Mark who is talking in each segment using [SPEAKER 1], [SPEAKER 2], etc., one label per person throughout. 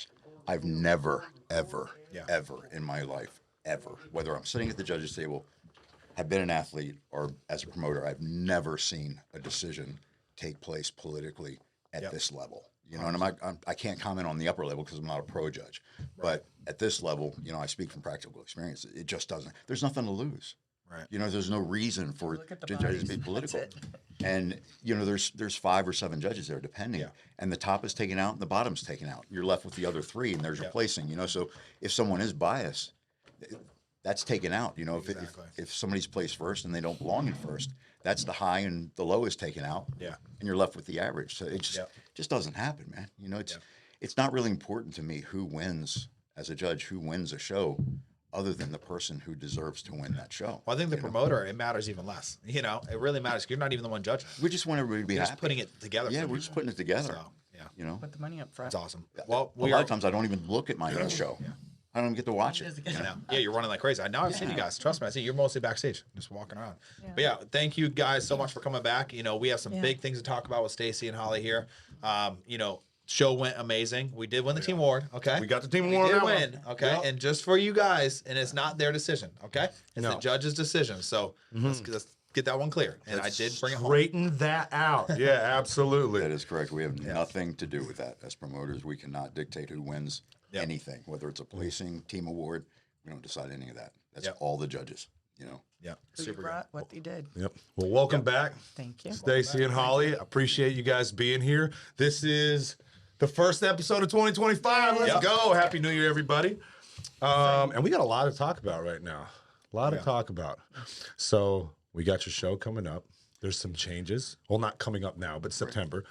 [SPEAKER 1] years. I've never, ever, ever in my life, ever, whether I'm sitting at the judges table, have been an athlete or as a promoter, I've never seen a decision take place politically at this level. You know, and I can't comment on the upper level because I'm not a pro judge. But at this level, you know, I speak from practical experience. It just doesn't. There's nothing to lose.
[SPEAKER 2] Right.
[SPEAKER 1] You know, there's no reason for judges to be political. And you know, there's 5 or 7 judges there, depending. And the top is taken out and the bottom's taken out. You're left with the other 3, and there's your placing. You know, so if someone is biased, that's taken out. You know, if somebody's placed first and they don't belong in first, that's the high and the low is taken out. And you're left with the average. So it just doesn't happen, man. You know, it's not really important to me who wins as a judge, who wins a show, other than the person who deserves to win that show.
[SPEAKER 2] Well, I think the promoter, it matters even less. You know, it really matters. You're not even the one judging.
[SPEAKER 1] We just want everybody to be happy.
[SPEAKER 2] Just putting it together.
[SPEAKER 1] Yeah, we're just putting it together. So, you know,
[SPEAKER 3] put the money up front.
[SPEAKER 2] That's awesome. Well,
[SPEAKER 1] a lot of times I don't even look at my own show. I don't even get to watch it.
[SPEAKER 2] You know? Yeah, you're running like crazy. Now I've seen you guys. Trust me, I see you're mostly backstage, just walking around. But yeah, thank you guys so much for coming back. You know, we have some big things to talk about with Stacy and Holly here. You know, show went amazing. We did win the team award. Okay,
[SPEAKER 4] we got the team award.
[SPEAKER 2] We did win. Okay, and just for you guys, and it's not their decision. Okay, it's the judge's decision. So let's get that one clear. And I did bring it home.
[SPEAKER 4] Straighten that out. Yeah, absolutely.
[SPEAKER 1] That is correct. We have nothing to do with that. As promoters, we cannot dictate who wins anything, whether it's a placing, team award. We don't decide any of that. That's all the judges, you know.
[SPEAKER 2] Yeah,
[SPEAKER 3] super good. What they did.
[SPEAKER 4] Yep. Well, welcome back.
[SPEAKER 3] Thank you.
[SPEAKER 4] Stacy and Holly. Appreciate you guys being here. This is the first episode of 2025. Let's go. Happy New Year, everybody. And we got a lot to talk about right now. A lot to talk about. So we got your show coming up. There's some changes. Well, not coming up now, but September.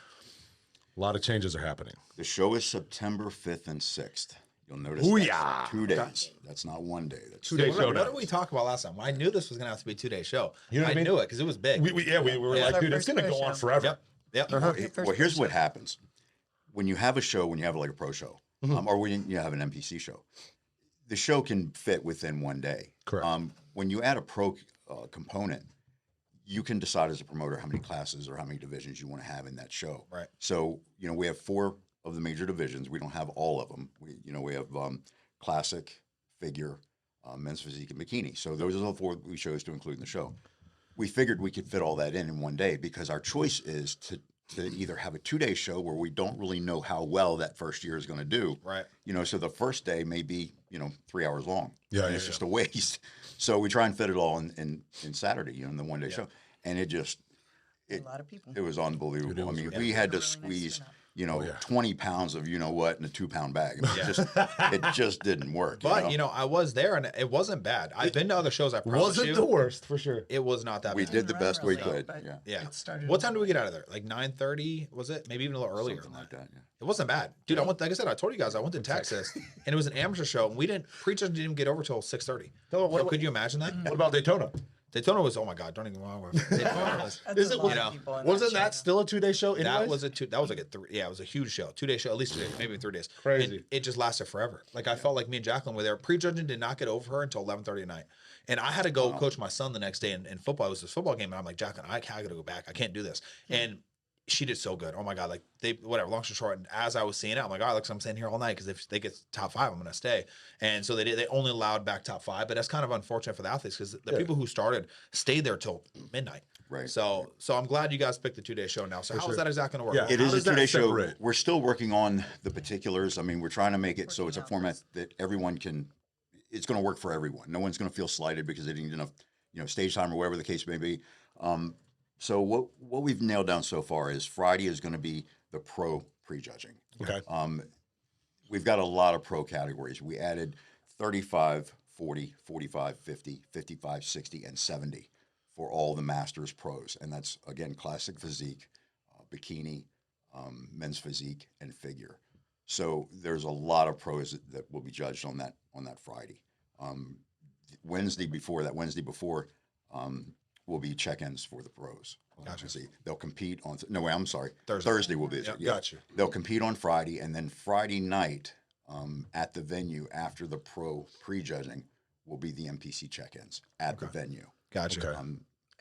[SPEAKER 4] A lot of changes are happening.
[SPEAKER 1] The show is September 5th and 6th. You'll notice that's 2 days. That's not 1 day. That's
[SPEAKER 4] 2 day show.
[SPEAKER 2] What did we talk about last time? I knew this was going to have to be a 2-day show.
[SPEAKER 4] You know what I mean?
[SPEAKER 2] knew it because it was big.
[SPEAKER 4] We were like, dude, it's going to go on forever.
[SPEAKER 2] Yep.
[SPEAKER 1] Well, here's what happens. When you have a show, when you have like a pro show, or when you have an NPC show, the show can fit within 1 day.
[SPEAKER 4] Correct.
[SPEAKER 1] When you add a pro component, you can decide as a promoter how many classes or how many divisions you want to have in that show.
[SPEAKER 2] Right.
[SPEAKER 1] So, you know, we have 4 of the major divisions. We don't have all of them. We have classic, figure, men's physique, and bikini. So those are the 4 we chose to include in the show. We figured we could fit all that in 1 day because our choice is to either have a 2-day show where we don't really know how well that first year is going to do.
[SPEAKER 2] Right.
[SPEAKER 1] You know, so the first day may be, 3 hours long.
[SPEAKER 4] Yeah,
[SPEAKER 1] and it's just a waste. So we try and fit it all in Saturday, in the 1-day show. And it just,
[SPEAKER 3] a lot of people.
[SPEAKER 1] It was unbelievable. I mean, we had to squeeze, 20 pounds of what in a 2-pound bag. I mean, it just didn't work.
[SPEAKER 2] But I was there and it wasn't bad. I've been to other shows. I promise you.
[SPEAKER 4] Wasn't the worst for sure.
[SPEAKER 2] It was not that
[SPEAKER 1] We
[SPEAKER 2] bad.
[SPEAKER 1] did the best we could.
[SPEAKER 2] Yeah.
[SPEAKER 3] It started
[SPEAKER 2] What time did we get out of there? Like 9:30, was it? Maybe even a little earlier.
[SPEAKER 1] Something like that, yeah.
[SPEAKER 2] It wasn't bad, dude. Like I said, I told you guys I went to Texas, and it was an amateur show, and preachers didn't even get over till 6:30. So could you imagine that?
[SPEAKER 4] What about Daytona?
[SPEAKER 2] Daytona was, oh my God, don't even wrong with Daytona was.
[SPEAKER 4] Is it? Wasn't that still a 2-day show?
[SPEAKER 2] That was like a 3. Yeah, it was a huge show, 2-day show, at least 2 days, maybe 3 days.
[SPEAKER 4] Crazy.
[SPEAKER 2] And it just lasted forever. Like I felt like me and Jacqueline were there. Prejudging did not get over her until 11:30 at night, and I had to go coach my son the next day in football. It was this football game, and I'm like, Jacqueline, I got to go back. I can't do this. And she did so good. Oh my God. Like long story short. And as I was seeing it, I'm like, all right, look, I'm staying here all night. Cause if they get top 5, I'm going to stay. And so they only allowed back top 5, but that's kind of unfortunate for the athletes. Cause the people who started stayed there till midnight.
[SPEAKER 1] Right.
[SPEAKER 2] So I'm glad you guys picked the 2-day show now. So how is that exactly going to work?
[SPEAKER 1] It is a 2-day show. We're still working on the particulars. I mean, we're trying to make it so it's a format that everyone it's going to work for everyone. No one's going to feel slighted because they didn't get enough, stage time or whatever the case may be. So what we've nailed down so far is Friday is going to be the pro prejudging.
[SPEAKER 4] Okay.
[SPEAKER 1] We've got a lot of pro categories. We added 35, 40, 45, 50, 55, 60, and 70 for all the masters pros. And that's, again, classic physique, bikini, men's physique, and figure. So there's a lot of pros that will be judged on that Friday. Wednesday before will be check-ins for the pros.
[SPEAKER 2] Gotcha.
[SPEAKER 1] See, they'll compete on. I'm sorry.
[SPEAKER 2] Thursday.
[SPEAKER 1] Thursday will be.
[SPEAKER 4] Yep. Gotcha.
[SPEAKER 1] They'll compete on Friday, and then Friday night at the venue after the pro prejudging will be the NPC check-ins at the venue.
[SPEAKER 2] Gotcha.
[SPEAKER 4] Okay.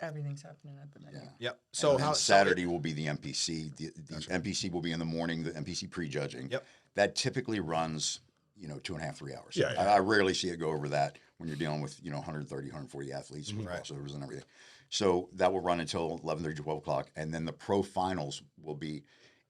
[SPEAKER 3] Everything's happening at the venue.
[SPEAKER 2] Yep. So
[SPEAKER 1] Saturday will be the NPC. The NPC will be in the morning. The NPC prejudging.
[SPEAKER 2] Yep.
[SPEAKER 1] that typically runs, 2.5, 3 hours.
[SPEAKER 4] Yeah, yeah.
[SPEAKER 1] I rarely see it go over that when you're dealing with, 130, 140 athletes with crossovers and everything. So that will run until 11:30 to 12 o'clock. And then the pro finals will be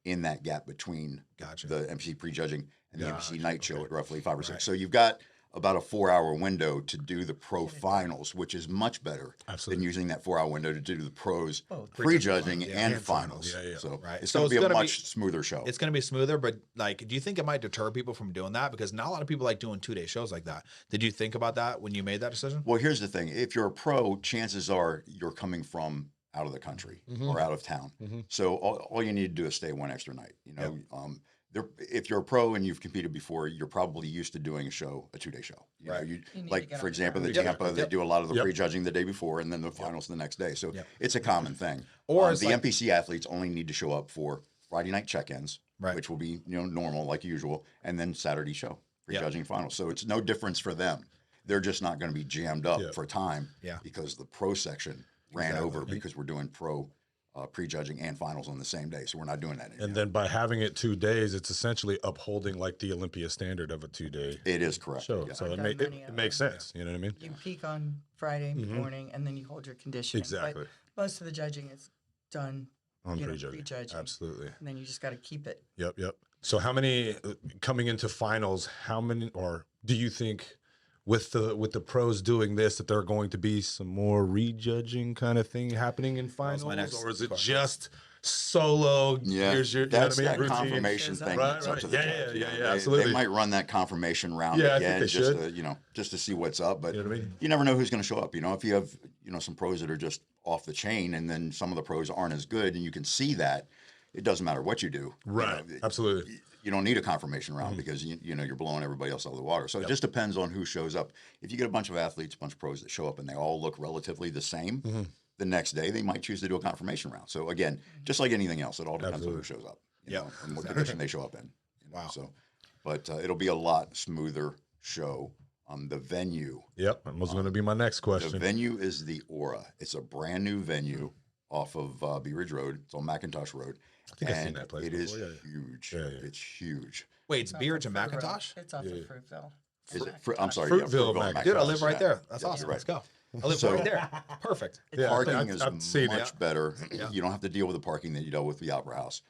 [SPEAKER 1] in that gap between the MPC prejudging and the MPC night show at roughly 5 or 6. So you've got about a 4-hour window to do the pro finals, which is much better than using that 4-hour window to do the pros prejudging and finals. So it's going to be a much smoother show.
[SPEAKER 2] It's going to be smoother, but like, do you think it might deter people from doing that? Because not a lot of people like doing 2-day shows like that. Did you think about that when you made that decision?
[SPEAKER 1] Well, here's the thing. If you're a pro, chances are you're coming from out of the country or out of town. So all you need to do is stay one extra night. If you're a pro and you've competed before, you're probably used to doing a 2-day show. Like, for example, the Tampa, they do a lot of the prejudging the day before and then the finals the next day. So it's a common thing. Or the MPC athletes only need to show up for Friday night check-ins, which will be normal like usual, and then Saturday show, prejudging finals. So it's no difference for them. They're just not going to be jammed up for time because the pro section ran over because we're doing pro prejudging and finals on the same day. So we're not doing that anymore.
[SPEAKER 4] And then by having it 2 days, it's essentially upholding like the Olympia standard of a 2-day.
[SPEAKER 1] It is correct.
[SPEAKER 4] show. So it makes sense. You know what I mean?
[SPEAKER 3] You peak on Friday morning, and then you hold your conditioning.
[SPEAKER 4] Exactly.
[SPEAKER 3] But most of the judging is done
[SPEAKER 4] On
[SPEAKER 3] prejudging.
[SPEAKER 4] Absolutely.
[SPEAKER 3] And then you just got to keep it.
[SPEAKER 4] Yep. So how many coming into finals? How many, or do you think with the pros doing this that there are going to be some more rejudging kind of thing happening in finals, or is it just solo?
[SPEAKER 1] Yeah,
[SPEAKER 4] here's your,
[SPEAKER 1] that's
[SPEAKER 4] you know what I
[SPEAKER 1] that
[SPEAKER 4] mean?
[SPEAKER 1] confirmation
[SPEAKER 3] Routine.
[SPEAKER 1] thing.
[SPEAKER 4] Right,
[SPEAKER 1] That's up
[SPEAKER 4] right.
[SPEAKER 1] to the
[SPEAKER 4] Yeah,
[SPEAKER 1] judge.
[SPEAKER 4] yeah,
[SPEAKER 1] They
[SPEAKER 4] absolutely.
[SPEAKER 1] might run that confirmation round
[SPEAKER 4] Yeah, I
[SPEAKER 1] again
[SPEAKER 4] think they
[SPEAKER 1] just
[SPEAKER 4] should.
[SPEAKER 1] to just to see what's up. But
[SPEAKER 4] You know what I mean?
[SPEAKER 1] you never know who's going to show up. If you have some pros that are just off the chain, and then some of the pros aren't as good, and you can see that, it doesn't matter what you do.
[SPEAKER 4] Right. Absolutely.
[SPEAKER 1] You don't need a confirmation round because you're blowing everybody else out of the water. So it just depends on who shows up. If you get a bunch of athletes, a bunch of pros that show up and they all look relatively the same, the next day they might choose to do a confirmation round. So again, just like anything else, it all depends on who shows up, and what condition they show up in.
[SPEAKER 2] Wow.
[SPEAKER 1] So, but it'll be a lot smoother show. The venue.
[SPEAKER 4] Yep. That was going to be my next question.
[SPEAKER 1] The venue is the Aura. It's a brand new venue off of Bee Ridge Road. It's on McIntosh Road.
[SPEAKER 4] I think I've seen that place
[SPEAKER 1] it is
[SPEAKER 4] before.
[SPEAKER 1] huge.
[SPEAKER 4] Yeah.
[SPEAKER 1] It's huge.
[SPEAKER 2] Wait, it's Beard and
[SPEAKER 3] Fruitville.
[SPEAKER 2] Macintosh?
[SPEAKER 3] It's off of Fruitville.
[SPEAKER 1] Is it? I'm sorry.
[SPEAKER 4] Fruitville,
[SPEAKER 1] Fruitville,
[SPEAKER 4] Mac.
[SPEAKER 2] Dude, I
[SPEAKER 1] McIntosh,
[SPEAKER 2] live right
[SPEAKER 1] yeah.
[SPEAKER 2] there. That's
[SPEAKER 1] Yeah,
[SPEAKER 2] awesome.
[SPEAKER 1] you're
[SPEAKER 2] Let's
[SPEAKER 1] right.
[SPEAKER 2] go. I live
[SPEAKER 1] So-
[SPEAKER 2] right there. Perfect.
[SPEAKER 4] Yeah,
[SPEAKER 1] Parking
[SPEAKER 4] I've
[SPEAKER 1] is
[SPEAKER 4] seen it.
[SPEAKER 1] much better. You don't have to deal with the parking that you dealt with the Opera House.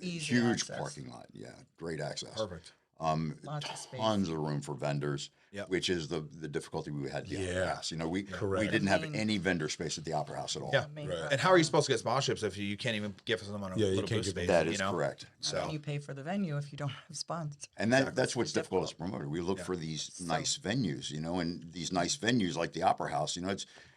[SPEAKER 3] Easy
[SPEAKER 1] Huge
[SPEAKER 3] access.
[SPEAKER 1] parking lot. Yeah, great access.
[SPEAKER 2] Perfect.
[SPEAKER 3] Lots of space.
[SPEAKER 1] Tons of room for vendors,
[SPEAKER 2] Yep.
[SPEAKER 1] which is the difficulty we had at the Opera
[SPEAKER 4] Yeah.
[SPEAKER 1] House. We
[SPEAKER 4] Correct.
[SPEAKER 1] didn't have any vendor space at the Opera House at all.
[SPEAKER 2] Yeah.
[SPEAKER 3] Main
[SPEAKER 4] Right.
[SPEAKER 3] road.
[SPEAKER 2] And how are you supposed to get sponsorships if you can't even give someone a
[SPEAKER 4] Yeah, you
[SPEAKER 2] little
[SPEAKER 4] can't
[SPEAKER 2] booth
[SPEAKER 4] give
[SPEAKER 2] space?
[SPEAKER 1] That is correct.
[SPEAKER 2] So
[SPEAKER 3] And you pay for the venue if you don't have sponsors.
[SPEAKER 1] And that's what's difficult as a promoter. We look for these nice venues, and these nice venues like the Opera House,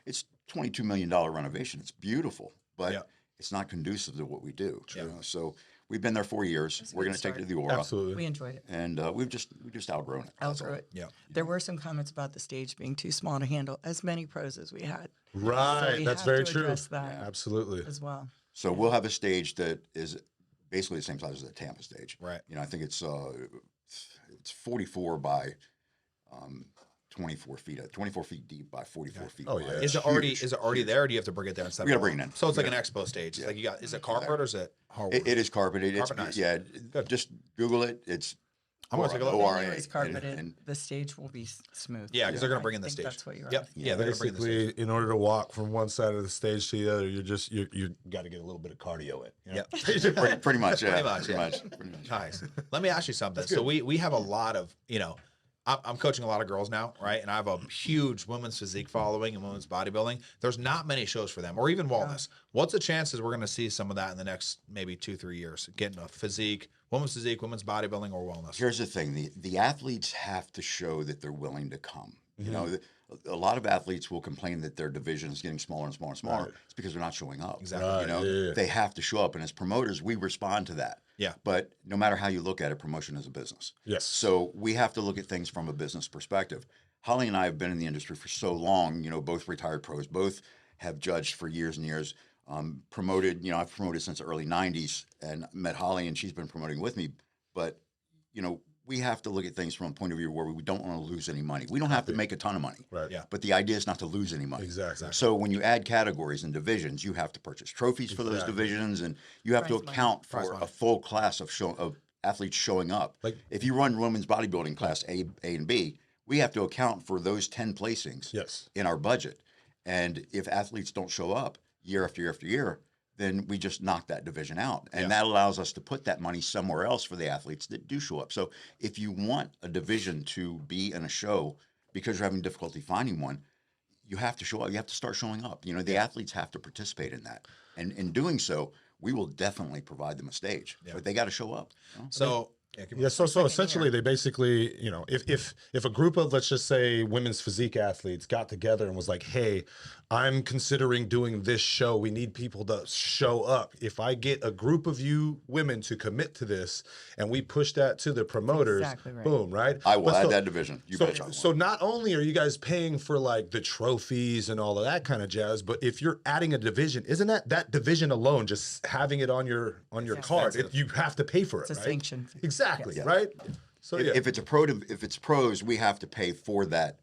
[SPEAKER 1] it's $22 million renovation. It's beautiful, but it's not conducive to what we do. So we've been there 4 years.
[SPEAKER 3] That's a
[SPEAKER 1] We're
[SPEAKER 3] good
[SPEAKER 1] going to take it to
[SPEAKER 3] start.
[SPEAKER 1] the Aura.
[SPEAKER 4] Absolutely.
[SPEAKER 3] We enjoyed it.
[SPEAKER 1] And we just outgrown it. That's
[SPEAKER 3] Outgrew
[SPEAKER 1] all.
[SPEAKER 3] it.
[SPEAKER 2] Yeah.
[SPEAKER 3] There were some comments about the stage being too small to handle as many pros as we had.
[SPEAKER 4] Right.
[SPEAKER 3] So we
[SPEAKER 4] That's
[SPEAKER 3] have
[SPEAKER 4] very
[SPEAKER 3] to
[SPEAKER 4] true.
[SPEAKER 3] address that
[SPEAKER 4] Absolutely.
[SPEAKER 3] as well.
[SPEAKER 1] So we'll have a stage that is basically the same size as the Tampa stage.
[SPEAKER 2] Right.
[SPEAKER 1] I think it's 44 by 24 feet, 24 feet deep by 44 feet
[SPEAKER 4] Oh,
[SPEAKER 1] wide.
[SPEAKER 4] yeah.
[SPEAKER 2] Is it already there, or do you have to bring it there and set
[SPEAKER 1] We gotta
[SPEAKER 2] up?
[SPEAKER 1] bring it in.
[SPEAKER 2] So it's like an expo stage. It's like is it carpet or is it hardwood?
[SPEAKER 1] It is carpeted.
[SPEAKER 2] Carpet nice.
[SPEAKER 1] Yeah.
[SPEAKER 2] Good.
[SPEAKER 1] Just Google it. It's
[SPEAKER 2] I'm gonna take a look.
[SPEAKER 1] ORA.
[SPEAKER 3] Venue is carpeted.
[SPEAKER 1] And
[SPEAKER 3] The stage will be smooth.
[SPEAKER 2] Yeah, because they're gonna
[SPEAKER 3] I
[SPEAKER 2] bring in the
[SPEAKER 3] think
[SPEAKER 2] stage.
[SPEAKER 3] That's what you're
[SPEAKER 2] Yep.
[SPEAKER 3] asking.
[SPEAKER 2] Yeah, they're gonna bring in the stage.
[SPEAKER 4] Basically, in order to walk from one side of the stage to the other, you got to get a little bit of cardio in.
[SPEAKER 2] Yep.
[SPEAKER 1] pretty much, yeah.
[SPEAKER 2] Pretty much. Nice. Let me ask you something. So we have a lot of, I'm coaching a lot of girls now, right? And I have a huge women's physique following and women's bodybuilding. There's not many shows for them, or even wellness. What's the chances we're going to see some of that in the next maybe 2-3 years? Getting a physique, women's bodybuilding, or wellness?
[SPEAKER 1] Here's the thing: the athletes have to show that they're willing to come. A lot of athletes will complain that their division is getting smaller and smaller and smaller.
[SPEAKER 4] Right.
[SPEAKER 1] It's because they're not showing up.
[SPEAKER 2] Exactly.
[SPEAKER 4] Right.
[SPEAKER 1] They have to show up, and as promoters, we respond to that.
[SPEAKER 2] Yeah.
[SPEAKER 1] But no matter how you look at it, promotion is a business.
[SPEAKER 4] Yes.
[SPEAKER 1] So we have to look at things from a business perspective. Holly and I have been in the industry for so long. Both retired pros, both have judged for years and years. Promoted. I've promoted since the early '90s, and met Holly, and she's been promoting with me. But we have to look at things from a point of view where we don't want to lose any money. We don't have to make a ton of money.
[SPEAKER 4] Right.
[SPEAKER 2] Yeah.
[SPEAKER 1] But the idea is not to lose any money.
[SPEAKER 4] Exactly.
[SPEAKER 1] So when you add categories and divisions, you have to purchase trophies for those divisions, and you have to
[SPEAKER 3] Prize money.
[SPEAKER 1] account
[SPEAKER 2] Prize
[SPEAKER 1] for
[SPEAKER 2] money.
[SPEAKER 1] a full class of athletes showing up.
[SPEAKER 4] Like-
[SPEAKER 1] If you run women's bodybuilding class A, and B, we have to account for those 10 placings
[SPEAKER 4] Yes.
[SPEAKER 1] in our budget. And if athletes don't show up year after year after year, then we just knock that division out. And that allows us to put that money somewhere else for the athletes that do show up. So if you want a division to be in a show because you're having difficulty finding one, you have to show up. You have to start showing up. You know, the athletes have to participate in that. And in doing so, we will definitely provide them a stage. But they got to show up. You know?
[SPEAKER 2] So
[SPEAKER 4] Yeah, so essentially they basically, you know, if a group of, let's just say, women's physique athletes got together and was like, hey, I'm considering doing this show, we need people to show up. If I get a group of you women to commit to this and we push that to the promoters,
[SPEAKER 3] exactly right.
[SPEAKER 4] boom, right?
[SPEAKER 1] I will
[SPEAKER 4] But
[SPEAKER 1] add
[SPEAKER 4] so-
[SPEAKER 1] that division. You betcha I will.
[SPEAKER 4] So not only are you guys paying for like the trophies and all of that kind of jazz, but if you're adding a division, isn't that division alone, just having it on your card, you have to pay for it,
[SPEAKER 3] It's a
[SPEAKER 4] right?
[SPEAKER 3] sanction.
[SPEAKER 4] Exactly,
[SPEAKER 1] Yes.
[SPEAKER 4] right? So yeah.
[SPEAKER 1] If it's pros, we have to pay for that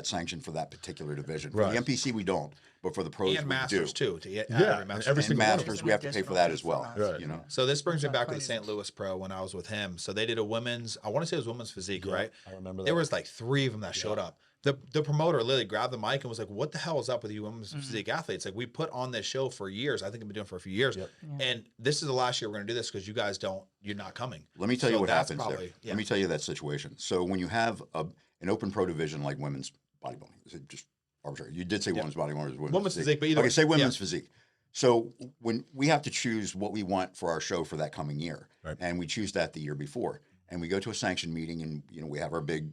[SPEAKER 1] sanction for that particular division. For
[SPEAKER 4] Right.
[SPEAKER 1] the NPC, we don't, but for the pros,
[SPEAKER 2] and
[SPEAKER 1] we
[SPEAKER 2] masters
[SPEAKER 1] do.
[SPEAKER 2] too. To get
[SPEAKER 4] Yeah,
[SPEAKER 2] every
[SPEAKER 4] and
[SPEAKER 2] master.
[SPEAKER 4] every
[SPEAKER 1] And
[SPEAKER 4] single one.
[SPEAKER 1] masters, we have to pay for that as well.
[SPEAKER 4] Right.
[SPEAKER 1] You know,
[SPEAKER 2] So this brings me back to
[SPEAKER 3] quite
[SPEAKER 2] the
[SPEAKER 3] as
[SPEAKER 2] St. Louis Pro when I was with him. So they did a women's, I want to say it was women's physique, right?
[SPEAKER 4] I remember that.
[SPEAKER 2] There was like 3 of them that showed up. The promoter literally grabbed the mic and was like, what the hell is up with you women's physique athletes? Like, we put on this show for years. I think I've been doing it for a few years. And this is the last year we're going to do this because you guys you're not coming.
[SPEAKER 1] let me tell you
[SPEAKER 2] So
[SPEAKER 1] what
[SPEAKER 2] that's
[SPEAKER 1] happens
[SPEAKER 2] probably-
[SPEAKER 1] there.
[SPEAKER 2] yeah.
[SPEAKER 1] Let me tell you that situation. So when you have an open pro division like women's bodybuilding, is it just arbitrary? You did say women's bodybuilding,
[SPEAKER 2] Women's physique, but either
[SPEAKER 1] okay,
[SPEAKER 2] way.
[SPEAKER 1] say women's
[SPEAKER 2] Yeah.
[SPEAKER 1] physique. So when we have to choose what we want for our show for that coming year,
[SPEAKER 4] Right.
[SPEAKER 1] and we choose that the year before, and we go to a sanction meeting, and we have our big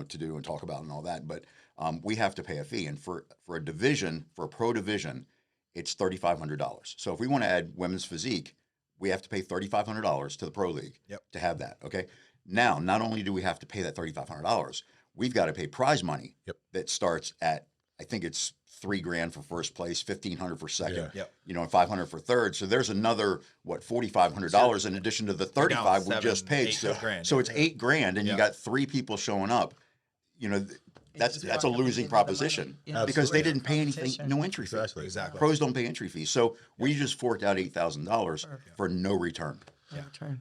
[SPEAKER 1] to do and talk about and all that, but we have to pay a fee, and for a division, for a pro division, it's $3,500. So if we want to add women's physique, we have to pay $3,500 to the pro league to have that. Okay. Now, not only do we have to pay that $3,500, we've got to pay prize money that starts at, I think it's $3,000 for first place, $1,500 for second,
[SPEAKER 2] Yeah.
[SPEAKER 1] and $500 for third. So there's another $4,500 in addition to the $35,000 we just paid. So it's $8,000, and you got 3 people showing up. That's a losing proposition because they didn't pay anything, no entry fee.
[SPEAKER 2] Exactly.
[SPEAKER 1] Pros don't pay entry fees, so we just forked out $8,000 for no return.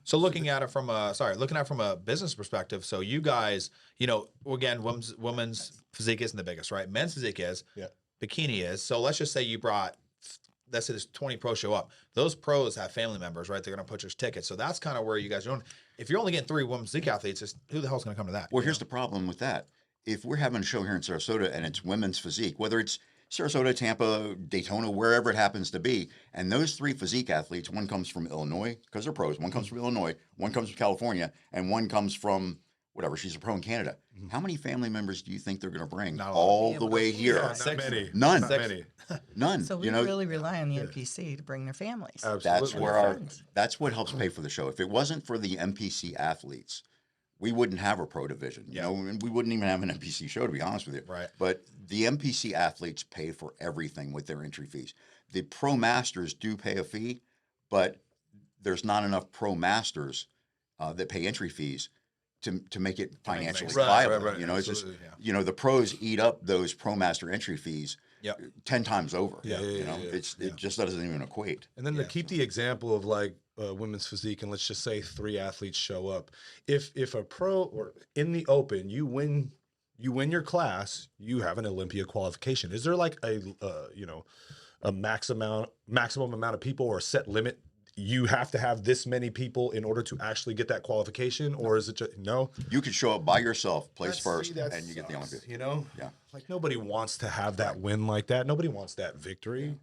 [SPEAKER 2] So looking at it from a business perspective, so you guys, again, women's physique isn't the biggest, right? Men's physique is, bikini is. So let's just say you brought, let's say there's 20 pros show up. Those pros have family members, right? They're going to purchase tickets. So that's kind of where you guys are doing. If you're only getting 3 women's physique athletes, who the hell's going to come to that?
[SPEAKER 1] Well, here's the problem with that. If we're having a show here in Sarasota and it's women's physique, whether it's Sarasota, Tampa, Daytona, wherever it happens to be, and those 3 physique athletes, one comes from Illinois because they're pros, one comes from Illinois, one comes from California, and one comes from whatever, she's a pro in Canada. How many family members do you think they're going to bring all the way here?
[SPEAKER 4] Not many.
[SPEAKER 1] None.
[SPEAKER 4] Not many.
[SPEAKER 1] None.
[SPEAKER 3] So we really rely on the NPC to bring their families.
[SPEAKER 1] That's where
[SPEAKER 3] friends.
[SPEAKER 1] that's what helps pay for the show. If it wasn't for the NPC athletes, we wouldn't have a pro division, and we wouldn't even have an NPC show, to be honest with you.
[SPEAKER 2] Right.
[SPEAKER 1] But the NPC athletes pay for everything with their entry fees. The pro masters do pay a fee, but there's not enough pro masters that pay entry fees to make it financially viable.
[SPEAKER 4] Right.
[SPEAKER 1] It's just
[SPEAKER 2] Absolutely,
[SPEAKER 1] the pros eat up those pro master entry fees 10 times over.
[SPEAKER 4] Yeah.
[SPEAKER 1] It just doesn't even equate.
[SPEAKER 4] And then to keep the example of like women's physique, and let's just say 3 athletes show up. If a pro or in the open, you win your class, you have an Olympia qualification. Is there like a maximum amount of people or a set limit? You have to have this many people in order to actually get that qualification, or is it just no?
[SPEAKER 1] You could show up by yourself, place
[SPEAKER 4] See,
[SPEAKER 1] first,
[SPEAKER 4] that
[SPEAKER 1] and you get the
[SPEAKER 4] sucks,
[SPEAKER 1] Olympia.
[SPEAKER 4] Yeah. Like nobody wants to have that win like that. Nobody wants that victory.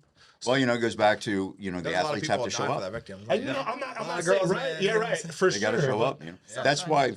[SPEAKER 1] Well, it goes back to the
[SPEAKER 2] There's a lot of
[SPEAKER 1] athletes have
[SPEAKER 2] people
[SPEAKER 1] to show
[SPEAKER 2] die for
[SPEAKER 1] up.
[SPEAKER 2] that victim.
[SPEAKER 4] I'm not
[SPEAKER 2] A lot of
[SPEAKER 4] saying
[SPEAKER 2] girls,
[SPEAKER 4] right.
[SPEAKER 2] man.
[SPEAKER 4] Yeah, right. For
[SPEAKER 1] They
[SPEAKER 4] sure.
[SPEAKER 1] got to show up. That's why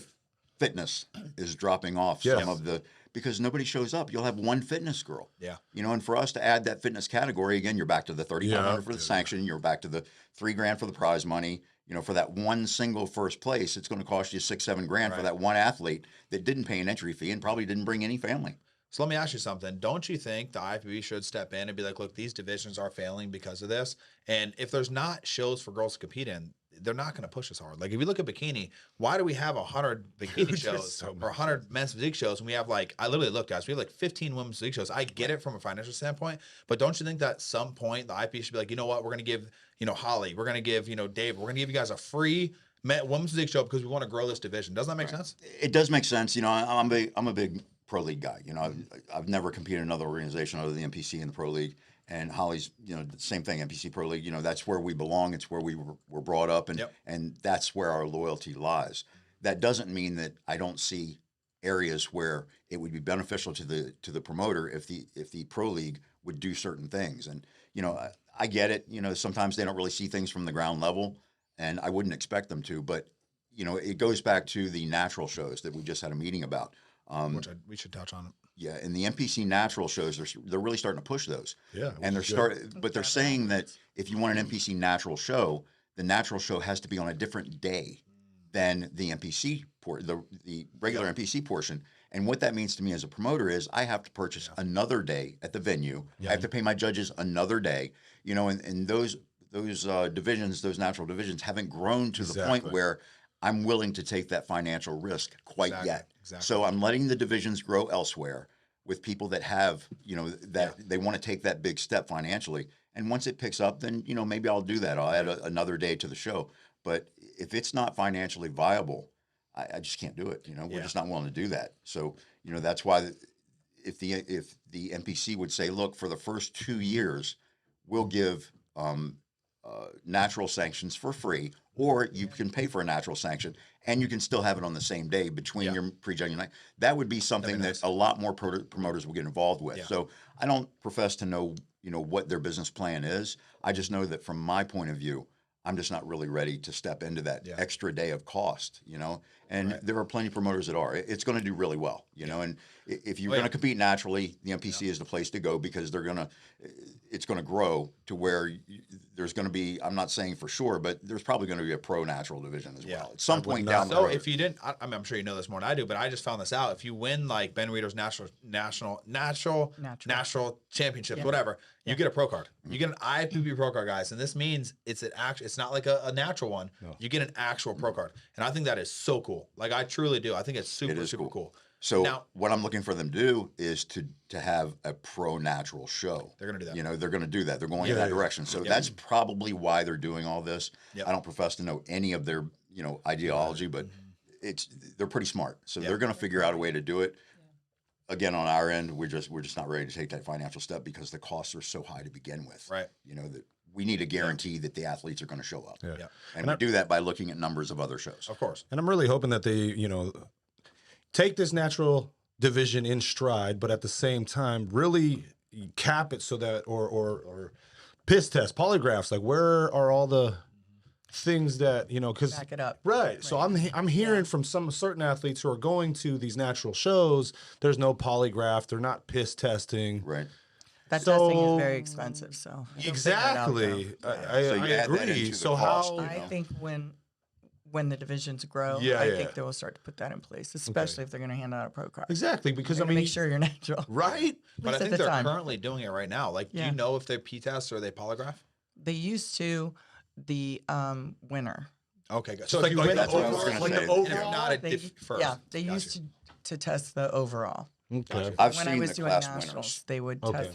[SPEAKER 1] fitness is dropping off
[SPEAKER 4] Yes.
[SPEAKER 1] some of the because nobody shows up. You'll have one fitness girl.
[SPEAKER 2] Yeah.
[SPEAKER 1] And for us to add that fitness category again, you're back to the $3,500 for the sanction. You're back to the $3,000 for the prize money. For that one single first place, it's going to cost you $6-7 for that one athlete that didn't pay an entry fee and probably didn't bring any family.
[SPEAKER 2] So let me ask you something. Don't you think the IFBB should step in and be like, look, these divisions are failing because of this? And if there's not shows for girls to compete in, they're not going to push as hard. Like if you look at bikini, why do we have 100 bikini shows or 100 men's physique shows? And we have I literally looked, guys, we have 15 women's physique shows. I get it from a financial standpoint, but don't you think that at some point the IFBB should be like, you know what, we're going to give, Holly, we're going to give, Dave, we're going to give you guys a free women's physique show because we want to grow this division. Doesn't that make sense?
[SPEAKER 1] It does make sense. You know, I'm a big pro league guy. You know, I've never competed in another organization other than the NPC and the pro league. And Holly's, you know, the same thing, NPC Pro League. You know, that's where we belong. It's where we were brought up, and that's where our loyalty lies. That doesn't mean that I don't see areas where it would be beneficial to the promoter if the pro league would do certain things. And you know, I get it. You know, sometimes they don't really see things from the ground level, and I wouldn't expect them to. But you know, it goes back to the natural shows that we just had a meeting about.
[SPEAKER 2] We should touch on it.
[SPEAKER 1] Yeah, and the NPC natural shows, they're really starting to push those.
[SPEAKER 4] Yeah,
[SPEAKER 1] and they're saying that if you want an NPC natural show, the natural show has to be on a different day than the NPC the regular NPC portion. And what that means to me as a promoter is I have to purchase another day at the venue. I have to pay my judges another day. You know, and those divisions, those natural divisions, haven't grown to the point where I'm willing to take that financial risk quite yet. Exactly. So I'm letting the divisions grow elsewhere with people that have, you know, that they want to take that big step financially. And once it picks up, then, you know, maybe I'll do that. I'll add another day to the show. But if it's not financially viable, I just can't do it. You know, we're just not willing to do that. So, you know, that's why if the NPC would say, look, for the first 2 years, we'll give natural sanctions for free, or you can pay for a natural sanction and you can still have it on the same day between your pre-judging night. That would be something that a lot more promoters will get involved with. So I don't profess to know, you know, what their business plan is. I just know that from my point of view, I'm just not really ready to step into that extra day of cost, you know, and there are plenty of promoters that are. It's going to do really well, you know, and if you're going to compete naturally, the NPC is the place to go because it's going to grow to where there's going to be, I'm not saying for sure, but there's probably going to be a pro natural division as well at some point down the road.
[SPEAKER 2] So if you didn't, I'm sure you know this more than I do, but I just found this out. If you win like Ben Reeder's national championships, whatever, you get a pro card. You get an IFBB pro card, guys, and this means it's not like a natural one. No. You get an actual pro card, and I think that is so cool. Like I truly do. I think it's super cool.
[SPEAKER 1] So now, what I'm looking for them to do is to have a pro natural show.
[SPEAKER 2] They're going to do that.
[SPEAKER 1] You know, they're going to do that. They're going in that direction. So that's probably why they're doing all this. I don't profess to know any of their, you know, ideology, but they're pretty smart. So they're going to figure out a way to do it. Again, on our end, we're just not ready to take that financial step because the costs are so high to begin with. Right. You know, that we need a guarantee that the athletes are going to show up. Yeah. And we do that by looking at numbers of other shows.
[SPEAKER 2] Of course.
[SPEAKER 4] And I'm really hoping that they, you know, take this natural division in stride, but at the same time, really cap it so that, or piss test, polygraphs, like where are all the things that, you know, because
[SPEAKER 3] back it up.
[SPEAKER 4] Right. So I'm hearing from some certain athletes who are going to these natural shows, there's no polygraph, they're not piss testing.
[SPEAKER 1] Right.
[SPEAKER 3] That testing is very expensive. So
[SPEAKER 4] exactly. I agree. So how
[SPEAKER 3] I think when the divisions grow, I think they will start to put that in place, especially if they're going to hand out a pro card.
[SPEAKER 4] Exactly, because I mean,
[SPEAKER 3] make sure you're natural,
[SPEAKER 4] right?
[SPEAKER 2] But I think they're currently doing it right now. Like, do you know if they're P-tests or they polygraph?
[SPEAKER 3] They used to the winner.
[SPEAKER 2] Okay, good.
[SPEAKER 4] So like, that's what I was going to say.
[SPEAKER 3] Not they used to test the overall.
[SPEAKER 1] Okay.
[SPEAKER 3] When I was doing nationals,
[SPEAKER 1] winners.
[SPEAKER 3] they would test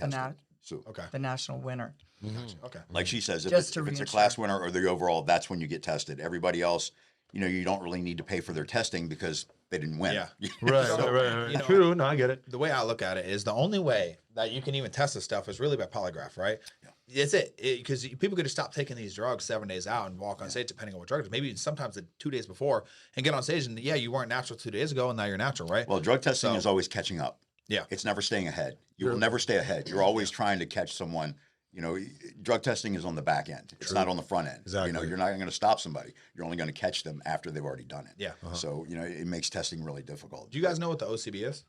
[SPEAKER 3] the national winner.
[SPEAKER 2] Mm-hmm. Okay.
[SPEAKER 1] Like she says, if it's a class winner or the overall, that's when you get tested. Everybody else, you know, you don't really need to pay for their testing because they didn't win.
[SPEAKER 2] Yeah.
[SPEAKER 4] Right.
[SPEAKER 2] You know,
[SPEAKER 4] true. No, I get it.
[SPEAKER 2] The way I look at it is the only way that you can even test this stuff is really by polygraph, right? Yeah. It's because people could just stop taking these drugs 7 days out and walk on stage, depending on what drug it is. Maybe sometimes 2 days before and get on stage and you weren't natural 2 days ago and now you're natural, right?
[SPEAKER 1] Well, drug testing is always catching up.
[SPEAKER 2] Yeah.
[SPEAKER 1] It's never staying ahead. You will never stay ahead. You're always trying to catch someone. You know, drug testing is on the back end. It's not on the front end.
[SPEAKER 4] Exactly.
[SPEAKER 1] You know, you're not going to stop somebody. You're only going to catch them after they've already done it.
[SPEAKER 2] Yeah.
[SPEAKER 1] So, you know, it makes testing really difficult.
[SPEAKER 2] Do you guys know what the OCB is?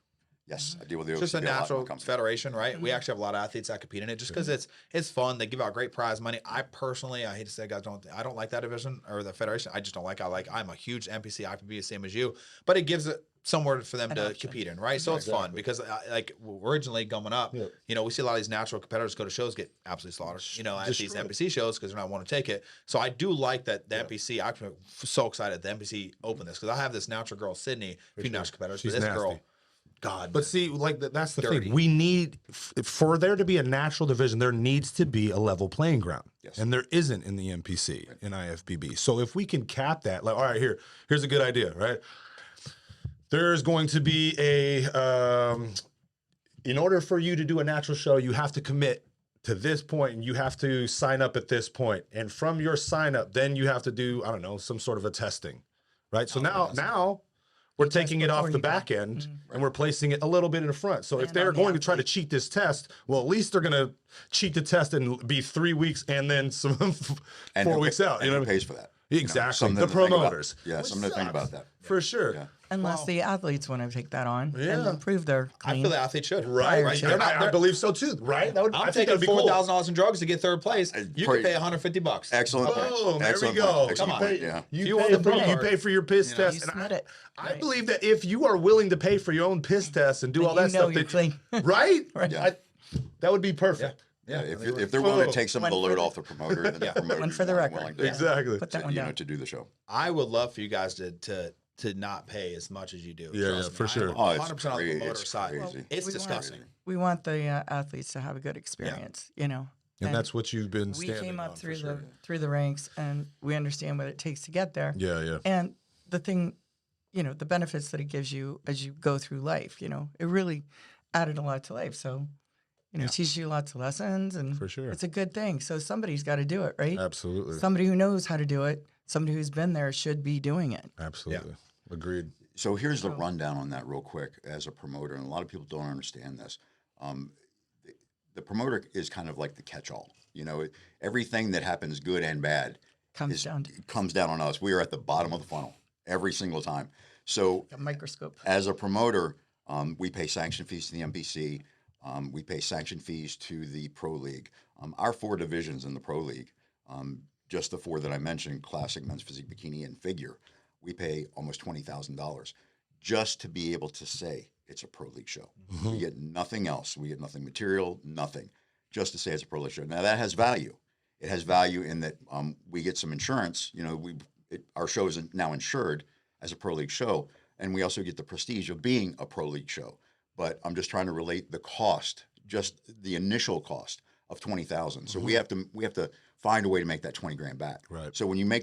[SPEAKER 1] Yes, I deal with the
[SPEAKER 2] OCB. It's just a natural federation, right? We actually have a lot of athletes that compete in it just because it's fun. They give out great prize money. I personally, I hate to say, guys, I don't like that division or the federation. I just don't like it. I'm a huge NPC, IPB, same as you, but it gives it somewhere for them to compete in, right? So it's fun because like originally coming up, you know, we see a lot of these natural competitors go to shows, get absolutely slaughtered, you know, at these NPC shows because they're not want to take it. So I do like that the NPC, I'm so excited the NPC opened this because I have this natural girl, Sydney, a few natural competitors, but this girl, God.
[SPEAKER 4] But see, like that's the
[SPEAKER 2] Dirty.
[SPEAKER 4] thing. We need for there to be a natural division, there needs to be a level playing ground,
[SPEAKER 1] Yes.
[SPEAKER 4] and there isn't in the NPC in IFBB. So if we can cap that, like, all right, here's a good idea, right? There's going to be in order for you to do a natural show, you have to commit to this point, and you have to sign up at this point, and from your sign up, then you have to do, I don't know, some sort of a testing, right? So now. We're taking it off the back end and we're placing it a little bit in the front. So if they're going to try to cheat this test, well, at least they're going to cheat the test and be 3 weeks and then some 4 weeks out. You know,
[SPEAKER 1] who pays for that?
[SPEAKER 4] Exactly.
[SPEAKER 1] Something
[SPEAKER 4] The
[SPEAKER 1] to think about.
[SPEAKER 4] promoters.
[SPEAKER 1] Yeah, something to think about that.
[SPEAKER 4] For sure.
[SPEAKER 1] Yeah.
[SPEAKER 3] Unless the athletes want to take that on
[SPEAKER 4] Yeah.
[SPEAKER 3] and prove they're
[SPEAKER 2] I
[SPEAKER 3] clean.
[SPEAKER 2] feel the athlete should.
[SPEAKER 4] Right.
[SPEAKER 2] They're not-
[SPEAKER 4] I
[SPEAKER 2] they're-
[SPEAKER 4] believe so too. Right. That would,
[SPEAKER 2] I'm
[SPEAKER 4] I think
[SPEAKER 2] taking
[SPEAKER 4] that'd be cool.
[SPEAKER 2] $4,000 in drugs to get third place. You
[SPEAKER 1] Pretty-
[SPEAKER 2] can pay $150.
[SPEAKER 1] Excellent point.
[SPEAKER 4] Boom, there we
[SPEAKER 1] Excellent
[SPEAKER 4] go.
[SPEAKER 1] point. Excellent
[SPEAKER 2] Come
[SPEAKER 1] point.
[SPEAKER 2] on.
[SPEAKER 1] Yeah.
[SPEAKER 4] You,
[SPEAKER 2] You
[SPEAKER 4] pay
[SPEAKER 2] want the
[SPEAKER 4] for,
[SPEAKER 2] pro
[SPEAKER 4] you
[SPEAKER 2] card.
[SPEAKER 4] pay for your piss
[SPEAKER 3] You
[SPEAKER 4] test. And
[SPEAKER 3] submit it.
[SPEAKER 4] I
[SPEAKER 3] Right.
[SPEAKER 4] believe that if you are willing to pay for your own piss test and do
[SPEAKER 3] Then
[SPEAKER 4] all that
[SPEAKER 3] you know
[SPEAKER 4] stuff,
[SPEAKER 3] you're clean.
[SPEAKER 4] right?
[SPEAKER 1] Yeah.
[SPEAKER 4] That would be perfect.
[SPEAKER 1] Yeah, if they're willing to take some of the
[SPEAKER 3] One for
[SPEAKER 1] load
[SPEAKER 3] the-
[SPEAKER 1] off the promoter, then the promoter
[SPEAKER 3] One for the record. Yeah.
[SPEAKER 4] Exactly.
[SPEAKER 3] Put that one down.
[SPEAKER 1] to do the show.
[SPEAKER 2] I would love for you guys to not pay as much as you do.
[SPEAKER 4] Yeah,
[SPEAKER 2] Trust
[SPEAKER 4] yeah,
[SPEAKER 2] me.
[SPEAKER 4] for sure.
[SPEAKER 2] I'm
[SPEAKER 1] Oh, it's
[SPEAKER 2] 100% on the
[SPEAKER 1] crazy.
[SPEAKER 2] promoter
[SPEAKER 1] It's
[SPEAKER 2] side.
[SPEAKER 1] crazy.
[SPEAKER 2] It's
[SPEAKER 3] We
[SPEAKER 2] disgusting.
[SPEAKER 3] We want the athletes to have a good experience, you know.
[SPEAKER 4] And that's what you've been
[SPEAKER 3] we
[SPEAKER 4] standing
[SPEAKER 3] came
[SPEAKER 4] on
[SPEAKER 3] up
[SPEAKER 4] for
[SPEAKER 3] through
[SPEAKER 4] sure.
[SPEAKER 3] the ranks, and we understand what it takes to get there.
[SPEAKER 4] Yeah, yeah.
[SPEAKER 3] And the thing, you know, the benefits that it gives you as you go through life, you know, it really added a lot to life. So, you know, it teaches you lots of lessons, and
[SPEAKER 4] For sure.
[SPEAKER 3] it's a good thing. So somebody's got to do it, right?
[SPEAKER 4] Absolutely.
[SPEAKER 3] Somebody who knows how to do it, somebody who's been there should be doing it.
[SPEAKER 4] Absolutely. Agreed.
[SPEAKER 1] So here's the rundown on that real quick as a promoter, and a lot of people don't understand this. The promoter is kind of like the catch-all. You know, everything that happens, good and bad,
[SPEAKER 3] Comes down to
[SPEAKER 1] comes down on us. We are at the bottom of the funnel every single time. So
[SPEAKER 3] a microscope.
[SPEAKER 1] as a promoter, we pay sanction fees to the MPC. We pay sanction fees to the Pro League. Our 4 divisions in the Pro League, just the 4 that I mentioned, classic, men's physique, bikini, and figure, we pay almost $20,000 just to be able to say it's a Pro League show. We get nothing else. We get nothing material, nothing, just to say it's a Pro League show. Now that has value. It has value in that we get some insurance. You know, our show is now insured as a Pro League show, and we also get the prestige of being a Pro League show. But I'm just trying to relate the cost, just the initial cost of $20,000. So we have to find a way to make that 20 grand back.
[SPEAKER 4] Right.
[SPEAKER 1] So when you pay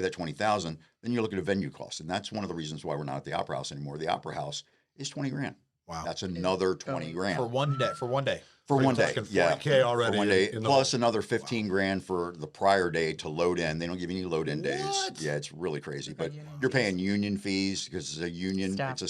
[SPEAKER 1] that 20,000, then you look at a venue cost, and that's one of the reasons why we're not at the Opera House anymore. The Opera House is 20 grand.
[SPEAKER 2] Wow.
[SPEAKER 1] That's another 20 grand
[SPEAKER 2] For one day.
[SPEAKER 1] for one day.
[SPEAKER 4] talking
[SPEAKER 1] Yeah,
[SPEAKER 4] 40K already
[SPEAKER 1] for one day,
[SPEAKER 4] in the
[SPEAKER 1] plus another 15 grand for the prior day to load in. They don't give you any load in days.
[SPEAKER 2] What?
[SPEAKER 1] Yeah, it's really crazy. But
[SPEAKER 3] union
[SPEAKER 1] you're paying union fees because it's a union.
[SPEAKER 3] Staff.
[SPEAKER 1] It's a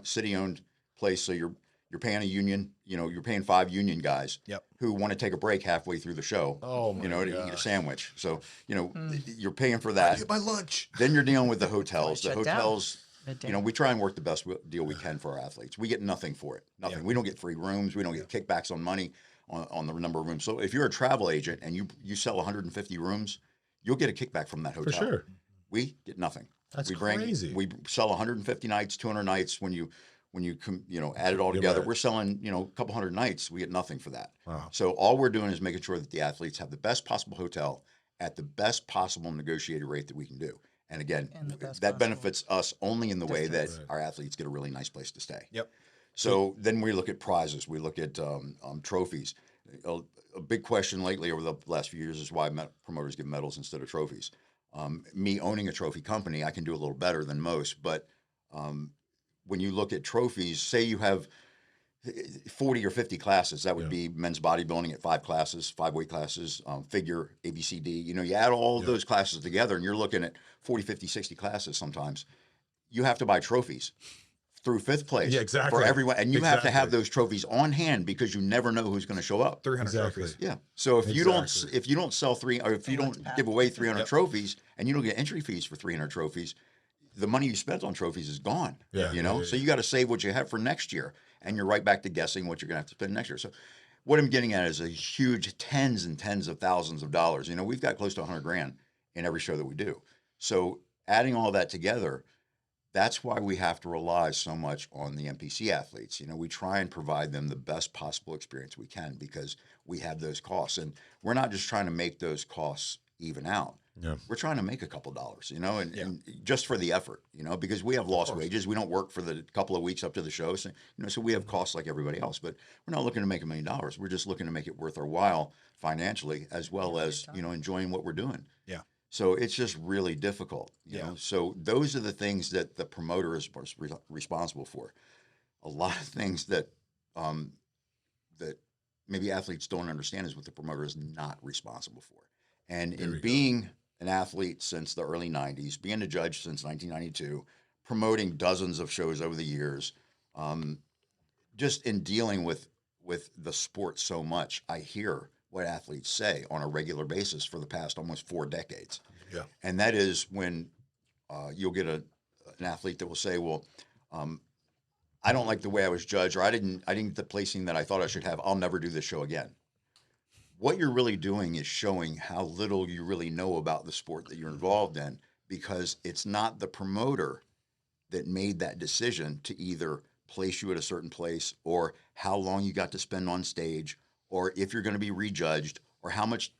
[SPEAKER 1] city owned place, so you're paying a union. You know, you're paying 5 union guys
[SPEAKER 2] Yep.
[SPEAKER 1] who want to take a break halfway through the show.
[SPEAKER 4] Oh, my
[SPEAKER 1] you know, to eat a
[SPEAKER 4] gosh.
[SPEAKER 1] sandwich. So you know, you're paying for that.
[SPEAKER 4] Get my lunch.
[SPEAKER 1] Then you're dealing with the hotels. The
[SPEAKER 3] Shut down.
[SPEAKER 1] hotels,
[SPEAKER 3] Midday.
[SPEAKER 1] you know, we try and work the best deal we can for our athletes. We get nothing for it. Nothing.
[SPEAKER 2] Yeah.
[SPEAKER 1] We don't get free rooms. We don't get kickbacks on money on the number of rooms. So if you're a travel agent and you sell 150 rooms, you'll get a kickback from that hotel.
[SPEAKER 4] For sure.
[SPEAKER 1] We get nothing.
[SPEAKER 4] That's
[SPEAKER 1] we
[SPEAKER 4] crazy.
[SPEAKER 1] We sell 150 nights, 200 nights. When you add it all together,
[SPEAKER 4] right.
[SPEAKER 1] we're selling a couple hundred nights. We get nothing for that.
[SPEAKER 4] Wow.
[SPEAKER 1] So all we're doing is making sure that the athletes have the best possible hotel at the best possible negotiated rate that we can do. And again,
[SPEAKER 3] And the best
[SPEAKER 1] that
[SPEAKER 3] possible
[SPEAKER 1] benefits us only in the way that
[SPEAKER 3] distance.
[SPEAKER 1] our athletes get a really nice place to stay.
[SPEAKER 2] Yep.
[SPEAKER 1] So then we look at prizes. We look at trophies. A big question lately over the last few years is why promoters give medals instead of trophies. Me owning a trophy company, I can do a little better than most. But when you look at trophies, say you have 40 or 50 classes, that would be men's bodybuilding at 5 classes, 5 weight classes, figure, ABCD. You know, you add all those classes together and you're looking at 40, 50, 60 classes sometimes. You have to buy trophies through 5th place for everyone. And you have to have those trophies on hand because you never know who's going to show up.
[SPEAKER 2] 300
[SPEAKER 4] Exactly.
[SPEAKER 2] trophies.
[SPEAKER 1] Yeah. So if you don't sell 3, or if you don't give away 300 trophies and you don't get entry fees for 300 trophies, the money you spent on trophies is gone.
[SPEAKER 4] Yeah,
[SPEAKER 1] You know,
[SPEAKER 4] yeah,
[SPEAKER 1] so you got to save what you have for next year, and you're right back to guessing what you're going to have to spend next year. So what I'm getting at is a huge tens and tens of thousands of dollars. You know, we've got close to 100 grand in every show that we do. So adding all that together, that's why we have to rely so much on the NPC athletes. You know, we try and provide them the best possible experience we can because we have those costs. And we're not just trying to make those costs even out.
[SPEAKER 4] Yeah.
[SPEAKER 1] we're trying to make a couple dollars, and just for the effort, because we have lost wages. We don't work for the couple of weeks up to the show. So, so we have costs like everybody else, but we're not looking to make $1 million. We're just looking to make it worth our while financially, as well as, enjoying what we're doing.
[SPEAKER 2] Yeah.
[SPEAKER 1] So it's just really difficult, you know? So those are the things that the promoter is responsible for. A lot of things that, that maybe athletes don't understand is what the promoter is not responsible for. And in being an athlete since the early 90s, being a judge since 1992, promoting dozens of shows over the years, just in dealing with the sport so much, I hear what athletes say on a regular basis for the past almost 4 decades.
[SPEAKER 4] Yeah.
[SPEAKER 1] And that is when you'll get an athlete that will say, well, I don't like the way I was judged, or I didn't get the placing that I thought I should have. I'll never do this show again. What you're really doing is showing how little you really know about the sport that you're involved in, because it's not the promoter that made that decision to either place you at a certain place, or how long you got to spend on stage, or if you're going to be rejudged, or how much,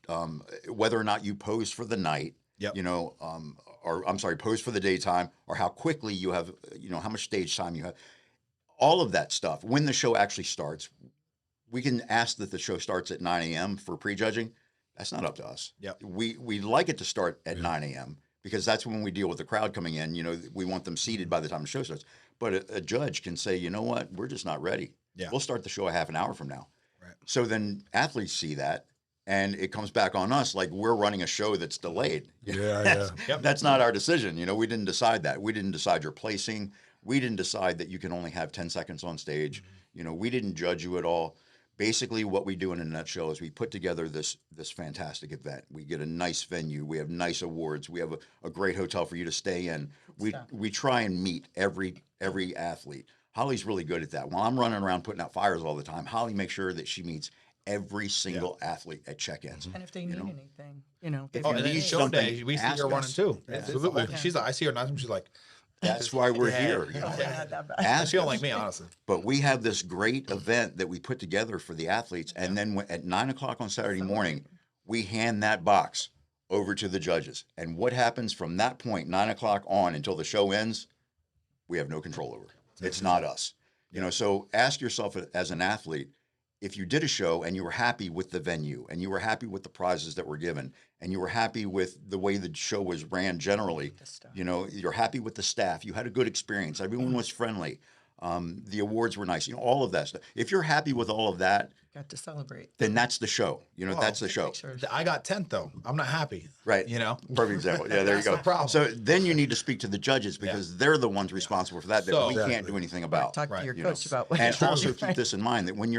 [SPEAKER 1] whether or not you pose for the night, or I'm sorry, pose for the daytime, or how quickly you have, how much stage time you have. All of that stuff, when the show actually starts, we can ask that the show starts at 9 a.m. for prejudging. That's not up to us.
[SPEAKER 2] Yep.
[SPEAKER 1] We like it to start at 9 a.m. because that's when we deal with the crowd coming in. We want them seated by the time the show starts. But a judge can say, you know what, we're just not ready.
[SPEAKER 2] Yeah.
[SPEAKER 1] We'll start the show a half an hour from now.
[SPEAKER 2] Right.
[SPEAKER 1] So then athletes see that, and it comes back on us like we're running a show that's delayed.
[SPEAKER 4] Yeah.
[SPEAKER 2] Yep.
[SPEAKER 1] That's not our decision. We didn't decide that. We didn't decide your placing. We didn't decide that you can only have 10 seconds on stage. We didn't judge you at all. Basically, what we do in a nutshell is we put together this fantastic event. We get a nice venue. We have nice awards. We have a great hotel for you to stay in. We try and meet every athlete. Holly's really good at that. While I'm running around putting out fires all the time, Holly makes sure that she meets every single athlete at check-ins.
[SPEAKER 3] And if they need anything,
[SPEAKER 1] If
[SPEAKER 2] Oh,
[SPEAKER 1] you
[SPEAKER 2] and then
[SPEAKER 1] need
[SPEAKER 2] show
[SPEAKER 1] something,
[SPEAKER 2] day, we see
[SPEAKER 1] ask
[SPEAKER 2] her running
[SPEAKER 1] us.
[SPEAKER 2] too.
[SPEAKER 4] Absolutely.
[SPEAKER 2] She's like, I see her not. She's like,
[SPEAKER 1] That's why we're here. Ask
[SPEAKER 2] she don't
[SPEAKER 1] us.
[SPEAKER 2] like me, honestly.
[SPEAKER 1] But we have this great event that we put together for the athletes, and then at 9 o'clock on Saturday morning, we hand that box over to the judges. And what happens from that point, 9 o'clock on until the show ends, we have no control over. It's not us. So ask yourself as an athlete, if you did a show and you were happy with the venue, and you were happy with the prizes that were given, and you were happy with the way the show was ran generally, you're happy with the staff, you had a good experience, everyone was friendly, the awards were nice, all of that stuff. If you're happy with all of that,
[SPEAKER 3] got to celebrate.
[SPEAKER 1] then that's the show. That's the show.
[SPEAKER 3] Sure.
[SPEAKER 2] I got 10th though. I'm not happy.
[SPEAKER 1] Right.
[SPEAKER 2] Perfect
[SPEAKER 1] example. Yeah, there you go.
[SPEAKER 2] the problem.
[SPEAKER 1] So then you need to speak to the judges, because they're the ones responsible for that
[SPEAKER 2] So-
[SPEAKER 1] we can't do anything about.
[SPEAKER 3] Talk to your
[SPEAKER 1] you
[SPEAKER 3] coach
[SPEAKER 1] know.
[SPEAKER 3] about what
[SPEAKER 1] And
[SPEAKER 3] you're
[SPEAKER 1] also
[SPEAKER 3] doing,
[SPEAKER 1] keep
[SPEAKER 3] right?
[SPEAKER 1] this in mind, that when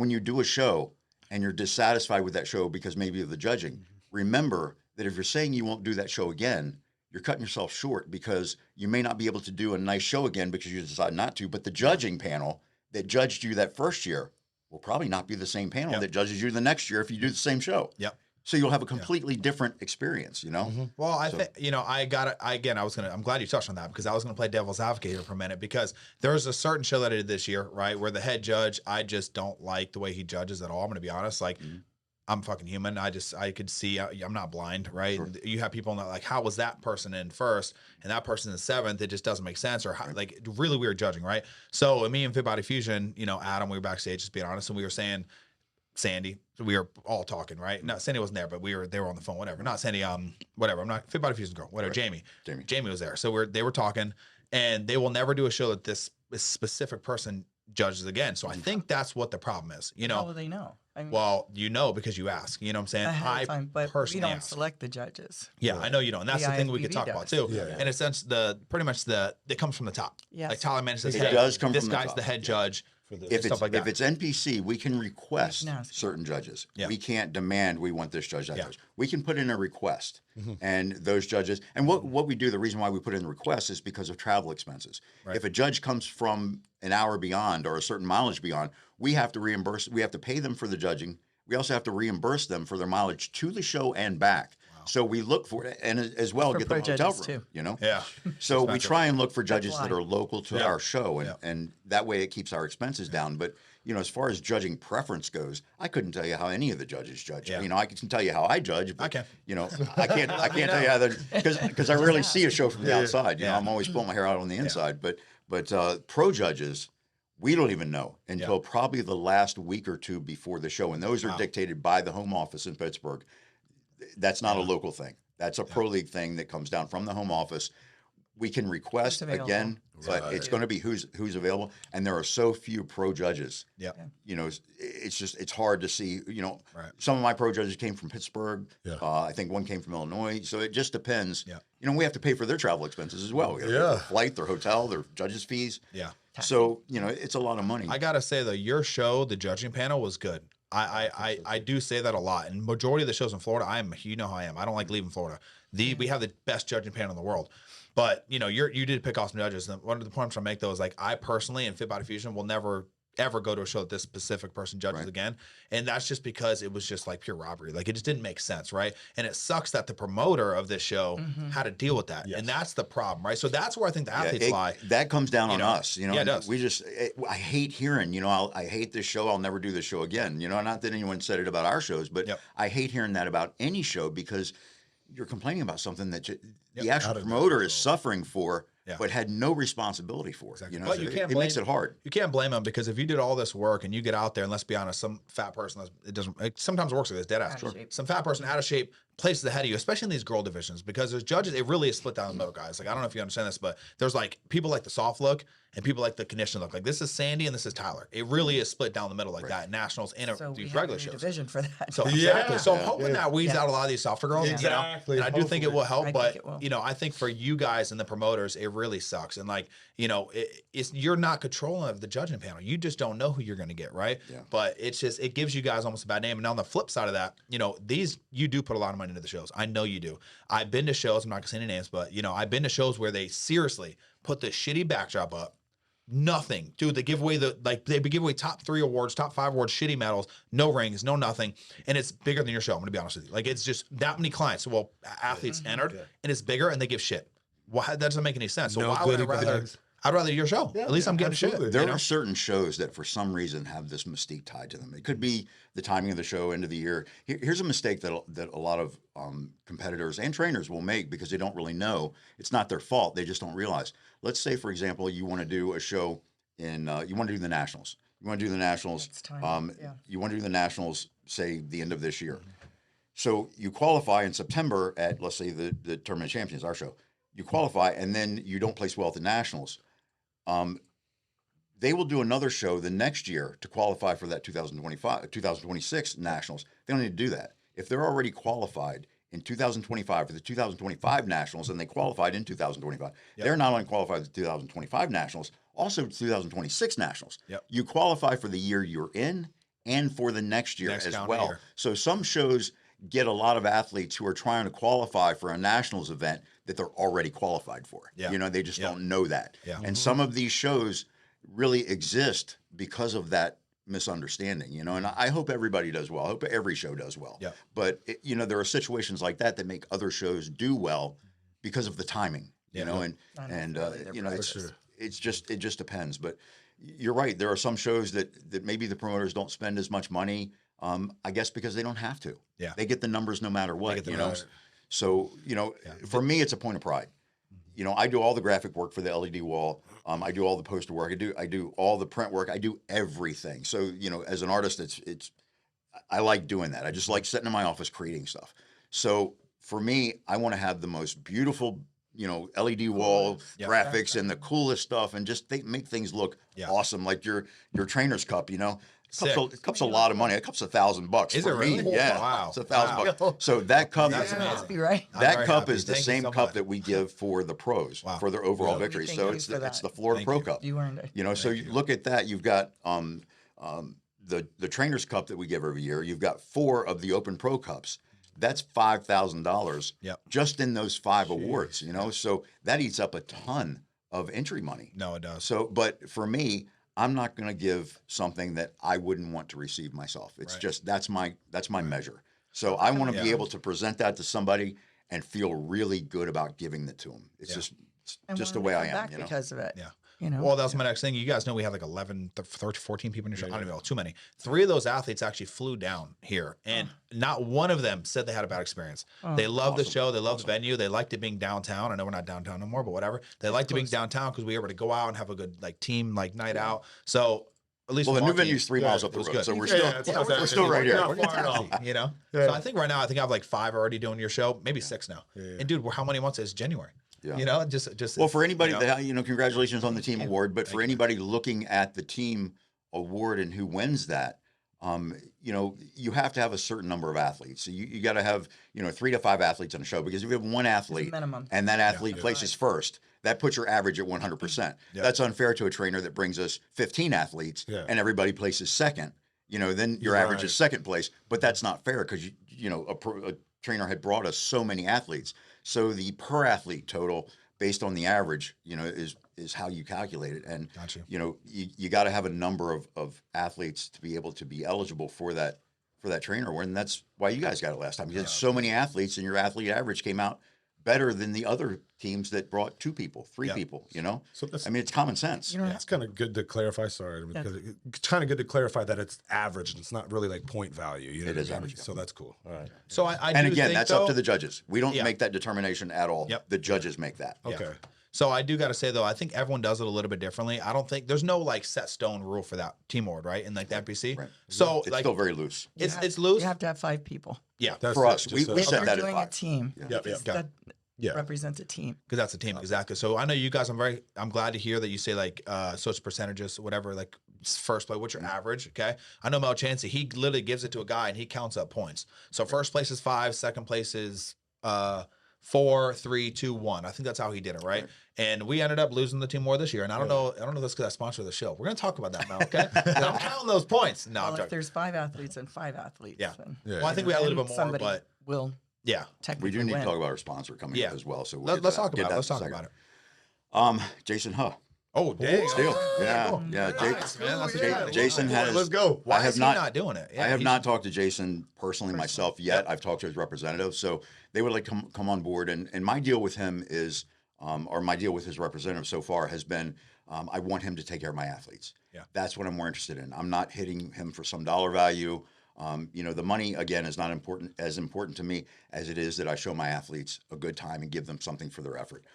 [SPEAKER 1] you do a show and you're dissatisfied with that show because maybe of the judging, remember that if you're saying you won't do that show again, you're cutting yourself short, because you may not be able to do a nice show again because you decide not to. But the judging panel that judged you that first year will probably not be the same panel that judges you the next year if you do the same show.
[SPEAKER 2] Yep.
[SPEAKER 1] So you'll have a completely different experience,
[SPEAKER 2] Well, I think I'm glad you touched on that, because I was gonna play devil's advocate here for a minute, because there's a certain show that I did this year, right, where the head judge, I just don't like the way he judges at all. I'm gonna be honest, like. I'm fucking human. I could see, I'm not blind, right?
[SPEAKER 1] Sure.
[SPEAKER 2] You have people like, how was that person in first and that person in seventh? It just doesn't make sense, or how, like really weird judging, right? So me and Fit Body Fusion, Adam, we were backstage, just being honest, and we were saying, Sandy, we were all talking, right? No, Sandy wasn't there, but they were on the phone, whatever. Not Sandy, whatever. I'm not Fit Body Fusion girl, whatever.
[SPEAKER 1] Right.
[SPEAKER 2] Jamie was there. So they were talking, and they will never do a show that this specific person judges again. So I think that's what the problem is.
[SPEAKER 3] How will they know? I mean,
[SPEAKER 2] Well, because you ask. You know what I'm saying?
[SPEAKER 3] ahead of time, but we
[SPEAKER 2] personally
[SPEAKER 3] don't
[SPEAKER 2] ask.
[SPEAKER 3] select the judges.
[SPEAKER 2] Yeah, I know you don't. And that's the thing we could
[SPEAKER 3] IFBB
[SPEAKER 2] talk about
[SPEAKER 3] does.
[SPEAKER 2] too.
[SPEAKER 4] Yeah.
[SPEAKER 2] In a sense, it comes from the top.
[SPEAKER 3] Yes.
[SPEAKER 2] Like Tyler Manning says,
[SPEAKER 1] It
[SPEAKER 2] hey,
[SPEAKER 1] does come
[SPEAKER 2] this
[SPEAKER 1] from the
[SPEAKER 2] guy's
[SPEAKER 1] top.
[SPEAKER 2] the head judge.
[SPEAKER 1] If
[SPEAKER 2] stuff like that.
[SPEAKER 1] it's NPC, we can request
[SPEAKER 3] We can ask.
[SPEAKER 1] certain judges.
[SPEAKER 2] Yeah.
[SPEAKER 1] We can't demand we want this judge, that
[SPEAKER 2] Yeah.
[SPEAKER 1] judge. We can put in a request, and those judges. And what we do, the reason why we put in the request is because of travel expenses.
[SPEAKER 2] Right.
[SPEAKER 1] If a judge comes from an hour beyond or a certain mileage beyond, we have to reimburse. We have to pay them for the judging. We also have to reimburse them for their mileage to the show and back.
[SPEAKER 2] Wow.
[SPEAKER 1] So we look for it, and as well
[SPEAKER 3] For
[SPEAKER 1] get them a
[SPEAKER 3] pro
[SPEAKER 1] hotel room.
[SPEAKER 3] judges, too.
[SPEAKER 1] You know.
[SPEAKER 2] Yeah.
[SPEAKER 1] So we
[SPEAKER 2] Expensive.
[SPEAKER 1] try and look for judges
[SPEAKER 3] why.
[SPEAKER 1] that are local to our show, and that way it keeps our expenses down. But as far as judging preference goes, I couldn't tell you how any of the judges judge.
[SPEAKER 2] Yeah.
[SPEAKER 1] I can tell you how I judge, but
[SPEAKER 2] I can.
[SPEAKER 1] I can't tell you how because I rarely see a show from the outside.
[SPEAKER 2] Yeah.
[SPEAKER 1] I'm always pulling my hair out on the inside. But pro judges, we don't even know until probably the last week or two before the show, and those are dictated by the home office in Pittsburgh. That's not a local thing. That's a pro league thing that comes down from the home office. We can request again, but it's going to be who's available, and there are so few pro judges.
[SPEAKER 2] Yeah.
[SPEAKER 1] It's hard to see. Some of my pro judges came from Pittsburgh.
[SPEAKER 4] Yeah.
[SPEAKER 1] I think one came from Illinois. So it just depends.
[SPEAKER 2] Yeah.
[SPEAKER 1] We have to pay for their travel expenses as well. We have to pay for their flight, their hotel, their judges' fees.
[SPEAKER 2] Yeah.
[SPEAKER 1] So it's a lot of money.
[SPEAKER 2] I gotta say though, your show, the judging panel was good. I do say that a lot. And majority of the shows in Florida, you know how I am. I don't like leaving Florida. We have the best judging panel in the world. But you did pick off some judges. And one of the points I make though is like I personally in Fit Body Fusion will never ever go to a show that this specific person judges again. And that's just because it was just like pure robbery. Like it just didn't make sense, right? And it sucks that the promoter of this show had to deal with that. Yes. And that's the problem, right? So that's where I think the athletes lie.
[SPEAKER 1] That comes down on us.
[SPEAKER 2] Yeah, it does.
[SPEAKER 1] I hate hearing, I hate this show. I'll never do this show again. Not that anyone said it about our shows, but I hate hearing that about any show because you're complaining about something that the actual promoter is suffering for, but had no responsibility for.
[SPEAKER 2] Exactly.
[SPEAKER 1] But it makes it hard.
[SPEAKER 2] You can't blame them because if you did all this work and you get out there and let's be honest, some fat person it sometimes works like this, dead ass. Some fat person out of shape places ahead of you, especially in these girl divisions, because there's judges. It really is split down the middle, guys. Like I don't know if you understand this, but there's like people like the soft look and people like the conditioned look. Like this is Sandy and this is Tyler. It really is split down the middle like that in nationals and these regular shows.
[SPEAKER 3] Division for that.
[SPEAKER 2] So exactly. So I'm hoping that weeds out a lot of these softer girls.
[SPEAKER 4] Exactly.
[SPEAKER 2] And I do think it will help, but I think for you guys and the promoters, it really sucks. And like you're not controlling of the judging panel. You just don't know who you're going to get, right? Yeah. But it gives you guys almost a bad name. And on the flip side of that, you do put a lot of money into the shows. I know you do. I've been to shows. I'm not gonna say any names, but I've been to shows where they seriously put the shitty backdrop up. Nothing, dude. They give away they give away top 3 awards, top 5 awards, shitty medals, no rings, no nothing, and it's bigger than your show. I'm gonna be honest with you. Like it's just that many clients. Well, athletes entered, and it's bigger, and they give shit. Why that doesn't make any sense? So why would I rather? I'd rather your show. At least I'm getting shit.
[SPEAKER 1] There are certain shows that for some reason have this mystique tied to them. It could be the timing of the show, end of the year. Here's a mistake that a lot of competitors and trainers will make because they don't really know. It's not their fault. They just don't realize. Let's say, for example, you want to do a show you want to do the Nationals. You want to do the Nationals. You want to do the Nationals, say, the end of this year. So you qualify in September at, let's say, the Tournament of Champions, our show. You qualify, and then you don't place well at the Nationals. They will do another show the next year to qualify for that 2026 Nationals. They don't need to do that. If they're already qualified in 2025 for the 2025 Nationals and they qualified in 2025, they're not only qualified for the 2025 Nationals, also 2026 Nationals. You qualify for the year you're in and for the next year as well. So some shows get a lot of athletes who are trying to qualify for a Nationals event that they're already qualified for. They just don't know that. And some of these shows really exist because of that misunderstanding, and I hope everybody does well. I hope every show does well. But there are situations like that that make other shows do well because of the timing, it just depends. But you're right. There are some shows that maybe the promoters don't spend as much money, I guess because they don't have to. They get the numbers no matter what, So, for me, it's a point of pride. I do all the graphic work for the LED wall. I do all the poster work. I do all the print work. I do everything. So, as an artist, I like doing that. I just like sitting in my office creating stuff. So for me, I want to have the most beautiful, LED wall graphics and the coolest stuff, and just make things look awesome. Like your trainer's cup, Cup's a lot of money. A cup's $1,000
[SPEAKER 2] Is
[SPEAKER 1] for
[SPEAKER 2] it really?
[SPEAKER 1] me. Yeah,
[SPEAKER 2] Wow.
[SPEAKER 1] it's $1,000. So that cup,
[SPEAKER 3] Must be right.
[SPEAKER 1] that cup is the
[SPEAKER 2] Thank you
[SPEAKER 1] same
[SPEAKER 2] so
[SPEAKER 1] cup
[SPEAKER 2] much.
[SPEAKER 1] that we give for the pros for their overall victory.
[SPEAKER 3] Thank
[SPEAKER 1] So
[SPEAKER 3] you
[SPEAKER 1] it's
[SPEAKER 3] for
[SPEAKER 1] it's
[SPEAKER 3] that.
[SPEAKER 1] the Florida
[SPEAKER 2] Thank
[SPEAKER 1] Pro
[SPEAKER 2] you.
[SPEAKER 1] Cup.
[SPEAKER 3] You earned it.
[SPEAKER 1] So you look at that. You've got the trainer's cup that we give every year. You've got 4 of the Open Pro Cups. That's $5,000 just in those 5 awards. So that eats up a ton of entry money.
[SPEAKER 2] No, it does.
[SPEAKER 1] So, but for me, I'm not going to give something that I wouldn't want to receive myself. It's just that's my measure. So I want to be
[SPEAKER 2] Yeah.
[SPEAKER 1] able to present that to somebody and feel really good about giving it to them. It's
[SPEAKER 2] Yeah.
[SPEAKER 1] just the
[SPEAKER 3] wanting
[SPEAKER 1] way
[SPEAKER 3] to
[SPEAKER 1] I
[SPEAKER 3] come
[SPEAKER 1] am,
[SPEAKER 3] back
[SPEAKER 1] you know.
[SPEAKER 3] because of it.
[SPEAKER 2] Yeah.
[SPEAKER 3] You know.
[SPEAKER 2] Well, that's my next thing. You guys know we have like 11, 13, 14 people in your show. I don't even know, too many. 3 of those athletes actually flew down here, and not one of them said they had a bad experience. They love the
[SPEAKER 1] Awesome.
[SPEAKER 2] show. They love the venue. They liked it being downtown. I know we're not downtown no more, but whatever. They liked it being downtown because we were able to go out and have a good like team like night out. So at least
[SPEAKER 1] Well, the
[SPEAKER 2] from
[SPEAKER 1] new
[SPEAKER 2] our team,
[SPEAKER 1] venue's 3 miles up the
[SPEAKER 2] was
[SPEAKER 1] road,
[SPEAKER 2] good.
[SPEAKER 1] so we're
[SPEAKER 4] Yeah,
[SPEAKER 1] still
[SPEAKER 4] yeah, it's not that
[SPEAKER 1] we're still
[SPEAKER 4] busy.
[SPEAKER 1] right here.
[SPEAKER 4] We're not far at all.
[SPEAKER 2] you know.
[SPEAKER 4] Yeah.
[SPEAKER 2] So I think right now I think I have like 5 already doing your show, maybe 6 now. And dude, how many months is January?
[SPEAKER 1] Yeah.
[SPEAKER 2] You know, just
[SPEAKER 1] Well, for anybody
[SPEAKER 2] you know?
[SPEAKER 1] that, congratulations on the team award, but for anybody looking at the team award and who wins that, you have to have a certain number of athletes. So you got to have, 3 to 5 athletes on a show, because if you have one athlete
[SPEAKER 3] minimum.
[SPEAKER 1] and that athlete places first, that puts your average at 100%. That's unfair to a trainer that brings us 15 athletes and everybody places second. Then your average is second place, but that's not fair because a trainer had brought us so many athletes. So the per athlete total based on the average, is how you calculate it. And
[SPEAKER 2] Gotcha.
[SPEAKER 1] you got to have a number of athletes to be able to be eligible for that trainer award. And that's why you guys got it last time. You had so many athletes, and your athlete average came out better than the other teams that brought 2 people, 3 people.
[SPEAKER 4] So that's,
[SPEAKER 1] It's common sense.
[SPEAKER 4] that's kind of good to clarify. Sorry, because it's kind of good to clarify that it's average and it's not really like point value. You know
[SPEAKER 1] It
[SPEAKER 4] what
[SPEAKER 1] is
[SPEAKER 4] I mean?
[SPEAKER 1] average.
[SPEAKER 4] So that's cool. All right.
[SPEAKER 2] So I
[SPEAKER 1] And
[SPEAKER 2] do
[SPEAKER 1] again,
[SPEAKER 2] think,
[SPEAKER 1] that's
[SPEAKER 2] though,
[SPEAKER 1] up to the judges. We don't
[SPEAKER 2] Yeah.
[SPEAKER 1] make that determination at all.
[SPEAKER 2] Yep.
[SPEAKER 1] The judges make that.
[SPEAKER 4] Okay.
[SPEAKER 2] So I do got to say though, I think everyone does it a little bit differently. I don't think there's no like set stone rule for that team award, right? In like the NPC.
[SPEAKER 1] Right.
[SPEAKER 2] So
[SPEAKER 1] It's
[SPEAKER 2] like
[SPEAKER 1] still very loose.
[SPEAKER 2] it's loose.
[SPEAKER 3] You have to have 5 people.
[SPEAKER 2] Yeah,
[SPEAKER 4] That's
[SPEAKER 1] For
[SPEAKER 4] it,
[SPEAKER 1] us,
[SPEAKER 4] just
[SPEAKER 1] we
[SPEAKER 4] so-
[SPEAKER 1] said
[SPEAKER 3] We're
[SPEAKER 1] that at
[SPEAKER 3] doing a
[SPEAKER 1] 5.
[SPEAKER 3] team.
[SPEAKER 4] Yep,
[SPEAKER 3] because
[SPEAKER 4] yep.
[SPEAKER 3] That
[SPEAKER 4] Yeah.
[SPEAKER 3] represents a team.
[SPEAKER 2] because that's a team exactly. So I know you guys. I'm glad to hear that you say like so it's percentages, whatever. Like first play, what's your average? Okay, I know Mel Chansey. He literally gives it to a guy and he counts up points. So first place is 5, second place is 4, 3, 2, 1. I think that's how he did it, right? And we ended up losing the team war this year. And I don't know if that's because I sponsored the show. We're gonna talk about that now, okay? I'm counting those points. No, I'm
[SPEAKER 3] Well, if
[SPEAKER 2] joking.
[SPEAKER 3] there's 5 athletes and 5 athletes,
[SPEAKER 2] Yeah.
[SPEAKER 3] then,
[SPEAKER 4] Yeah.
[SPEAKER 2] Well, I think we had a little
[SPEAKER 3] then
[SPEAKER 2] bit more,
[SPEAKER 3] somebody
[SPEAKER 2] but
[SPEAKER 3] will
[SPEAKER 2] yeah.
[SPEAKER 3] technically
[SPEAKER 1] We do need
[SPEAKER 3] win.
[SPEAKER 1] to talk about our sponsor coming
[SPEAKER 2] Yeah.
[SPEAKER 1] up as well. So
[SPEAKER 2] Let's talk about it. Let's talk about it.
[SPEAKER 1] Jason Huh.
[SPEAKER 2] Oh, dang.
[SPEAKER 1] Still, yeah.
[SPEAKER 2] Nice, man. That's
[SPEAKER 1] Ja- Jason has.
[SPEAKER 4] Let's go.
[SPEAKER 2] Why
[SPEAKER 1] I have
[SPEAKER 2] is he
[SPEAKER 1] not.
[SPEAKER 2] not doing it? Yeah,
[SPEAKER 1] I have
[SPEAKER 2] he's-
[SPEAKER 1] not talked to Jason personally myself yet. I've talked to his representative, so they would like to come on board. And my deal with him is, or my deal with his representative so far has been, I want him to take care of my athletes.
[SPEAKER 2] Yeah.
[SPEAKER 1] That's what I'm more interested in. I'm not hitting him for some dollar value. The money again is not as important to me as it is that I show my athletes a good time and give them something for their effort.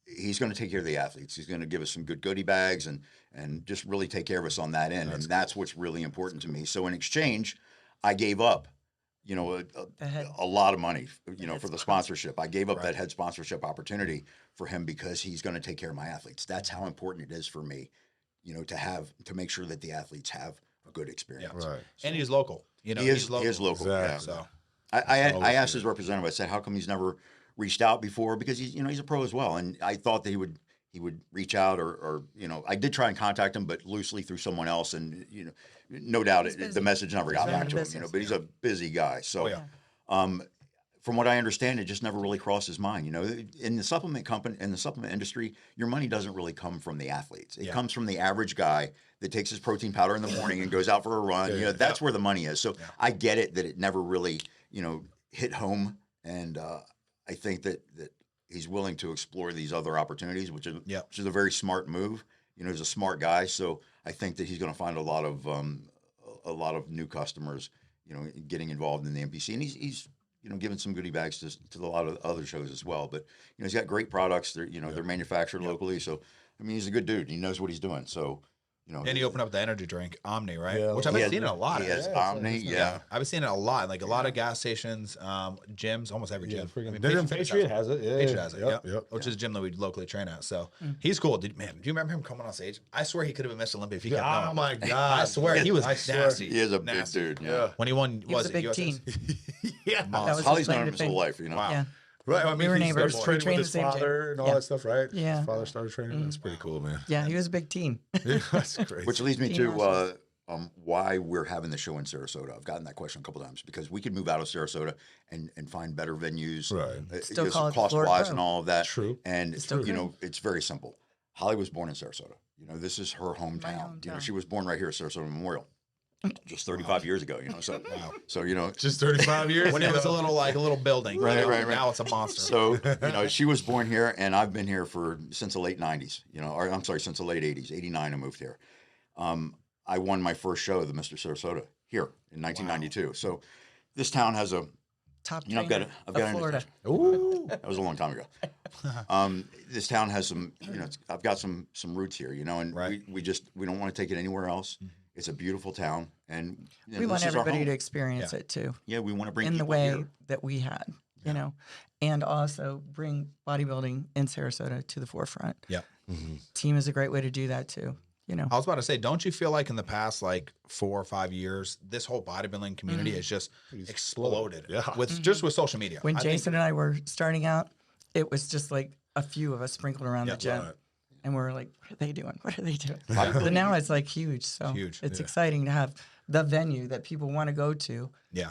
[SPEAKER 1] He's going to take care of the athletes. He's going to give us some good goodie bags and just really take care of us on that end. That's what's really important to me. So in exchange, I gave up, a lot of money, for the sponsorship. I gave up that head sponsorship opportunity for him because he's going to take care of my athletes. That's how important it is for me, to make sure that the athletes have a good experience.
[SPEAKER 4] Right.
[SPEAKER 2] And he's local.
[SPEAKER 1] He is local. Yeah.
[SPEAKER 4] Exactly.
[SPEAKER 2] So
[SPEAKER 1] I asked his representative. I said, "How come he's never reached out before?" Because he's a pro as well, and I thought that he would reach out, or I did try and contact him, but loosely through someone else, and no doubt the message never got back to him. But he's a busy guy. So, from what I understand, it just never really crossed his mind. In the supplement company, in the supplement industry, your money doesn't really come from the athletes. It comes from the average guy that takes his protein powder in the morning and goes out for a run. That's where the money is. So I get it that it never really hit home, and I think that he's willing to explore these other opportunities, which is a very smart move. He's a smart guy, so I think that he's going to find a lot of new customers, getting involved in the NPC, and he's giving some goodie bags to a lot of other shows as well. But he's got great products. They're manufactured locally, so he's a good dude. He knows what he's doing. So.
[SPEAKER 2] and he opened up the energy drink Omni, right?
[SPEAKER 4] Yeah,
[SPEAKER 2] Which I've been seeing it a lot.
[SPEAKER 1] He has Omni,
[SPEAKER 2] I've been seeing it a lot, like a lot of gas stations, gyms, almost every gym.
[SPEAKER 4] Patriot has it. Yeah,
[SPEAKER 2] Patriot has it,
[SPEAKER 4] Yep,
[SPEAKER 2] yeah.
[SPEAKER 4] yep.
[SPEAKER 2] Which is a gym that we locally train at. So he's cool. Do you remember him coming on stage? I swear he could have been Mr. Olympia if he kept going.
[SPEAKER 4] Oh my God.
[SPEAKER 2] I swear he was nasty.
[SPEAKER 1] He is a
[SPEAKER 2] nasty.
[SPEAKER 1] big dude. Yeah.
[SPEAKER 2] When he won,
[SPEAKER 3] He was a big
[SPEAKER 2] USS?
[SPEAKER 3] team.
[SPEAKER 4] Yeah.
[SPEAKER 3] That was
[SPEAKER 1] Holly's
[SPEAKER 3] his
[SPEAKER 1] known
[SPEAKER 3] claim
[SPEAKER 1] him
[SPEAKER 3] to
[SPEAKER 1] his whole
[SPEAKER 3] fame.
[SPEAKER 1] life.
[SPEAKER 2] Wow.
[SPEAKER 3] Yeah.
[SPEAKER 4] Right. I mean,
[SPEAKER 3] We were
[SPEAKER 4] he
[SPEAKER 3] neighbors.
[SPEAKER 4] started
[SPEAKER 3] We
[SPEAKER 4] training
[SPEAKER 3] trained
[SPEAKER 4] with his
[SPEAKER 3] the same gym.
[SPEAKER 4] father and all
[SPEAKER 3] Yeah.
[SPEAKER 4] that stuff, right?
[SPEAKER 3] Yeah.
[SPEAKER 4] His father started training. That's pretty cool, man.
[SPEAKER 3] Yeah, he was a big team.
[SPEAKER 4] Yeah, that's great.
[SPEAKER 1] Which leads me
[SPEAKER 3] Team
[SPEAKER 1] to
[SPEAKER 3] Russians.
[SPEAKER 1] why we're having the show in Sarasota. I've gotten that question a couple times because we could move out of Sarasota and find better venues,
[SPEAKER 4] Right.
[SPEAKER 3] Still call it
[SPEAKER 1] cost
[SPEAKER 3] Florida
[SPEAKER 1] wise
[SPEAKER 3] Pro.
[SPEAKER 1] and all of that.
[SPEAKER 4] True.
[SPEAKER 1] And
[SPEAKER 3] Still could.
[SPEAKER 1] it's very simple. Holly was born in Sarasota. This is her hometown.
[SPEAKER 3] hometown.
[SPEAKER 1] She was born right here at Sarasota Memorial. just 35 years ago, so, so,
[SPEAKER 4] Just 35 years
[SPEAKER 2] When it was a little building.
[SPEAKER 1] Right.
[SPEAKER 2] Now it's a monster.
[SPEAKER 1] so, she was born here and I've been here since the late 90s, or I'm sorry, since the late 80s, 89, I moved here. I won my first show, the Mr. Sarasota, here in 1992. Wow. So this town has a
[SPEAKER 3] top
[SPEAKER 1] I've got
[SPEAKER 3] Florida.
[SPEAKER 1] Ooh, that was a long time ago. This town has some, I've got some roots here, and we don't want to take it anywhere else. Mm-hmm. It's a beautiful town, and
[SPEAKER 3] we want everybody to experience it too.
[SPEAKER 1] Yeah, we want to bring
[SPEAKER 3] in the
[SPEAKER 1] people
[SPEAKER 3] way
[SPEAKER 1] here.
[SPEAKER 3] that we had, and also bring bodybuilding in Sarasota to the forefront.
[SPEAKER 2] Yeah,
[SPEAKER 3] team is a great way to do that too. I
[SPEAKER 2] was about to say, don't you feel like in the past 4 or 5 years, this whole bodybuilding community has just exploded with social media?
[SPEAKER 3] When Jason and I were starting out, it was just like a few of us sprinkled around the gym. Right. And we're like, what are they doing? What are they doing? But now it's huge. So it's exciting to have the venue that people want to go to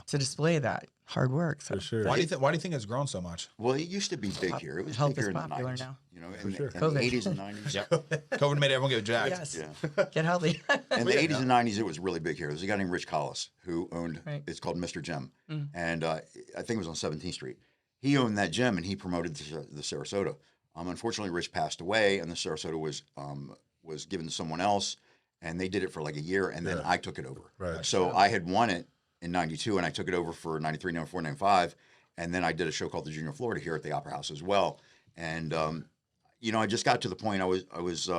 [SPEAKER 3] display that hard work. So.
[SPEAKER 4] For sure.
[SPEAKER 2] Why do you think it's grown so much?
[SPEAKER 1] Well, it used to be big here. It was
[SPEAKER 3] Health
[SPEAKER 1] big here
[SPEAKER 3] is
[SPEAKER 1] in the
[SPEAKER 3] popular
[SPEAKER 1] 90s.
[SPEAKER 3] now.
[SPEAKER 1] In the
[SPEAKER 3] COVID.
[SPEAKER 1] 80s and 90s.
[SPEAKER 2] Yep. COVID made everyone get jacked.
[SPEAKER 3] Yes.
[SPEAKER 1] Yeah.
[SPEAKER 3] Get healthy.
[SPEAKER 1] In the 80s and 90s, it was really big here. There's a guy named Rich Collis who owned, it's called Mr. Gym. Mm. And I think it was on 17th Street. He owned that gym and he promoted the Sarasota. Unfortunately, Rich passed away and the Sarasota was given to someone else. And they did it for a year. And then I took it over.
[SPEAKER 4] Right.
[SPEAKER 1] So I had won it in 92 and I took it over for 93, 94, 95. And then I did a show called the Junior Florida here at the Opera House as well. And, I just got to the point I was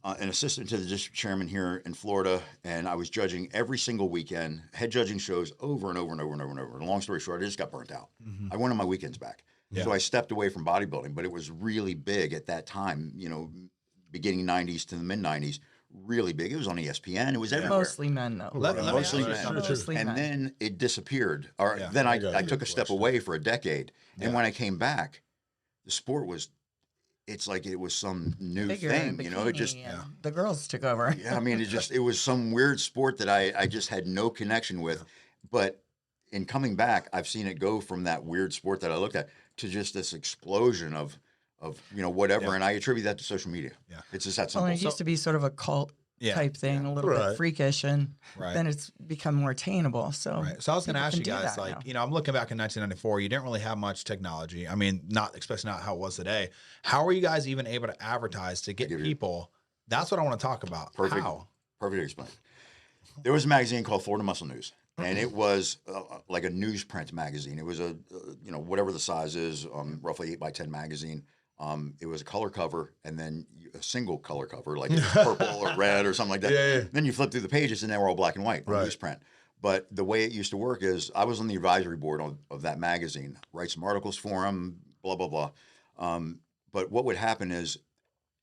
[SPEAKER 1] an assistant to the district chairman here in Florida, and I was judging every single weekend, head judging shows over and over and over and over and over. And long story short, I just got burnt out. Mm-hmm. I wanted my weekends back. Yeah. So I stepped away from bodybuilding, but it was really big at that time, beginning 90s to the mid 90s, really big. It was on ESPN. It was everywhere.
[SPEAKER 3] Mostly men, though.
[SPEAKER 1] Mostly men.
[SPEAKER 3] Mostly men.
[SPEAKER 1] And then it disappeared. Then I took a step away for a decade. Yeah. And when I came back, the sport was, it's like it was some new thing, it just,
[SPEAKER 3] the girls took over.
[SPEAKER 1] Yeah. I mean, it was some weird sport that I just had no connection with. But in coming back, I've seen it go from that weird sport that I looked at to just this explosion of whatever. Yeah. And I attribute that to social media. Yeah. It's just that simple.
[SPEAKER 3] Well, it used to be sort of a cult type thing, a little bit freakish, and then it's become more attainable. So,
[SPEAKER 2] so I was going to ask you guys, I'm looking back in 1994, you didn't really have much technology. I mean, especially not how it was today. How are you guys even able to advertise to get people? That's what I want to talk about.
[SPEAKER 1] Perfect.
[SPEAKER 2] How?
[SPEAKER 1] Perfect to explain. There was a magazine called Florida Muscle News, and it was like a newsprint magazine. It was a, whatever the size is, roughly 8x10 magazine. It was a color cover and then a single color cover, like purple or red or something like that. Yeah. Then you flip through the pages and they were all black and white, newsprint. But the way it used to work is I was on the advisory board of that magazine, write some articles for them, blah, blah, blah. But what would happen is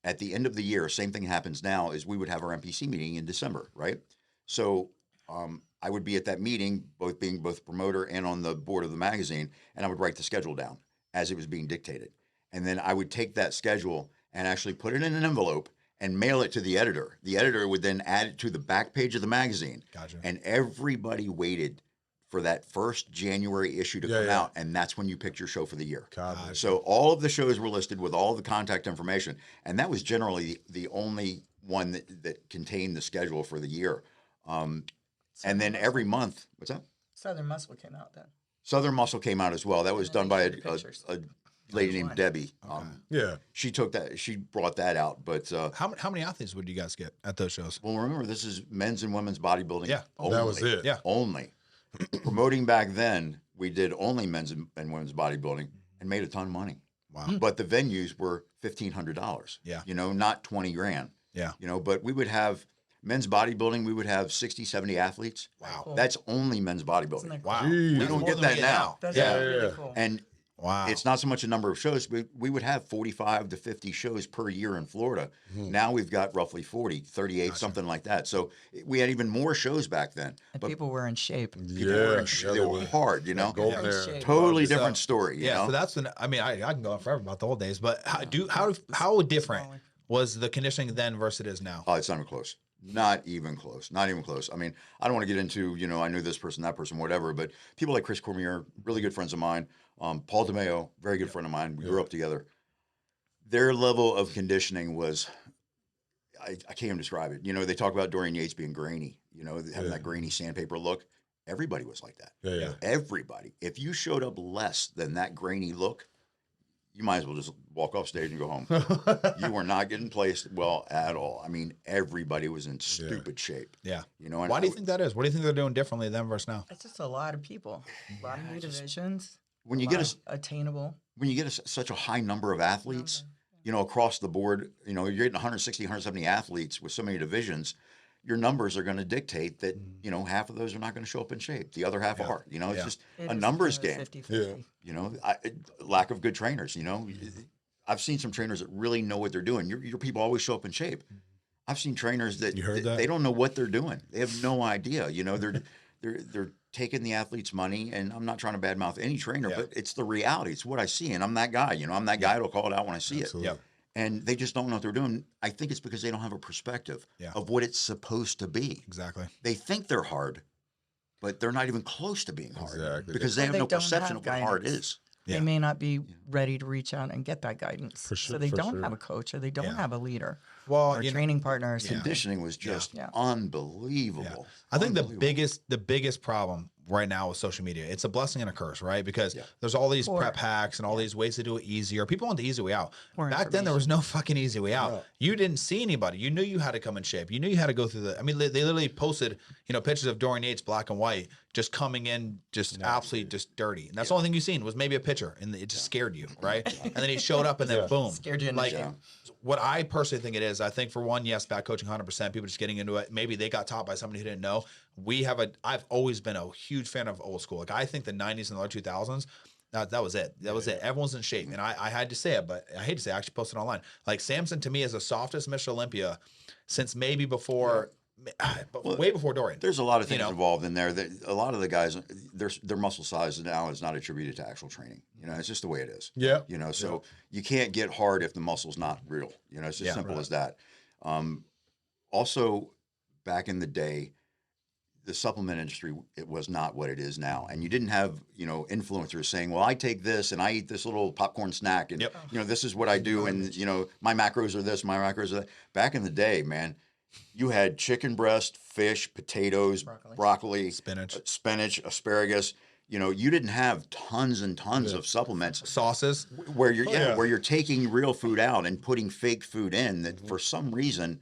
[SPEAKER 1] at the end of the year, same thing happens now, is we would have our MPC meeting in December, right? So I would be at that meeting, being both promoter and on the board of the magazine, and I would write the schedule down as it was being dictated. And then I would take that schedule and actually put it in an envelope and mail it to the editor. The editor would then add it to the back page of the magazine. Gotcha. And everybody waited for that first January issue to come out, and that's when you picked your show for the year. Gotcha. So all of the shows were listed with all the contact information, and that was generally the only one that contained the schedule for the year. And then every month, what's that?
[SPEAKER 3] Southern Muscle came out then.
[SPEAKER 1] Southern Muscle came out as well. That was done by a lady named Debbie. She brought that out. But
[SPEAKER 2] how many athletes would you guys get at those shows?
[SPEAKER 1] Well, remember, this is men's and women's bodybuilding. Yeah,
[SPEAKER 4] only. That was it.
[SPEAKER 1] Yeah, only. Promoting back then, we did only men's and women's bodybuilding and made a ton of money. Wow. But the venues were $1,500. Yeah. Not 20 grand. Yeah. But we would have men's bodybuilding, we would have 60, 70 athletes. Wow. Cool. That's only men's bodybuilding.
[SPEAKER 2] Wow.
[SPEAKER 1] We don't get that now.
[SPEAKER 3] That's really cool.
[SPEAKER 1] And it's not so much a number of shows, but we would have 45 to 50 shows per year in Florida. Mm-hmm. Now we've got roughly 40, 38, something like that. So we had even more shows back then.
[SPEAKER 3] And people were in shape.
[SPEAKER 1] People were in shape. They were hard, Totally different story,
[SPEAKER 2] So that's I can go on forever about the old days, but how different was the conditioning then versus it is now?
[SPEAKER 1] Oh, it's not even close. Not even close. Not even close. I mean, I don't want to get into, I knew this person, that person, whatever, but people like Chris Cormier, really good friends of mine. Paul DeMeo, very good friend of mine. We grew up together. Their level of conditioning was, I can't even describe it. They talk about Dorian Yates being grainy, having that grainy sandpaper look. Everybody was like that.
[SPEAKER 4] Yeah.
[SPEAKER 1] Everybody. If you showed up less than that grainy look, you might as well just walk off stage and go home. You were not getting placed well at all. I mean, everybody was in stupid shape.
[SPEAKER 2] Yeah.
[SPEAKER 1] And
[SPEAKER 2] why do you think that is? What do you think they're doing differently then versus now?
[SPEAKER 3] It's just a lot of people, a lot of new divisions.
[SPEAKER 1] When you get
[SPEAKER 3] attainable,
[SPEAKER 1] when you get such a high number of athletes, across the board, you're getting 160, 170 athletes with so many divisions. Your numbers are going to dictate that, half of those are not going to show up in shape. The other half are, it's just a numbers game.
[SPEAKER 3] 50-50.
[SPEAKER 1] Lack of good trainers, I've seen some trainers that really know what they're doing. Your people always show up in shape. I've seen trainers that they don't know what they're doing. They have no idea. They're taking the athlete's money, and I'm not trying to badmouth any trainer, but it's the reality. It's what I see, and I'm that guy. I'm that guy that'll call it out when I see it.
[SPEAKER 2] Yep.
[SPEAKER 1] And they just don't know what they're doing. I think it's because they don't have a perspective of what it's supposed to be.
[SPEAKER 2] Exactly.
[SPEAKER 1] They think they're hard, but they're not even close to being hard.
[SPEAKER 4] Exactly.
[SPEAKER 1] Because they have no perception of what hard is.
[SPEAKER 3] They may not be ready to reach out and get that guidance.
[SPEAKER 4] For sure,
[SPEAKER 3] so they don't have a coach, or they don't have a leader.
[SPEAKER 2] Well,
[SPEAKER 3] or training partners.
[SPEAKER 1] Conditioning was just unbelievable.
[SPEAKER 2] I think the biggest problem right now with social media, it's a blessing and a curse, right? Because there's all these prep hacks and all these ways to do it easier. People want the easy way out. Back then, there was no fucking easy way out. You didn't see anybody. You knew you had to come in shape. You knew you had to go through they literally posted, pictures of Dorian Yates, black and white, just coming in, just absolutely just dirty. And that's the only thing you've seen was maybe a picture, and it just scared you, right? And then he showed up, and then boom,
[SPEAKER 3] scared you.
[SPEAKER 2] What I personally think it is, I think for one, yes, bad coaching, 100%. People just getting into it. Maybe they got taught by somebody who didn't know. I've always been a huge fan of old school. Like I think the 90s and the early 2000s, that was it. That was it. Everyone's in shape. And I had to say it, but I hate to say it, I actually posted it online. Like Samson to me is the softest Mr. Olympia since maybe before, way before Dorian.
[SPEAKER 1] There's a lot of things involved in there. That a lot of the guys, their muscle size now is not attributed to actual training. It's just the way it is.
[SPEAKER 4] Yeah.
[SPEAKER 1] So you can't get hard if the muscle's not real. It's just simple as that. Also, back in the day, the supplement industry, it was not what it is now. And you didn't have, influencers saying, well, I take this and I eat this little popcorn snack and, this is what I do. And, my macros are this, my macros are that. Back in the day, man, you had chicken breast, fish, potatoes, broccoli, spinach, asparagus. You didn't have tons and tons of supplements.
[SPEAKER 2] Sauces.
[SPEAKER 1] Where you're taking real food out and putting fake food in that for some reason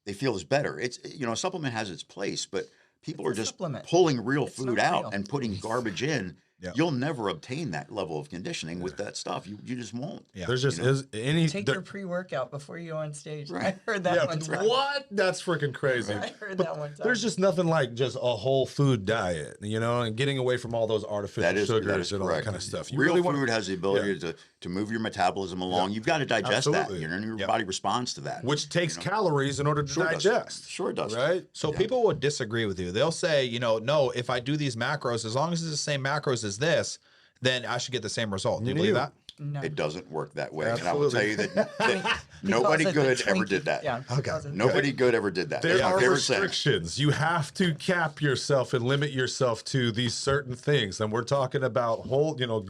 [SPEAKER 1] they feel is better. It's, a supplement has its place, but people are just pulling real food out and putting garbage in. You'll never obtain that level of conditioning with that stuff. You just won't.
[SPEAKER 4] There's just
[SPEAKER 3] take your pre-workout before you go on stage. Right. I heard that one time.
[SPEAKER 4] What? That's freaking crazy.
[SPEAKER 3] I heard that one time.
[SPEAKER 4] There's just nothing like just a whole food diet, and getting away from all those artificial sugars and all that kind of stuff.
[SPEAKER 1] Real food has the ability to move your metabolism along. You've got to digest that. Your body responds to that.
[SPEAKER 4] Which takes calories in order to digest.
[SPEAKER 1] Sure it does.
[SPEAKER 4] Right?
[SPEAKER 2] So people will disagree with you. They'll say, no, if I do these macros, as long as it's the same macros as this, then I should get the same result. Do you believe that?
[SPEAKER 3] No.
[SPEAKER 1] It doesn't work that way. And I will tell you that nobody good ever did that.
[SPEAKER 3] Yeah.
[SPEAKER 2] Okay.
[SPEAKER 1] Nobody good ever did that.
[SPEAKER 4] There are restrictions. You have to cap yourself and limit yourself to these certain things. And we're talking about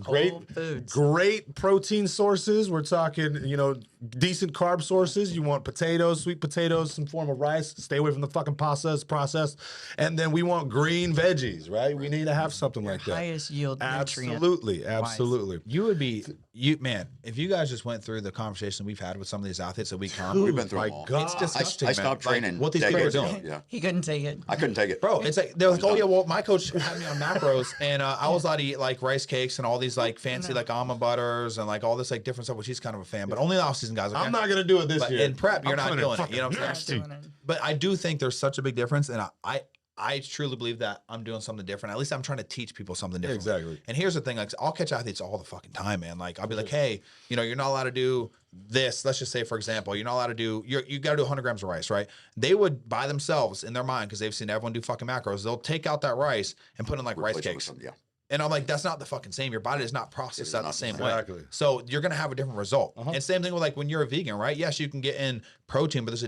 [SPEAKER 4] great protein sources. We're talking, decent carb sources. You want potatoes, sweet potatoes, some form of rice. Stay away from the fucking process. And then we want green veggies, right? We need to have something like that.
[SPEAKER 3] Highest yield nutrient.
[SPEAKER 4] Absolutely.
[SPEAKER 2] You would be, if you guys just went through the conversation we've had with some of these athletes that we come,
[SPEAKER 1] we've been through them all.
[SPEAKER 2] It's disgusting.
[SPEAKER 1] I stopped training.
[SPEAKER 2] What these people are doing.
[SPEAKER 1] Yeah.
[SPEAKER 3] He couldn't take it.
[SPEAKER 1] I couldn't take it.
[SPEAKER 2] Bro, it's like, they're like, oh yeah, well, my coach had me on macros and I was allowed to eat like rice cakes and all these like fancy like almond butters and like all this like different stuff, which he's kind of a fan, but only the off-season guys. Okay?
[SPEAKER 4] I'm not going to do it this year.
[SPEAKER 2] In prep, you're not doing it. You know what I'm saying?
[SPEAKER 3] Doing it.
[SPEAKER 2] But I do think there's such a big difference, and I truly believe that I'm doing something different. At least I'm trying to teach people something different.
[SPEAKER 4] Exactly.
[SPEAKER 2] And here's the thing, like I'll catch athletes all the fucking time, man. Like I'll be like, hey, you're not allowed to do this. Let's just say, for example, you're not allowed to do, you got to do 100 grams of rice, right? They would by themselves in their mind, because they've seen everyone do fucking macros, they'll take out that rice and put in like rice cakes. And I'm like, that's not the fucking same. Your body does not process that the same way. So you're going to have a different result. And same thing with like when you're a vegan, right? Yes, you can get in protein, but there's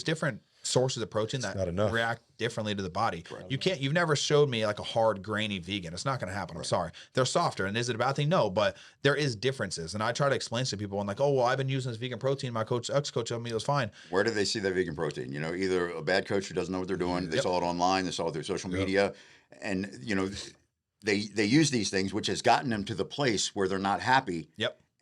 [SPEAKER 2] different sources of protein that
[SPEAKER 4] not enough.
[SPEAKER 2] react differently to the body. You've never showed me like a hard, grainy vegan. It's not going to happen. I'm sorry. They're softer. And is it a bad thing? No, but there is differences. And I try to explain to people and like, oh, well, I've been using this vegan protein. My ex-coach told me it was fine.
[SPEAKER 1] Where do they see that vegan protein? You know, either a bad coach who doesn't know what they're doing, they saw it online, they saw it through social media, and, you know, they use these things, which has gotten them to the place where they're not happy.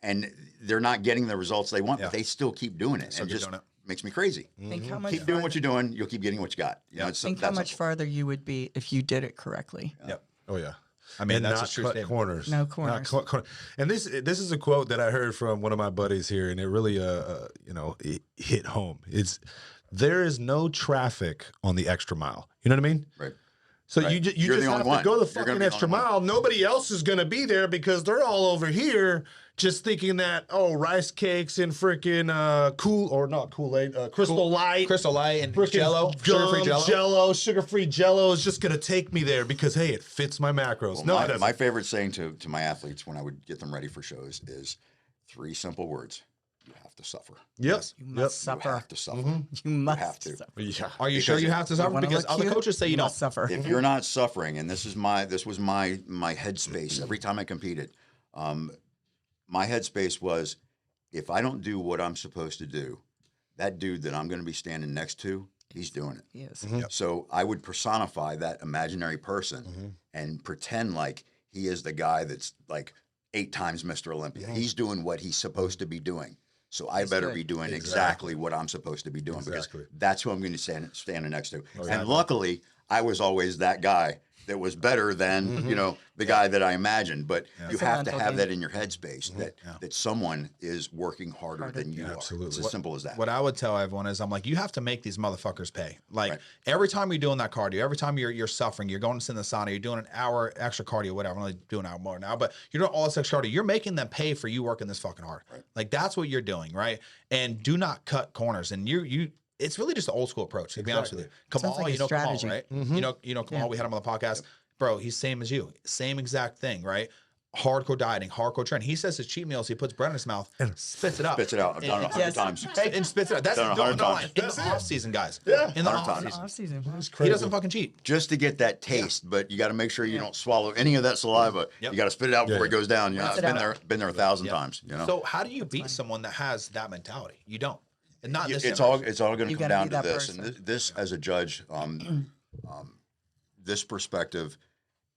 [SPEAKER 1] And they're not getting the results they want, but they still keep doing it. And just makes me crazy.
[SPEAKER 3] Think how much
[SPEAKER 1] Keep doing what you're doing, you'll keep getting what you got. You know,
[SPEAKER 3] Think how much farther you would be if you did it correctly.
[SPEAKER 4] Oh yeah.
[SPEAKER 2] I mean,
[SPEAKER 4] and
[SPEAKER 2] that's
[SPEAKER 4] not
[SPEAKER 2] a true
[SPEAKER 4] cut
[SPEAKER 2] statement.
[SPEAKER 4] corners.
[SPEAKER 3] No corners.
[SPEAKER 4] Not cut and this is a quote that I heard from one of my buddies here, and it really you know, it hit home. It's there is no traffic on the extra mile. You know what I mean?
[SPEAKER 1] Right.
[SPEAKER 4] So you just have to go the fucking extra mile. Nobody else is going to be there because they're all over here just thinking that, oh, rice cakes and freaking Kool-Aid, Crystal Light
[SPEAKER 2] and
[SPEAKER 4] frickin'
[SPEAKER 2] Jello, sugar-free Jello.
[SPEAKER 4] Sugar-free Jello is just going to take me there because, hey, it fits my macros.
[SPEAKER 1] Well, my favorite saying to my athletes when I would get them ready for shows is 3 simple words. You have to suffer.
[SPEAKER 4] Yes.
[SPEAKER 3] You must suffer.
[SPEAKER 1] You have to suffer.
[SPEAKER 3] You must
[SPEAKER 1] have to.
[SPEAKER 3] suffer.
[SPEAKER 4] Yeah.
[SPEAKER 2] Are you sure you have to suffer? Because other coaches say you don't.
[SPEAKER 3] Suffer.
[SPEAKER 1] If you're not suffering, and this was my headspace every time I competed, my headspace was, if I don't do what I'm supposed to do, that dude that I'm going to be standing next to, he's doing it.
[SPEAKER 3] Yes.
[SPEAKER 1] So I would personify that imaginary person and pretend like he is the guy that's like 8 times Mr. Olympia. He's doing what he's supposed to be doing. So I better be doing exactly what I'm supposed to be doing because that's who I'm going to standing next to. And luckily, I was always that guy that was better than you know, the guy that I imagined. But you have to have that in your headspace that someone is working harder than you are. It's as simple as that.
[SPEAKER 2] What I would tell everyone is, I'm like, you have to make these motherfuckers pay. Like every time you're doing that cardio, every time you're suffering, you're going to sit in the sauna, you're doing an hour extra cardio, whatever. I'm only doing an hour more now, but you're doing all this extra cardio. You're making them pay for you working this fucking hard. Like that's what you're doing, right? And do not cut corners. And you. It's really just the old school approach, to be honest with you. Kamal,
[SPEAKER 3] like
[SPEAKER 2] you know
[SPEAKER 3] strategy.
[SPEAKER 2] Kamal, right? You know Kamal, we had him on the podcast. Bro, he's same as you. Same exact thing, right? Hardcore dieting, hardcore training. He says his cheat meals, he puts bread in his mouth and spits it out.
[SPEAKER 1] Spits it out. I've done it 100 times.
[SPEAKER 2] And spits it out. That's
[SPEAKER 1] Done it 100 times.
[SPEAKER 2] in the off season, guys. In the off season. He doesn't fucking cheat.
[SPEAKER 1] Just to get that taste, but you got to make sure you don't swallow any of that saliva. You got to spit it out before it goes down. You know, I've been there 1,000 times. You know.
[SPEAKER 2] So how do you beat someone that has that mentality? You don't. And not this.
[SPEAKER 1] It's all going to come down to this.
[SPEAKER 3] Person.
[SPEAKER 1] And this, as a judge, this perspective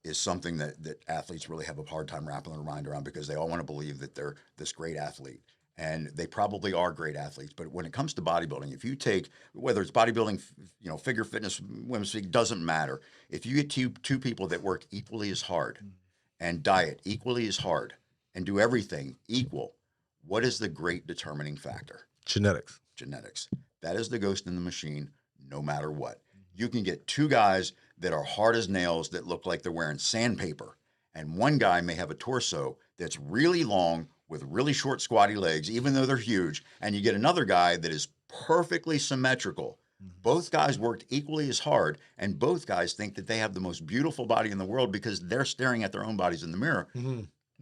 [SPEAKER 1] is something that athletes really have a hard time wrapping their mind around because they all want to believe that they're this great athlete. And they probably are great athletes. But when it comes to bodybuilding, if you take, whether it's bodybuilding, you know, figure fitness, women's physique, doesn't matter. If you get two people that work equally as hard and diet equally as hard and do everything equal, what is the great determining factor?
[SPEAKER 4] Genetics.
[SPEAKER 1] That is the ghost in the machine, no matter what. You can get 2 guys that are hard as nails that look like they're wearing sandpaper, and one guy may have a torso that's really long with really short squatty legs, even though they're huge, and you get another guy that is perfectly symmetrical. Both guys worked equally as hard, and both guys think that they have the most beautiful body in the world because they're staring at their own bodies in the mirror.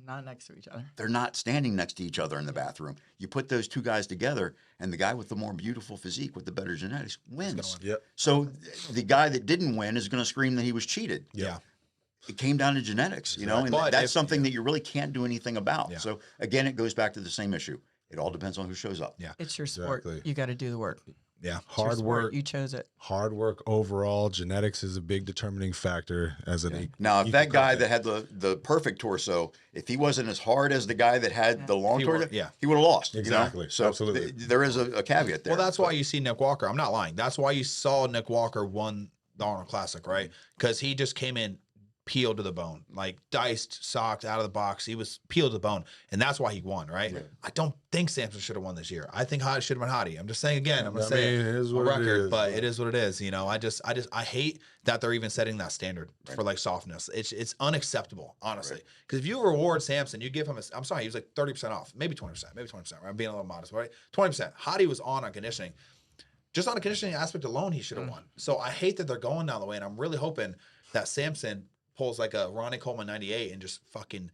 [SPEAKER 3] Not next to each other.
[SPEAKER 1] They're not standing next to each other in the bathroom. You put those 2 guys together, and the guy with the more beautiful physique with the better genetics wins. So the guy that didn't win is going to scream that he was cheated. It came down to genetics, you know, and that's something that you really can't do anything about. So again, it goes back to the same issue. It all depends on who shows up.
[SPEAKER 3] It's your sport. You got to do the work.
[SPEAKER 4] Hard work.
[SPEAKER 3] You chose it.
[SPEAKER 4] Hard work overall. Genetics is a big determining factor as an
[SPEAKER 1] Now, if that guy that had the perfect torso, if he wasn't as hard as the guy that had the long torso, he would have lost.
[SPEAKER 4] Exactly.
[SPEAKER 1] You know? So
[SPEAKER 4] absolutely.
[SPEAKER 1] There is a caveat there.
[SPEAKER 2] Well, that's why you see Nick Walker. I'm not lying. That's why you saw Nick Walker won the Arnold Classic, right? Because he just came in peeled to the bone, like diced, socked out of the box. He was peeled to the bone, and that's why he won, right? I don't think Samson should have won this year. I think Hottie should have been Hottie. I'm just saying again. I'm gonna say it is what record, it is, but it is what it is. You know, I hate that they're even setting that standard for like softness. It's unacceptable, honestly. Because if you reward Samson, you give him I'm sorry, he was like 30% off, maybe 20%, right? I'm being a little modest, right? 20%. Hottie was on conditioning. Just on a conditioning aspect alone, he should have won. So I hate that they're going down the way, and I'm really hoping that Samson pulls like a Ronnie Coleman 98 and just fucking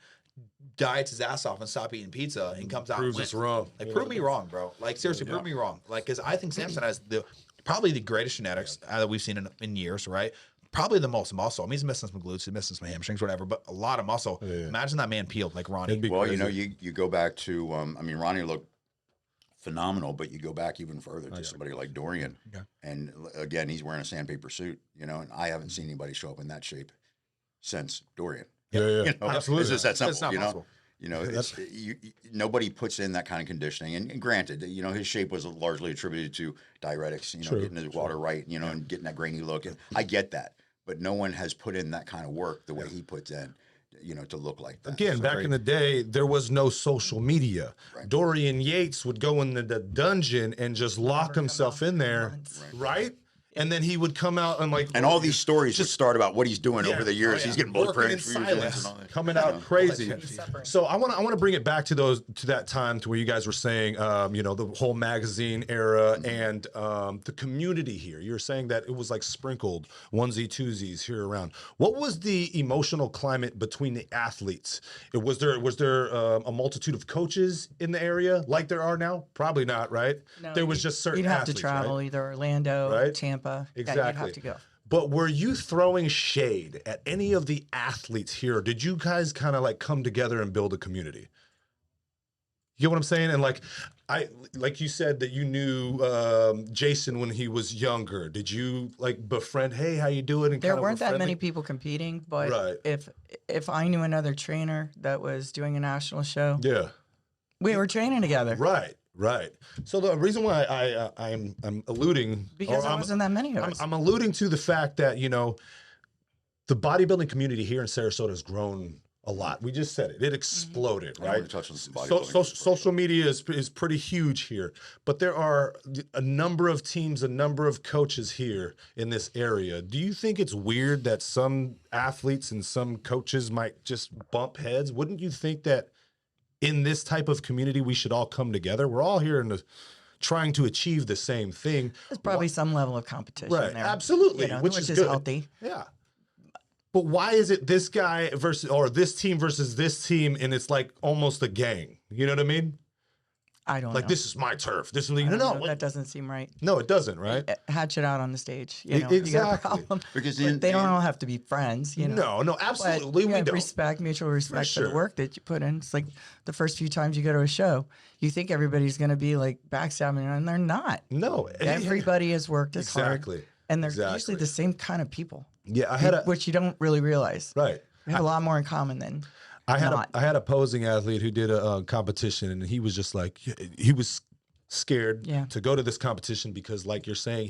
[SPEAKER 2] diets his ass off and stop eating pizza and comes out
[SPEAKER 4] proves
[SPEAKER 2] and
[SPEAKER 4] us wrong.
[SPEAKER 2] Like, prove me wrong, bro. Like, seriously, prove me wrong. Like, because I think Samson has the probably the greatest genetics that we've seen in years, right? Probably the most muscle. I mean, he's missing some glutes, he's missing some hamstrings, whatever, but a lot of muscle. Yeah. Imagine that man peeled like Ronnie.
[SPEAKER 1] Well, you know, you go back to, I mean, Ronnie looked phenomenal, but you go back even further to somebody like Dorian. Okay. And again, he's wearing a sandpaper suit, you know, and I haven't seen anybody show up in that shape since Dorian.
[SPEAKER 4] Yeah.
[SPEAKER 1] You know,
[SPEAKER 2] absolutely.
[SPEAKER 1] It's just that simple,
[SPEAKER 2] it's not
[SPEAKER 1] you know?
[SPEAKER 2] possible.
[SPEAKER 1] You know, nobody puts in that kind of conditioning. And granted, you know, his shape was largely attributed to diuretics, you know, getting his water right, you know, and getting that grainy look. And I get that. But no one has put in that kind of work the way he puts in, you know, to look like that.
[SPEAKER 4] Again, back in the day, there was no social media. Right. Dorian Yates would go in the dungeon and just lock himself in there, right? And then he would come out and like,
[SPEAKER 1] and all these stories just start about what he's doing over the years. He's getting blood pressure
[SPEAKER 4] transfusions, coming out crazy. So I want to bring it back to that time to where you guys were saying, you know, the whole magazine era and the community here. You're saying that it was like sprinkled onesie twosies here around. What was the emotional climate between the athletes? Was there a multitude of coaches in the area like there are now? Probably not, right? No, there was just certain.
[SPEAKER 3] You'd have
[SPEAKER 4] athletes,
[SPEAKER 3] to travel either Orlando, Tampa.
[SPEAKER 4] Exactly.
[SPEAKER 3] Yeah, you'd have to go.
[SPEAKER 4] But were you throwing shade at any of the athletes here? Or did you guys kind of like come together and build a community? You get what I'm saying? And like you said that you knew Jason when he was younger. Did you like befriend? Hey, how you doing? And
[SPEAKER 3] there weren't that many people competing, but if I knew another trainer that was doing a national show, we were training together.
[SPEAKER 4] Right. So the reason why I'm alluding
[SPEAKER 3] because there wasn't that many of us.
[SPEAKER 4] I'm alluding to the fact that, you know, the bodybuilding community here in Sarasota has grown a lot. We just said it. It exploded, right? Social media is pretty huge here. But there are a number of teams, a number of coaches here in this area. Do you think it's weird that some athletes and some coaches might just bump heads? Wouldn't you think that in this type of community, we should all come together? We're all here trying to achieve the same thing.
[SPEAKER 3] There's probably some level of competition there.
[SPEAKER 4] Absolutely,
[SPEAKER 3] you know,
[SPEAKER 4] which is good.
[SPEAKER 3] Healthy.
[SPEAKER 4] Yeah. But why is it this guy or this team versus this team, and it's like almost a gang? You know what I mean?
[SPEAKER 3] I don't know.
[SPEAKER 4] Like, this is my turf. This is
[SPEAKER 3] that doesn't seem right.
[SPEAKER 4] No, it doesn't, right?
[SPEAKER 3] Hatch it out on the stage. You know,
[SPEAKER 4] exactly.
[SPEAKER 3] You got a problem.
[SPEAKER 1] Because
[SPEAKER 3] they don't all have to be friends. You know?
[SPEAKER 4] No, absolutely. We don't.
[SPEAKER 3] Mutual respect for the work that you put in. It's like the first few times you go to a show, you think everybody's going to be like backstabbing, and they're not.
[SPEAKER 4] No,
[SPEAKER 3] everybody has worked as hard, and they're usually the same kind of people.
[SPEAKER 4] Yeah,
[SPEAKER 3] which you don't really realize.
[SPEAKER 4] Right,
[SPEAKER 3] we have a lot more in common than.
[SPEAKER 4] I had a posing athlete who did a competition, and he was just like, he was scared to go to this competition because, like you're saying,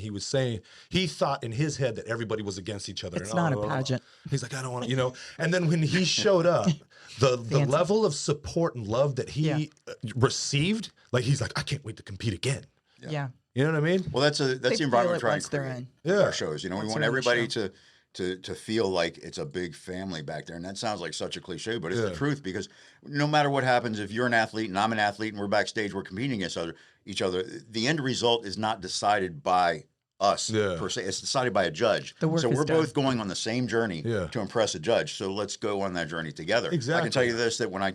[SPEAKER 4] he thought in his head that everybody was against each other.
[SPEAKER 3] It's not a pageant.
[SPEAKER 4] He's like, I don't want to, you know. And then when he showed up, the level of support and love that he received, like, he's like, I can't wait to compete again.
[SPEAKER 3] Yeah.
[SPEAKER 4] You know what I mean?
[SPEAKER 1] Well, that's the environment we're trying to create with our shows. You know, we want everybody to feel like it's a big family back there. And that sounds like such a cliche, but it's the truth, because no matter what happens, if you're an athlete and I'm an athlete and we're backstage, we're competing against each other, the end result is not decided by us per se. It's decided by a judge. So we're both going on the same journey to impress a judge. So let's go on that journey together.
[SPEAKER 4] Exactly.
[SPEAKER 1] I can tell you this, that when I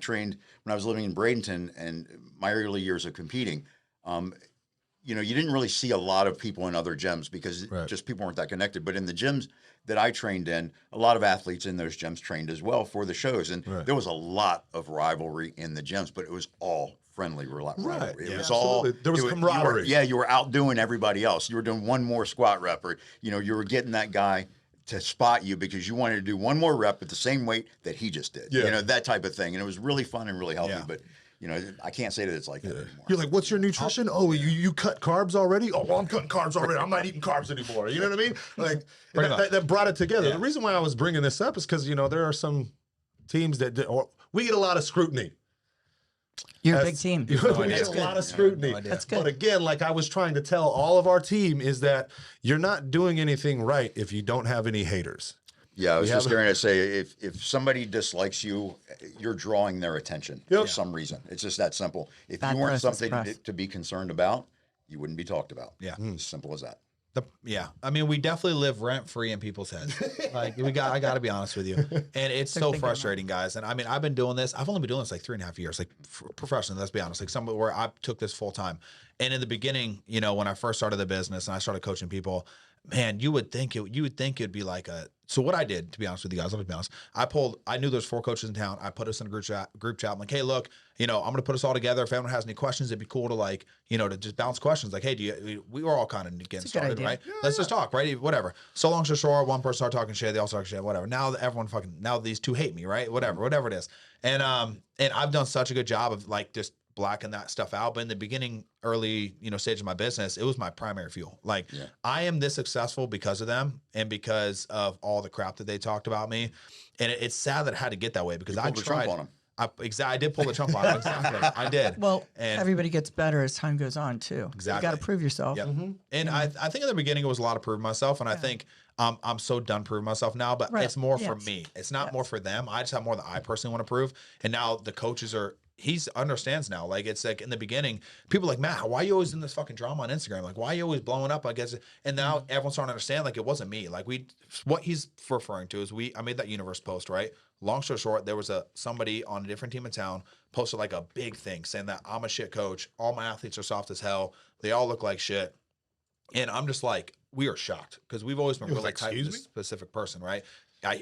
[SPEAKER 1] was living in Bradenton and my early years of competing, you know, you didn't really see a lot of people in other gyms because just people weren't that connected. But in the gyms that I trained in, a lot of athletes in those gyms trained as well for the shows. And there was a lot of rivalry in the gyms, but it was all friendly rivalry. It was all,
[SPEAKER 4] there was camaraderie.
[SPEAKER 1] You were outdoing everybody else. You were doing one more squat rep, or, you know, you were getting that guy to spot you because you wanted to do one more rep at the same weight that he just did. You know, that type of thing. And it was really fun and really healthy. But you know, I can't say that it's like that anymore.
[SPEAKER 4] You're like, what's your nutrition? Oh, you cut carbs already? Oh, well, I'm cutting carbs already. I'm not eating carbs anymore. You know what I mean? Like, that brought it together. The reason why I was bringing this up is because, you know, there are some teams we get a lot of scrutiny.
[SPEAKER 3] You're a big team.
[SPEAKER 4] We get a lot of scrutiny.
[SPEAKER 3] That's good.
[SPEAKER 4] But again, like I was trying to tell all of our team, is that you're not doing anything right if you don't have any haters.
[SPEAKER 1] Yeah, I was just going to say, if somebody dislikes you, you're drawing their attention for some reason. It's just that simple. If you weren't something to be concerned about, you wouldn't be talked about.
[SPEAKER 2] Yeah.
[SPEAKER 1] As simple as that.
[SPEAKER 2] I mean, we definitely live rent free in people's heads. Like I got to be honest with you, and it's so frustrating, guys. And I mean, I've been doing this. I've only been doing this like 3.5 years, like professionally. Let's be honest, like somewhere where I took this full time. And in the beginning, you know, when I first started the business and I started coaching people, man, you would think it'd be like a. So what I did, to be honest with you guys, let me be honest. I knew there's 4 coaches in town. I put us in a group chat. I'm like, hey, look, you know, I'm going to put us all together. If anyone has any questions, it'd be cool to like, you know, to just bounce questions. Like, hey, we were all kind of getting started, right? Yeah, let's just talk, right? Whatever. So long, so short. One person started talking shit. They all started shit. Whatever. Now now these 2 hate me, right? Whatever it is. And I've done such a good job of like just blacking that stuff out. But in the beginning, early, you know, stage of my business, it was my primary fuel. Like I am this successful because of them and because of all the crap that they talked about me. And it's sad that it had to get that way because I tried. On them. I did pull the trump on them. Exactly. I did.
[SPEAKER 3] Well, and everybody gets better as time goes on too.
[SPEAKER 2] Exactly.
[SPEAKER 3] You got to prove yourself.
[SPEAKER 2] Yep. Mm-hmm. And I think in the beginning it was a lot of proving myself. And I think I'm so done proving myself now, but it's more for me. It's not more for them. I just have more that I personally want to prove. And now the coaches he understands now. Like it's like in the beginning, people are like, Matt, why are you always in this fucking drama on Instagram? Like, why are you always blowing up? I guess. And now everyone's starting to understand. Like, it wasn't me. Like what he's referring to is I made that universe post, right? Long story short, there was somebody on a different team in town posted like a big thing saying that I'm a shit coach. All my athletes are soft as hell. They all look like shit. And I'm just like, we are shocked because we've always been really tight with this specific person, right?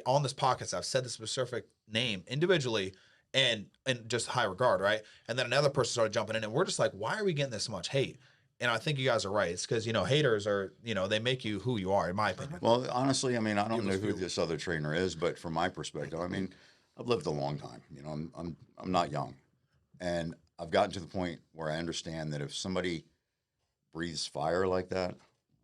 [SPEAKER 2] On this podcast, I've said the specific name individually. And just high regard, right? And then another person started jumping in, and we're just like, why are we getting this much hate? And I think you guys are right. It's because, you know, haters are, you know, they make you who you are, in my opinion.
[SPEAKER 1] Well, honestly, I mean, I don't know who this other trainer is, but from my perspective, I mean, I've lived a long time. You know, I'm not young, and I've gotten to the point where I understand that if somebody breathes fire like that,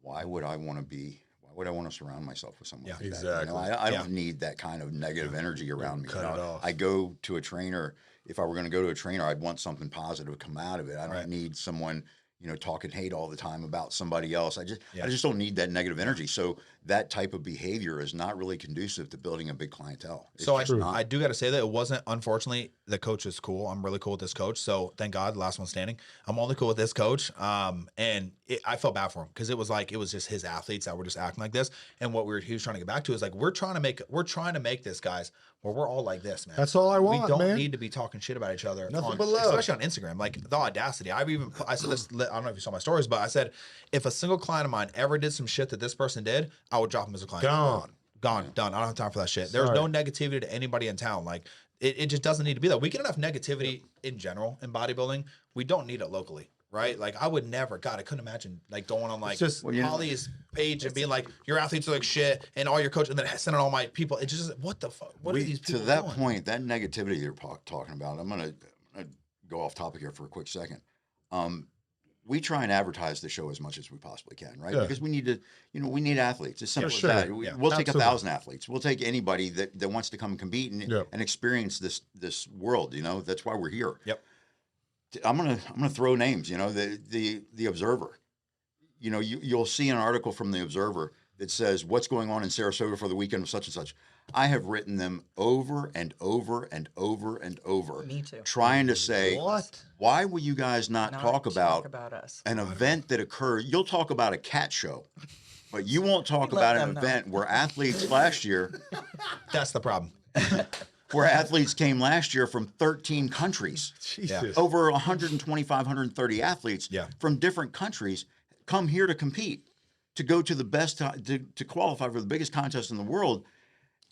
[SPEAKER 1] why would I want to surround myself with someone like
[SPEAKER 4] exactly.
[SPEAKER 1] that? You know, I don't need that kind of negative energy around me.
[SPEAKER 4] Cut it off.
[SPEAKER 1] I go to a trainer. If I were going to go to a trainer, I'd want something positive to come out of it. I don't need someone, you know, talking hate all the time about somebody else. I just don't need that negative energy. So that type of behavior is not really conducive to building a big clientele.
[SPEAKER 2] So I do got to say that it wasn't, unfortunately, the coach is cool. I'm really cool with this coach. So thank God, the last one standing. I'm only cool with this coach. And I felt bad for him because it was just his athletes that were just acting like this. And what he was trying to get back to is like, we're trying to make this, guys, where we're all like this, man.
[SPEAKER 4] That's all I want,
[SPEAKER 2] We don't need to be talking shit about each other.
[SPEAKER 4] Nothing but love.
[SPEAKER 2] Especially on Instagram. Like the audacity. I said this, I don't know if you saw my stories, but I said, if a single client of mine ever did some shit that this person did, I would drop him as a client. Gone, done. I don't have time for that shit. There's no negativity to anybody in town. Like it just doesn't need to be that. We get enough negativity in general in bodybuilding. We don't need it locally, right? Like I would never, God, I couldn't imagine like going on like Holly's page and being like, your athletes are like shit and all your coaches, and then sending all my people. It's just, what the fuck? What are these people
[SPEAKER 1] to that
[SPEAKER 2] doing?
[SPEAKER 1] point, that negativity you're talking about, I'm gonna go off topic here for a quick second. We try and advertise the show as much as we possibly can, right? Because we need to, you know, we need athletes. It's simple as that. We'll take 1,000 athletes. We'll take anybody that wants to come and compete and experience this world. You know, that's why we're here.
[SPEAKER 2] Yep.
[SPEAKER 1] I'm gonna throw names. You know, the Observer. You know, you'll see an article from the Observer that says what's going on in Sarasota for the weekend of such and such. I have written them over and over and over and over.
[SPEAKER 3] Me too.
[SPEAKER 1] Trying to say, why will you guys not talk about
[SPEAKER 3] us?
[SPEAKER 1] An event that occurred? You'll talk about a cat show, but you won't talk about an event where athletes last year.
[SPEAKER 2] That's the problem.
[SPEAKER 1] Where athletes came last year from 13 countries.
[SPEAKER 4] Jesus.
[SPEAKER 1] Over 125, 130 athletes from different countries come here to compete, to go to the best, to qualify for the biggest contest in the world.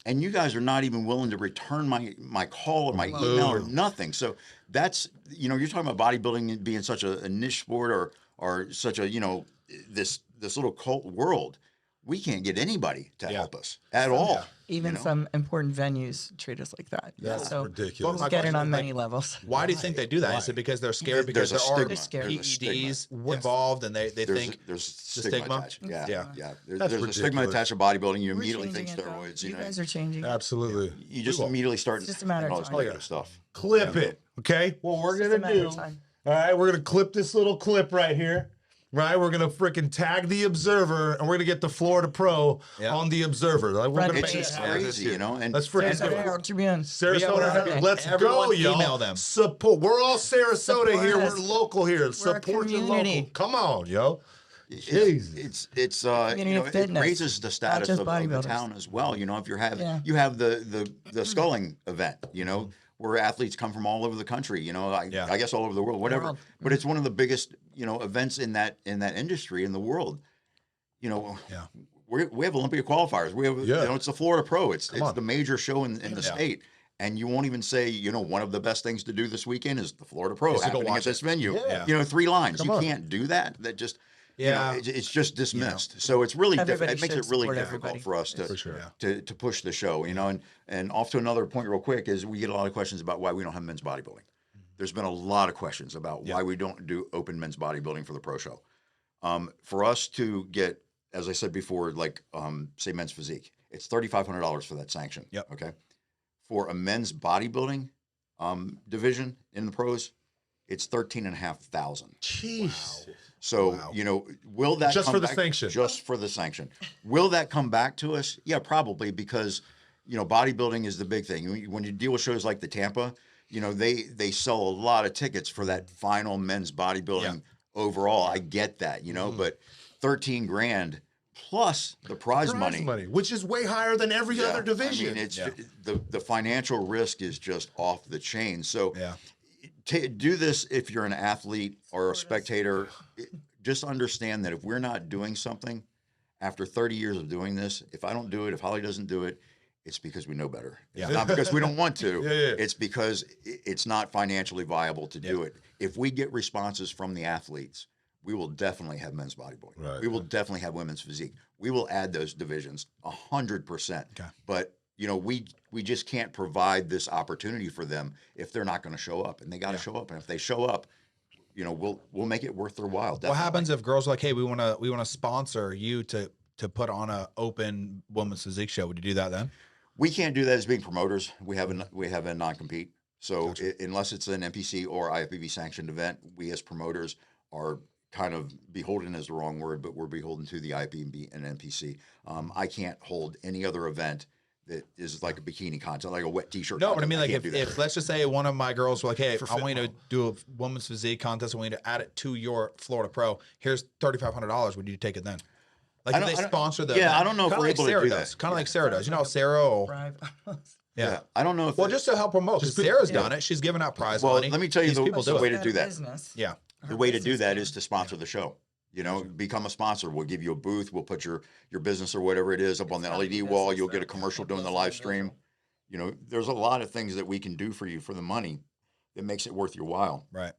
[SPEAKER 1] And you guys are not even willing to return my call or my email or nothing. So that's, you know, you're talking about bodybuilding being such a niche sport or such a, you know, this little cult world. We can't get anybody to help us at all.
[SPEAKER 3] Even some important venues treat us like that.
[SPEAKER 4] That's
[SPEAKER 3] so
[SPEAKER 4] ridiculous.
[SPEAKER 3] It's getting on many levels.
[SPEAKER 2] Why do you think they do that? Is it because they're scared? Because there are
[SPEAKER 1] PEDs
[SPEAKER 2] involved, and they think
[SPEAKER 1] there's stigma attached. Yeah.
[SPEAKER 4] That's
[SPEAKER 1] there's a stigma attached to bodybuilding. You immediately think steroids.
[SPEAKER 3] You guys are changing.
[SPEAKER 4] Absolutely.
[SPEAKER 1] You just immediately start.
[SPEAKER 3] It's just a matter of time.
[SPEAKER 1] Stuff.
[SPEAKER 4] Clip it. Okay. What we're gonna do. All right, we're gonna clip this little clip right here. Right, we're gonna freaking tag the Observer, and we're gonna get the Florida Pro on the Observer. Like, we're gonna
[SPEAKER 1] it's just crazy, you know. And
[SPEAKER 4] let's freaking
[SPEAKER 3] Sarasota.
[SPEAKER 4] Let's go, y'all.
[SPEAKER 2] Email them.
[SPEAKER 4] Support. We're all Sarasota here. We're local here.
[SPEAKER 3] We're
[SPEAKER 4] Support your local. Come on, yo. Jesus.
[SPEAKER 1] It's
[SPEAKER 3] Community of
[SPEAKER 1] it
[SPEAKER 3] fitness,
[SPEAKER 1] raises the status
[SPEAKER 3] just
[SPEAKER 1] of the
[SPEAKER 3] bodybuilders.
[SPEAKER 1] town as well. You know, if you have the sculling event, you know, where athletes come from all over the country, you know, I guess all over the world, whatever. But it's one of the biggest, you know, events in that industry in the world. You know, we have Olympia qualifiers. We have, you know, it's the Florida Pro. It's the major show in the state. And you won't even say, you know, one of the best things to do this weekend is the Florida Pro happening at this venue. You know, 3 lines. You can't do that. That just, you know, it's just dismissed. So it's really it makes it really difficult for us to push the show. You know, and off to another point real quick is we get a lot of questions about why we don't have men's bodybuilding. There's been a lot of questions about why we don't do open men's bodybuilding for the pro show. For us to get, as I said before, like say men's physique, it's $3,500 for that sanction. Okay. For a men's bodybuilding division in the pros, it's $13,500.
[SPEAKER 4] Jeez.
[SPEAKER 1] So you know, will that
[SPEAKER 4] just
[SPEAKER 1] come
[SPEAKER 4] for the
[SPEAKER 1] back,
[SPEAKER 4] sanction?
[SPEAKER 1] Just for the sanction. Will that come back to us? Yeah, probably, because you know bodybuilding is the big thing. When you deal with shows like the Tampa, you know they sell a lot of tickets for that final men's bodybuilding overall. I get that, you know, but $13,000 plus the prize money,
[SPEAKER 4] which is way higher than every other division.
[SPEAKER 1] I mean, it's the financial risk is just off the chain. So do this if you're an athlete or a spectator. Just understand that if we're not doing something after 30 years of doing this, if I don't do it, if Holly doesn't do it, it's because we know better. It's not because we don't want to. It's because it's not financially viable to do it. If we get responses from the athletes, we will definitely have men's bodybuilding. We will definitely have women's physique. We will add those divisions 100%. But you know, we just can't provide this opportunity for them if they're not going to show up, and they got to show up. And if they show up, you know, we'll make it worth their while. Definitely.
[SPEAKER 2] What happens if girls are like, hey, we want to sponsor you to put on a open women's physique show? Would you do that then?
[SPEAKER 1] We can't do that as being promoters. We have a non-compete. So unless it's an NPC or IFBB sanctioned event, we as promoters are kind of beholden is the wrong word, but we're beholden to the IFBB and NPC. I can't hold any other event that is like a bikini contest, like a wet t-shirt.
[SPEAKER 2] No, but I mean, like if let's just say one of my girls were like, hey, I want you to do a women's physique contest. I want you to add it to your Florida Pro. Here's $3,500. Would you take it then? Like if they sponsor the
[SPEAKER 1] I don't know if we're able to do that.
[SPEAKER 2] Kind of like Sarah does. You know, Sarah.
[SPEAKER 1] I don't know if
[SPEAKER 2] just to help promote, because Sarah's done it. She's given out prize money.
[SPEAKER 1] Let me tell you the way to do that. The way to do that is to sponsor the show. You know, become a sponsor. We'll give you a booth. We'll put your business or whatever it is up on the LED wall. You'll get a commercial during the live stream. You know, there's a lot of things that we can do for you for the money that makes it worth your while.
[SPEAKER 2] Right.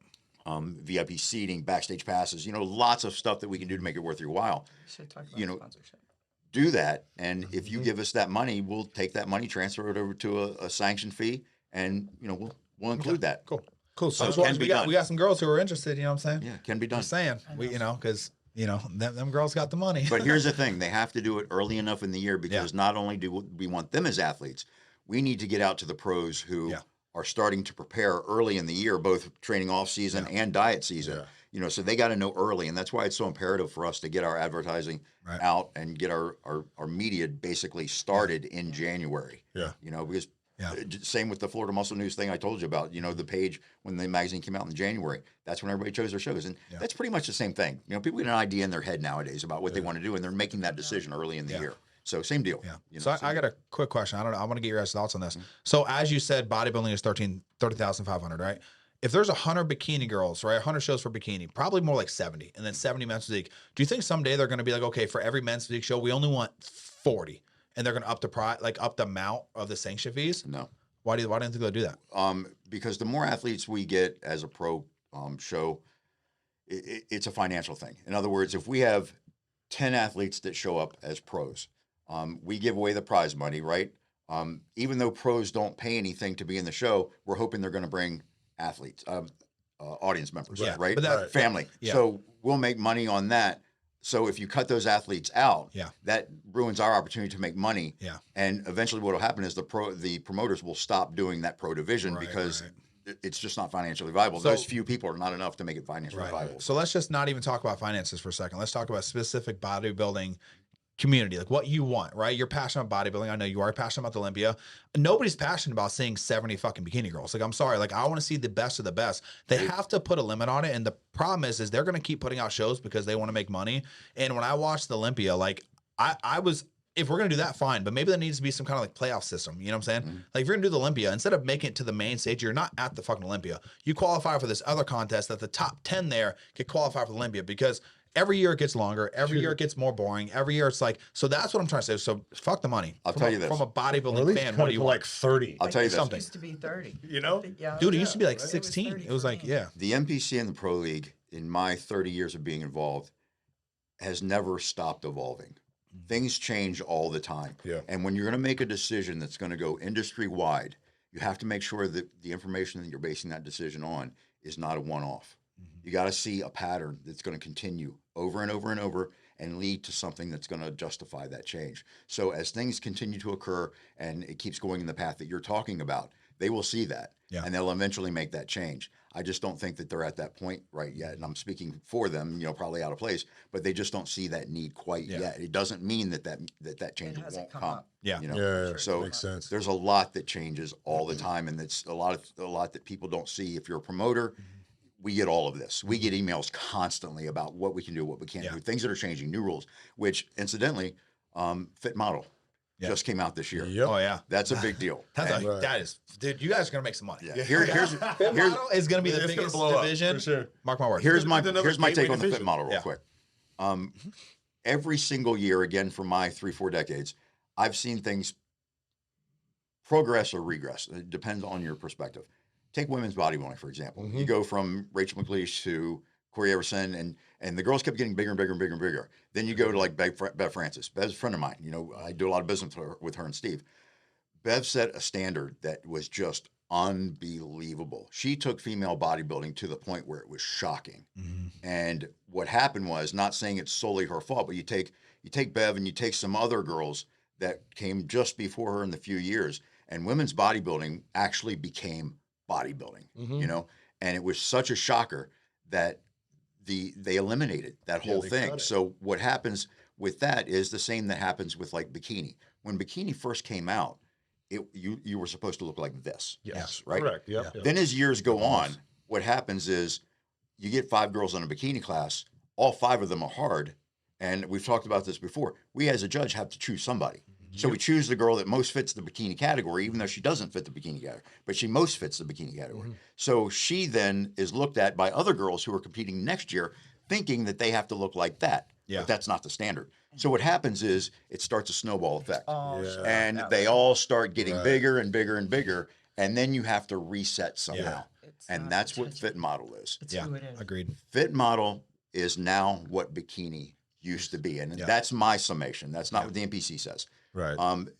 [SPEAKER 1] VIP seating, backstage passes. You know, lots of stuff that we can do to make it worth your while. You know, do that, and if you give us that money, we'll take that money, transfer it over to a sanction fee, and you know we'll include that.
[SPEAKER 2] Cool. So we got some girls who are interested. You know what I'm saying?
[SPEAKER 1] Yeah, can be done.
[SPEAKER 2] Just saying, because them girls got the money.
[SPEAKER 1] But here's the thing: they have to do it early enough in the year, because not only do we want them as athletes, we need to get out to the pros who are starting to prepare early in the year, both training off season and diet season. You know, so they got to know early, and that's why it's so imperative for us to get our advertising out and get our media basically started in January. You know, because same with the Florida Muscle News thing I told you about. You know, the page when the magazine came out in January, that's when everybody chose their shows, and that's pretty much the same thing. You know, people get an idea in their head nowadays about what they want to do, and they're making that decision early in the year. So same deal. You know,
[SPEAKER 2] so I got a quick question. I want to get your guys' thoughts on this. So as you said, bodybuilding is $30,500, right? If there's 100 bikini girls, right, 100 shows for bikini, probably more like 70, and then 70 men's physique. Do you think someday they're going to be like, okay, for every men's physique show, we only want 40, and they're going to up the amount of the sanction fees?
[SPEAKER 1] No.
[SPEAKER 2] Why do you think they'll do that?
[SPEAKER 1] Because the more athletes we get as a pro show, it's a financial thing. In other words, if we have 10 athletes that show up as pros, we give away the prize money, right? Even though pros don't pay anything to be in the show, we're hoping they're going to bring athletes, audience members, right?
[SPEAKER 2] But
[SPEAKER 1] family. So we'll make money on that. So if you cut those athletes out, that ruins our opportunity to make money. And eventually what will happen is the promoters will stop doing that pro division because it's just not financially viable. So, those few people are not enough to make it financially viable.
[SPEAKER 2] So let's just not even talk about finances for a second. Let's talk about specific bodybuilding community, like what you want, right? You're passionate about bodybuilding. I know you are passionate about the Olympia. Nobody's passionate about seeing 70 fucking bikini girls. Like, I'm sorry. Like, I want to see the best of the best. They have to put a limit on it. And the problem is they're going to keep putting out shows because they want to make money. And when I watched the Olympia, like I was, if we're going to do that, fine. But maybe there needs to be some kind of like playoff system. You know what I'm saying? Like, if you're going to do the Olympia, instead of making it to the main stage, you're not at the fucking Olympia. You qualify for this other contest that the top 10 there could qualify for the Olympia, because every year it gets longer. Every year it gets more boring. Every year it's like, so that's what I'm trying to say. So fuck the money.
[SPEAKER 1] I'll tell you this.
[SPEAKER 2] From a bodybuilding fan, what do you want?
[SPEAKER 4] like 30?
[SPEAKER 1] I'll tell you this.
[SPEAKER 2] something.
[SPEAKER 3] It used to be 30.
[SPEAKER 4] You know?
[SPEAKER 3] Yeah,
[SPEAKER 2] Dude, it used to be like
[SPEAKER 3] right?
[SPEAKER 2] 16.
[SPEAKER 3] It
[SPEAKER 2] It
[SPEAKER 3] was
[SPEAKER 2] was
[SPEAKER 3] 30
[SPEAKER 2] like,
[SPEAKER 3] for me.
[SPEAKER 2] yeah.
[SPEAKER 1] The NPC and the Pro League, in my 30 years of being involved, has never stopped evolving. Things change all the time.
[SPEAKER 4] Yeah.
[SPEAKER 1] And when you're going to make a decision that's going to go industry wide, you have to make sure that the information that you're basing that decision on is not a one-off. You got to see a pattern that's going to continue over and over and over and lead to something that's going to justify that change. So as things continue to occur and it keeps going in the path that you're talking about, they will see that, and they'll eventually make that change. I just don't think that they're at that point right yet, and I'm speaking for them, probably out of place, but they just don't see that need quite yet. It doesn't mean that change won't come.
[SPEAKER 2] Yeah.
[SPEAKER 1] So
[SPEAKER 4] makes sense.
[SPEAKER 1] there's a lot that changes all the time, and it's a lot that people don't see. If you're a promoter, we get all of this. We get emails constantly about what we can do, what we can't do, things that are changing, new rules, which incidentally, Fit Model just came out this year.
[SPEAKER 4] Yep.
[SPEAKER 2] Oh, yeah.
[SPEAKER 1] That's a big deal.
[SPEAKER 2] That is, dude, you guys are going to make some money.
[SPEAKER 1] Yeah. Here's
[SPEAKER 2] Model is going to be the
[SPEAKER 4] It's gonna
[SPEAKER 2] biggest
[SPEAKER 4] blow up,
[SPEAKER 2] division.
[SPEAKER 4] for sure.
[SPEAKER 2] Mark my words.
[SPEAKER 1] here's my
[SPEAKER 4] another
[SPEAKER 1] take on
[SPEAKER 4] gateway
[SPEAKER 1] the Fit
[SPEAKER 4] division.
[SPEAKER 1] Model real quick. Every single year, again, for my 3-4 decades, I've seen things progress or regress. It depends on your perspective. Take women's bodybuilding, for example. You go from Rachel McLeish to Corey Everson, and the girls kept getting bigger and bigger and bigger and bigger. Then you go to like Bev Francis. Bev's a friend of mine. I do a lot of business with her and Steve. Bev set a standard that was just unbelievable. She took female bodybuilding to the point where it was shocking. And what happened was, not saying it's solely her fault, but you take Bev and you take some other girls that came just before her in the few years, and women's bodybuilding actually became bodybuilding, and it was such a shocker that they eliminated that whole thing. So what happens with that is the same that happens with like bikini. When bikini first came out, you were supposed to look like this.
[SPEAKER 4] Yes.
[SPEAKER 1] Right.
[SPEAKER 4] Correct. Yep.
[SPEAKER 1] Then as years go on, what happens is you get 5 girls in a bikini class, all 5 of them are hard. And we've talked about this before. We as a judge have to choose somebody. So we choose the girl that most fits the bikini category, even though she doesn't fit the bikini category, but she most fits the bikini category. So she then is looked at by other girls who are competing next year, thinking that they have to look like that. But that's not the standard. So what happens is it starts a snowball effect. And they all start getting bigger and bigger and bigger. And then you have to reset somehow. And that's what Fit Model is.
[SPEAKER 3] It's who it is.
[SPEAKER 2] Agreed.
[SPEAKER 1] Fit Model is now what bikini used to be. And that's my summation. That's not what the NPC says.
[SPEAKER 4] Right.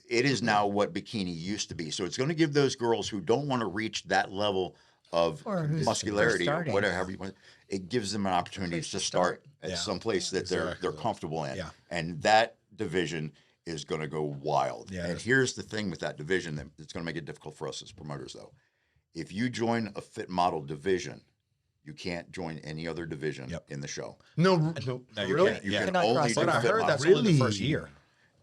[SPEAKER 1] It is now what bikini used to be. So it's going to give those girls who don't want to reach that level of muscularity or whatever you want, it gives them an opportunity to start at some place that they're comfortable in. And that division is going to go wild. And here's the thing with that division that's going to make it difficult for us as promoters, though. If you join a Fit Model division, you can't join any other division in the show.
[SPEAKER 4] No,
[SPEAKER 2] really?
[SPEAKER 1] You can only do
[SPEAKER 2] But I
[SPEAKER 1] Fit
[SPEAKER 2] heard
[SPEAKER 1] Model.
[SPEAKER 2] that's only the first year.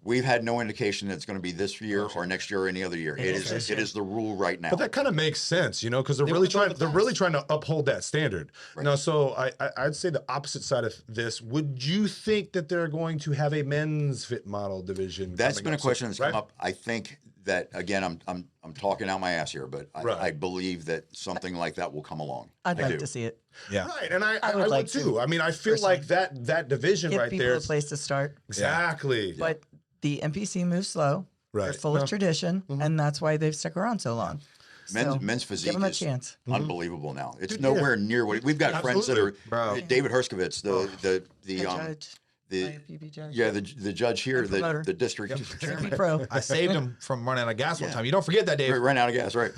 [SPEAKER 1] We've had no indication that it's going to be this year or next year or any other year. It is the rule right now.
[SPEAKER 4] But that kind of makes sense, because they're really trying to uphold that standard. Now, so I'd say the opposite side of this. Would you think that they're going to have a men's Fit Model division?
[SPEAKER 1] That's been a question that's come up. I think that, again, I'm talking out my ass here, but I believe that something like that will come along.
[SPEAKER 3] I'd like to see it.
[SPEAKER 2] Yeah.
[SPEAKER 4] Right, and I would like too. I mean, I feel like that division
[SPEAKER 3] Give
[SPEAKER 4] right
[SPEAKER 3] people
[SPEAKER 4] there.
[SPEAKER 3] a place to start.
[SPEAKER 4] Exactly.
[SPEAKER 3] But the NPC moves slow. They're
[SPEAKER 4] Right.
[SPEAKER 3] full of tradition, and that's why they've stuck around so long. So
[SPEAKER 1] Men's physique
[SPEAKER 3] give them a
[SPEAKER 1] is
[SPEAKER 3] chance.
[SPEAKER 1] unbelievable now. It's nowhere near what we've got. Friends that are David Herskovitz, the
[SPEAKER 3] judge.
[SPEAKER 1] the
[SPEAKER 3] IFBB judge.
[SPEAKER 1] yeah the judge here, the district.
[SPEAKER 3] CP Pro.
[SPEAKER 2] I saved him from running out of gas one time. You don't forget that, Dave.
[SPEAKER 1] Ran out of gas, right?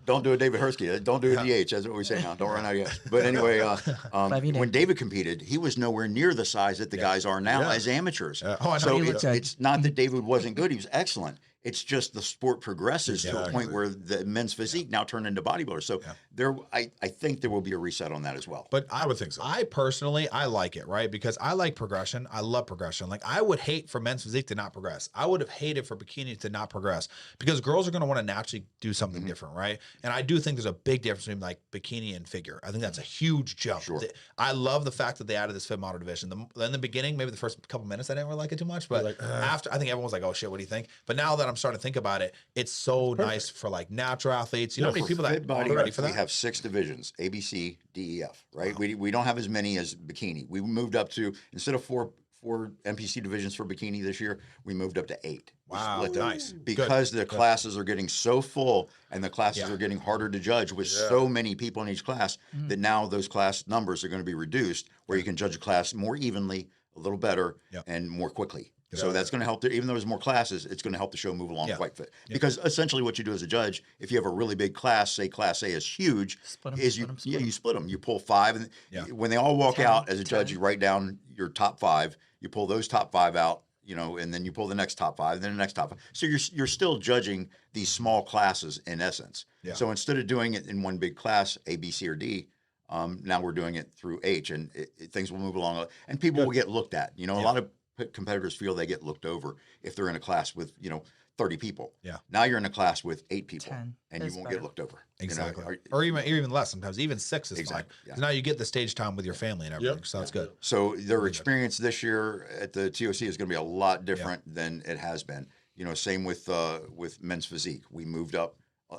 [SPEAKER 1] Don't do a David Hersky. Don't do a DH. That's what we say now. Don't run out of gas. But anyway, when David competed, he was nowhere near the size that the guys are now as amateurs.
[SPEAKER 2] I know.
[SPEAKER 1] So
[SPEAKER 3] He looked good.
[SPEAKER 1] it's not that David wasn't good. He was excellent. It's just the sport progresses to a point where the men's physique now turned into bodybuilders. So I think there will be a reset on that as well.
[SPEAKER 2] But
[SPEAKER 4] I would think so.
[SPEAKER 2] I personally, I like it, right? Because I like progression. I love progression. Like I would hate for men's physique to not progress. I would have hated for bikini to not progress because girls are going to want to naturally do something different, right? And I do think there's a big difference between like bikini and figure. I think that's a huge jump.
[SPEAKER 1] Sure.
[SPEAKER 2] I love the fact that they added this fit model division. In the beginning, maybe the first couple minutes, I didn't really like it too much, but after, I think everyone was like, "Oh shit, what do you think?" But now that I'm starting to think about it, it's so nice for like natural athletes. You know how many people that
[SPEAKER 1] body,
[SPEAKER 2] are ready for that?
[SPEAKER 1] We have 6 divisions: A, B, C, D, E, F. Right? Wow. We don't have as many as bikini. We moved up to, instead of four NPC divisions for bikini this year, we moved up to 8.
[SPEAKER 2] Wow, nice.
[SPEAKER 1] Because the classes are getting so full and the classes are getting harder to judge with so many people in each class that now those class numbers are going to be reduced, where you can judge a class more evenly, a little better, and more quickly. So that's going to help. Even though there's more classes, it's going to help the show move along quite fit. Because essentially, what you do as a judge, if you have a really big class, say Class A is huge, you split them. You pull 5, and when they all walk out as a judge, you write down your top 5. You pull those top 5 out, and then you pull the next top 5, and then the next top 5. So you're still judging these small classes in essence. Yeah. So instead of doing it in one big class, A, B, C, or D, now we're doing it through H, and things will move along, and people will get looked at. A lot of competitors feel they get looked over if they're in a class with 30 people. Yeah. Now you're in a class with 8 people,
[SPEAKER 3] 10
[SPEAKER 1] and you won't get looked over.
[SPEAKER 2] Exactly. Or even less sometimes. Even 6 is fine. Yeah. Now you get the stage time with your family and everything. So that's good.
[SPEAKER 1] So their experience this year at the TOC is going to be a lot different than it has been. Same with men's physique. We moved up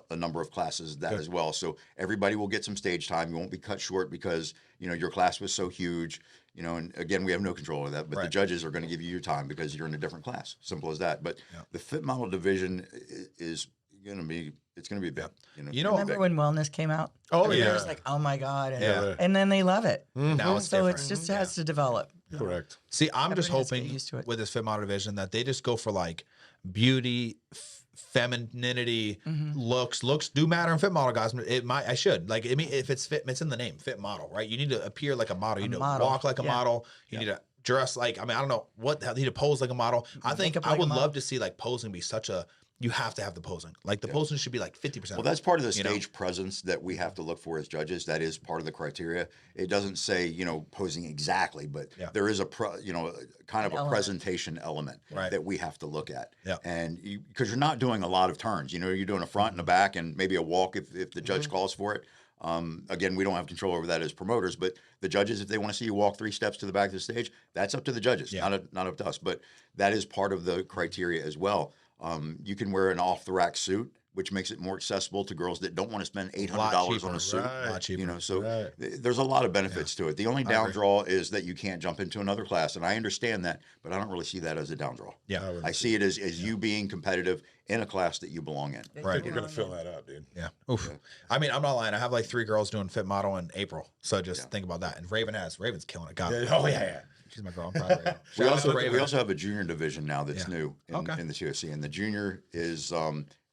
[SPEAKER 1] a number of classes as well. So everybody will get some stage time. You won't be cut short because your class was so huge. And again, we have no control of that, but the judges are going to give you your time because you're in a different class. Simple as that. But the fit model division is going to be, it's going to be big.
[SPEAKER 3] Remember when wellness came out?
[SPEAKER 2] Oh,
[SPEAKER 3] It was like, oh my God. And then they love it.
[SPEAKER 2] Now it's
[SPEAKER 3] so
[SPEAKER 2] different.
[SPEAKER 3] it just has to develop.
[SPEAKER 4] Correct.
[SPEAKER 2] See, I'm just hoping with this fit model division that they just go for like beauty, femininity, looks do matter in fit model, guys. I should like. I mean, if it's fit, it's in the name, fit model, right? You need to appear like a model. You need to walk like a model. You need to dress like. I mean, I don't know what. You need to pose like a model. I think I would love to see like posing be such a. You have to have the posing. Like the posing should be like 50%.
[SPEAKER 1] Well, that's part of the stage presence that we have to look for as judges. That is part of the criteria. It doesn't say, posing exactly, but there is a kind of a presentation element that we have to look at. Yeah. And because you're not doing a lot of turns, you're doing a front and a back and maybe a walk if the judge calls for it. Again, we don't have control over that as promoters, but the judges, if they want to see you walk 3 steps to the back of the stage, that's up to the judges, not up to us. But that is part of the criteria as well. You can wear an off-the-rack suit, which makes it more accessible to girls that don't want to spend $800 on a suit.
[SPEAKER 2] A lot cheaper.
[SPEAKER 1] So there's a lot of benefits to it. The only down draw is that you can't jump into another class, and I understand that, but I don't really see that as a down draw.
[SPEAKER 2] Yeah,
[SPEAKER 1] I see it as you being competitive in a class that you belong in.
[SPEAKER 4] Right, we're gonna fill that out, dude.
[SPEAKER 2] Yeah. Oof. I mean, I'm not lying. I have like 3 girls doing fit model in April, so just think about that. And Raven's killing it. God.
[SPEAKER 4] Yeah.
[SPEAKER 2] She's my girl. I'm proud of her.
[SPEAKER 1] We also have a junior division now that's new in the TOC, and the junior is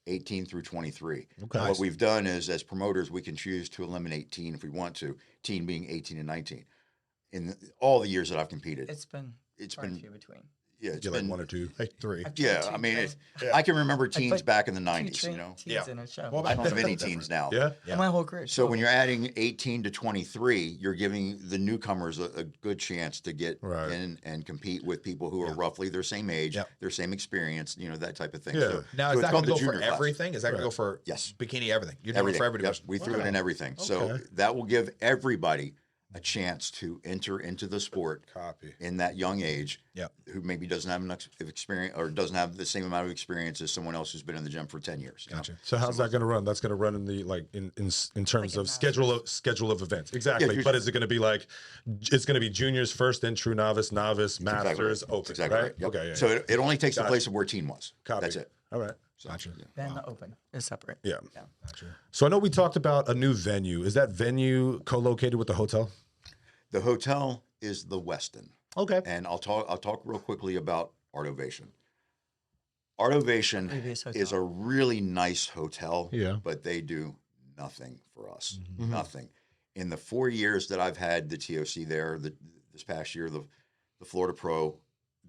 [SPEAKER 1] 18 through 23. Okay. What we've done is, as promoters, we can choose to eliminate teen if we want to, teen being 18 and 19. In all the years that I've competed,
[SPEAKER 3] it's been few between.
[SPEAKER 1] Yeah, it's
[SPEAKER 4] been like 1 or 2, like 3.
[SPEAKER 1] Yeah, I mean, I can remember teens back in the 90s.
[SPEAKER 3] Teens in a show.
[SPEAKER 1] Well, I don't have any teens now.
[SPEAKER 4] Yeah.
[SPEAKER 3] My whole career.
[SPEAKER 1] So when you're adding 18 to 23, you're giving the newcomers a good chance to get in and compete with people who are roughly their same age, their same experience, that type of thing.
[SPEAKER 4] Yeah.
[SPEAKER 1] So,
[SPEAKER 2] now, is that going to go for everything? Is that going to go for bikini, everything? You're doing it for everybody.
[SPEAKER 1] We threw it in everything. So that will give everybody a chance to enter into the sport in that young age, who maybe doesn't have enough experience or doesn't have the same amount of experience as someone else who's been in the gym for 10 years.
[SPEAKER 2] Gotcha.
[SPEAKER 4] So how's that going to run? That's going to run in the in terms of schedule of events. Exactly. But is it going to be like it's going to be juniors first, then true novice, masters, open?
[SPEAKER 1] Exactly.
[SPEAKER 4] Right?
[SPEAKER 1] Yep.
[SPEAKER 4] Okay. Yeah,
[SPEAKER 1] so it only takes the place of where teen was. That's it.
[SPEAKER 4] All right.
[SPEAKER 1] So,
[SPEAKER 2] gotcha.
[SPEAKER 3] Then the open is separate.
[SPEAKER 4] Yeah. Gotcha. So I know we talked about a new venue. Is that venue co-located with the hotel?
[SPEAKER 1] The hotel is the Westin.
[SPEAKER 4] Okay.
[SPEAKER 1] And I'll talk real quickly about Art Ovation. Art Ovation is a really nice hotel, but they do nothing for us. Mm-hmm. Nothing. In the 4 years that I've had the TOC there, this past year, the Florida Pro,